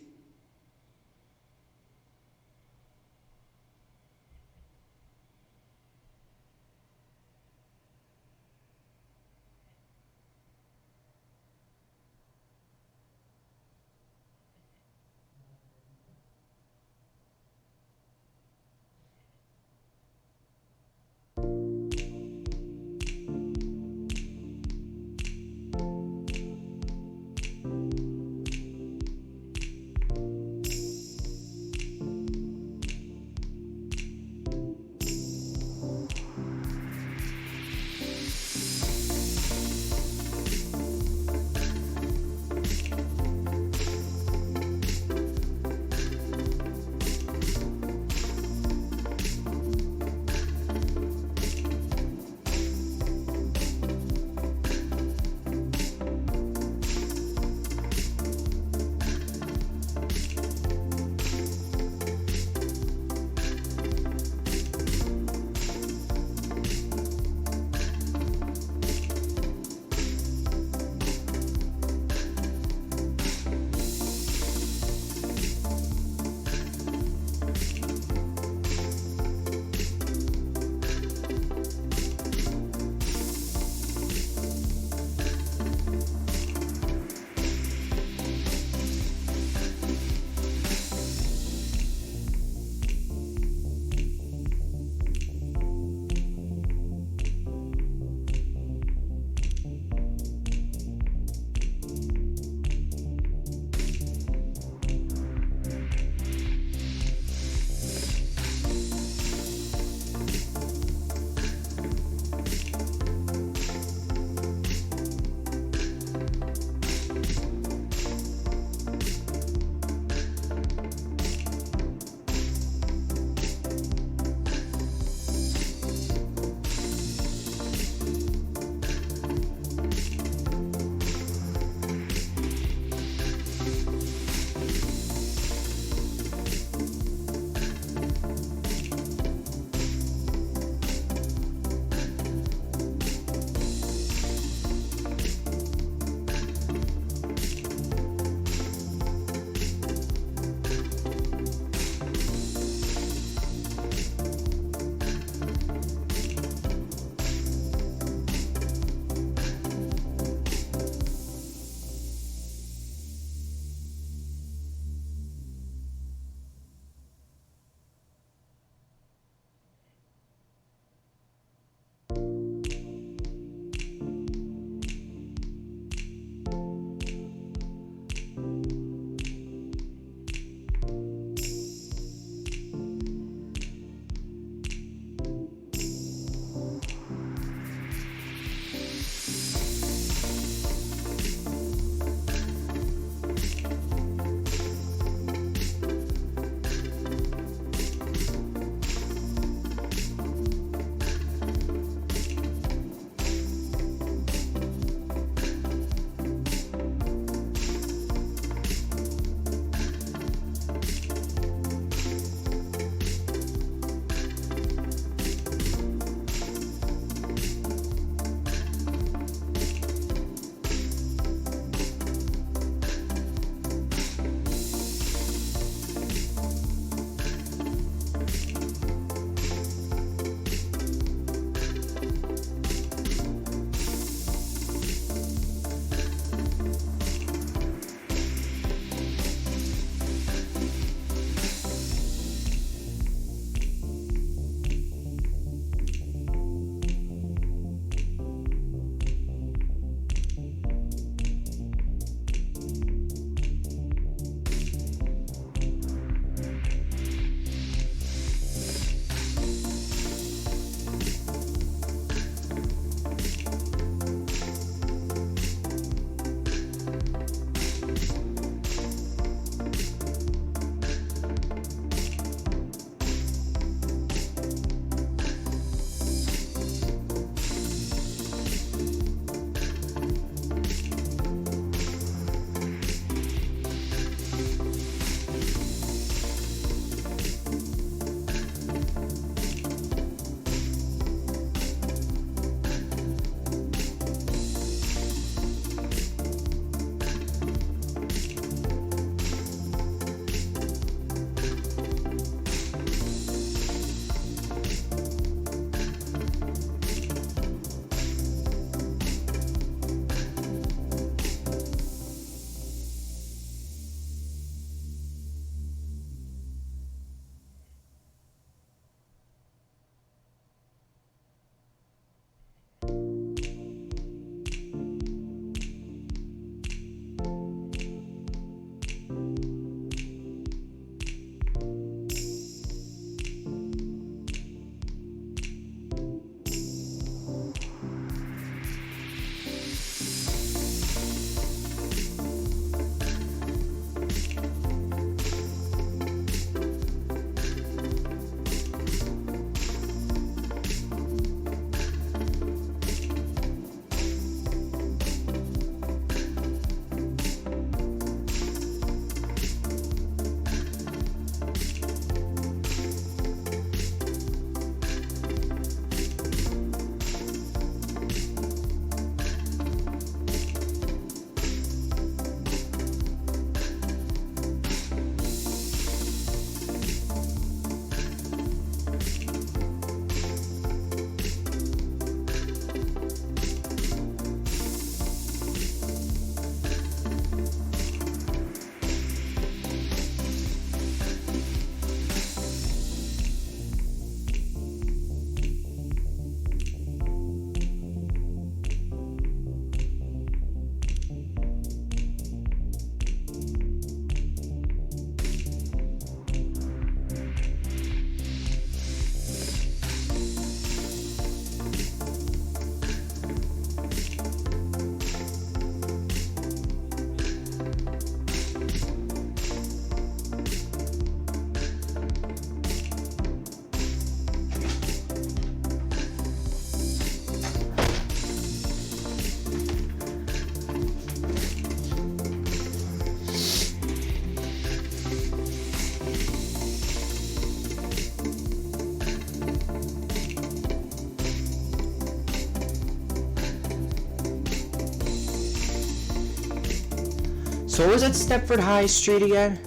So what was that Stepford High Street again?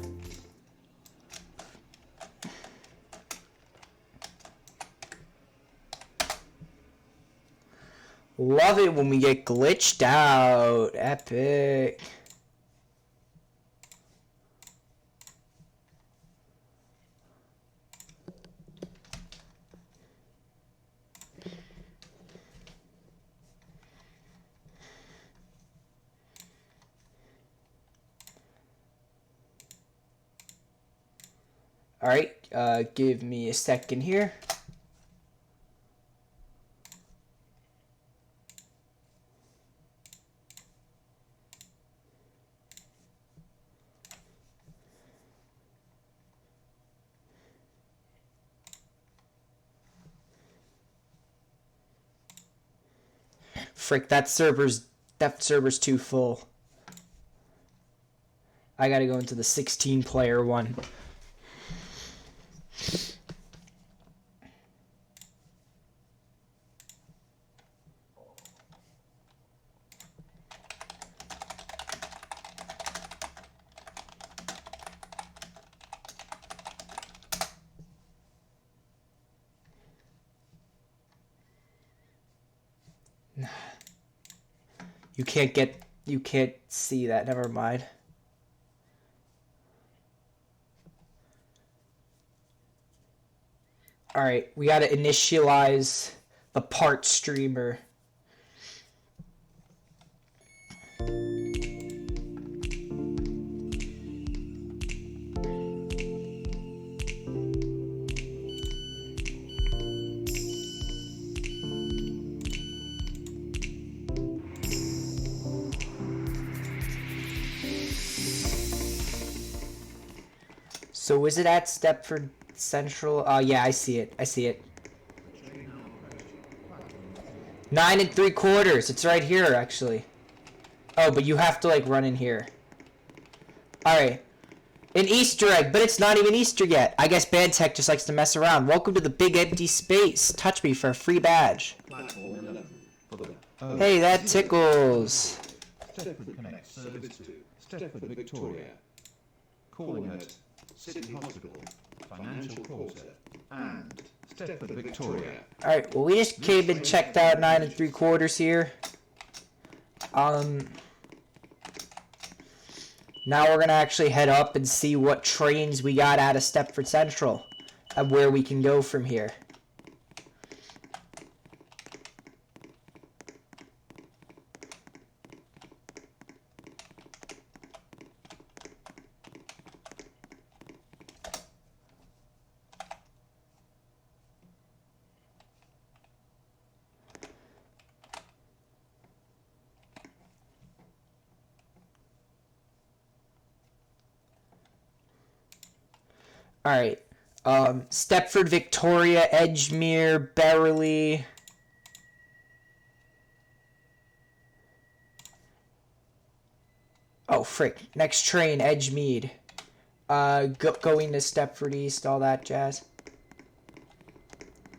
Love it when we get glitched out. Epic. All right, give me a second here. Frick, that server's too full. I gotta go into the 16-player one. You can't see that. Never mind. All right, we got to initialize the part streamer. So is it at Stepford Central? Oh, yeah, I see it. I see it. 9 3/4. It's right here, actually. Oh, but you have to, like, run in here. Alright. An Easter egg, but it's not even Easter yet. I guess Bad Tech just likes to mess around. Welcome to the big empty space. Touch me for a free badge. Hey, that tickles. Stepford Connect Service 2, Stepford, Victoria. Calling at City Hospital, Financial Quarter, and Stepford, Victoria. Alright, well, we just came and checked out 9 3/4 here. Now we're gonna actually head up and see what trains we got out of Stepford Central and where we can go from here. Alright, Stepford, Victoria, Edgemere, Beverly. Oh, frick. Next train, Edgemead. Going to Stepford East, all that jazz.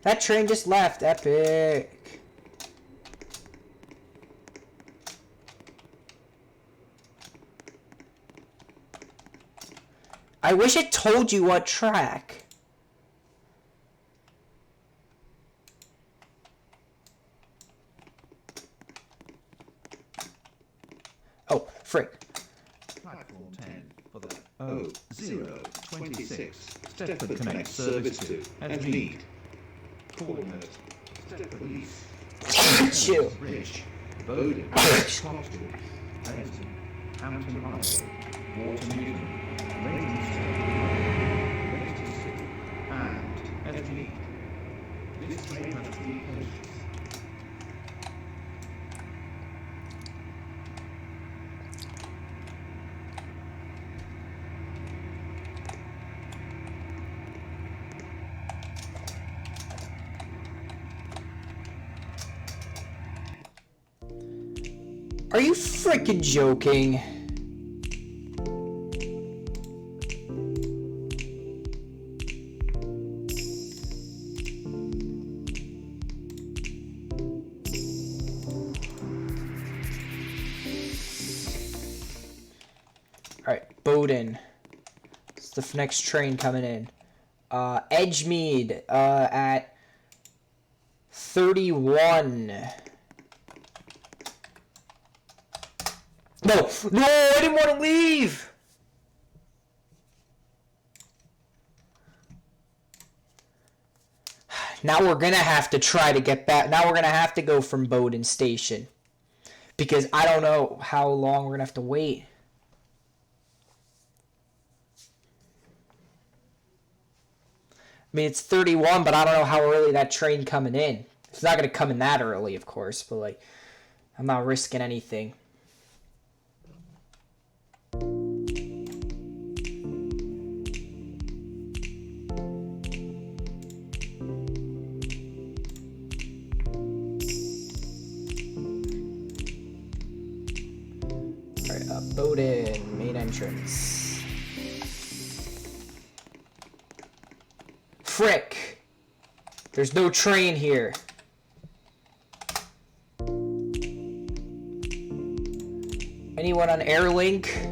That train just left. Epic. I wish it told you what track. Oh, frick. Platform 10 for the 026 Stepford Connect Service 2 at Lead. Calling at Stepford East. Chill. Bridge, Bowden, Cotswold, Edison, Hampton Highway, Watermead, Ravenston, and Edgeley. This train has 3 coaches. Are you frickin' joking? Bowden. It's the next train coming in. Edgemead at 31. No, I didn't want to leave. Now we're going to have to try to get back. Now we're going to have to go from Bowden Station. Because I don't know how long we're going to have to wait. I mean, it's 31, but I don't know how early that train coming in. It's not going to come in that early, of course. But, like, I'm not risking anything. Bowden, main entrance. Frick! There's no train here. Anyone on Airlink?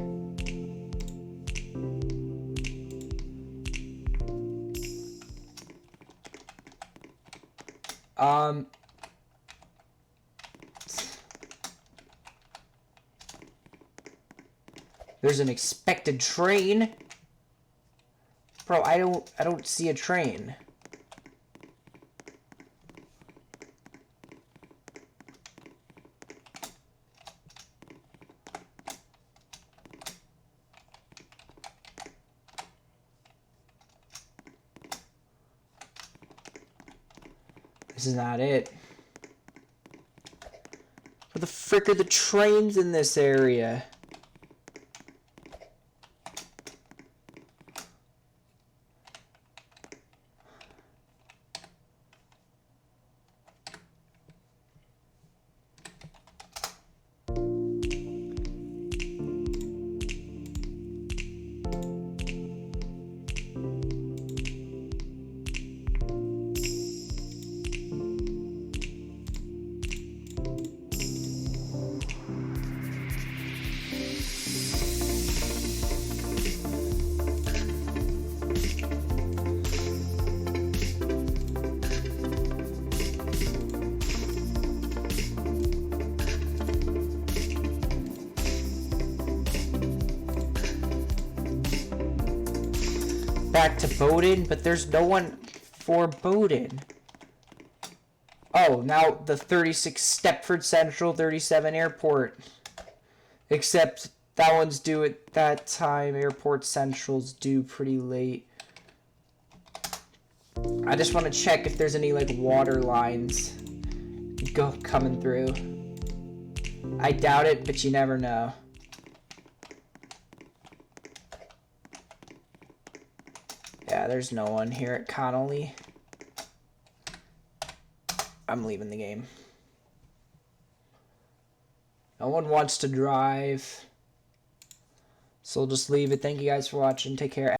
There's an expected train. Bro, I don't see a train. This is not it. Where the frick are the trains in this area? Back to Bowden, but there's no one for Bowden. Oh, now the 36 Stepford Central, 37 Airport. Except that one's due at that time. Airport Central's due pretty late. I just want to check if there's any like water lines coming through. I doubt it, but you never know. Yeah, there's no one here at Connolly. I'm leaving the game. No one wants to drive. So we'll just leave it. Thank you guys for watching. Take care.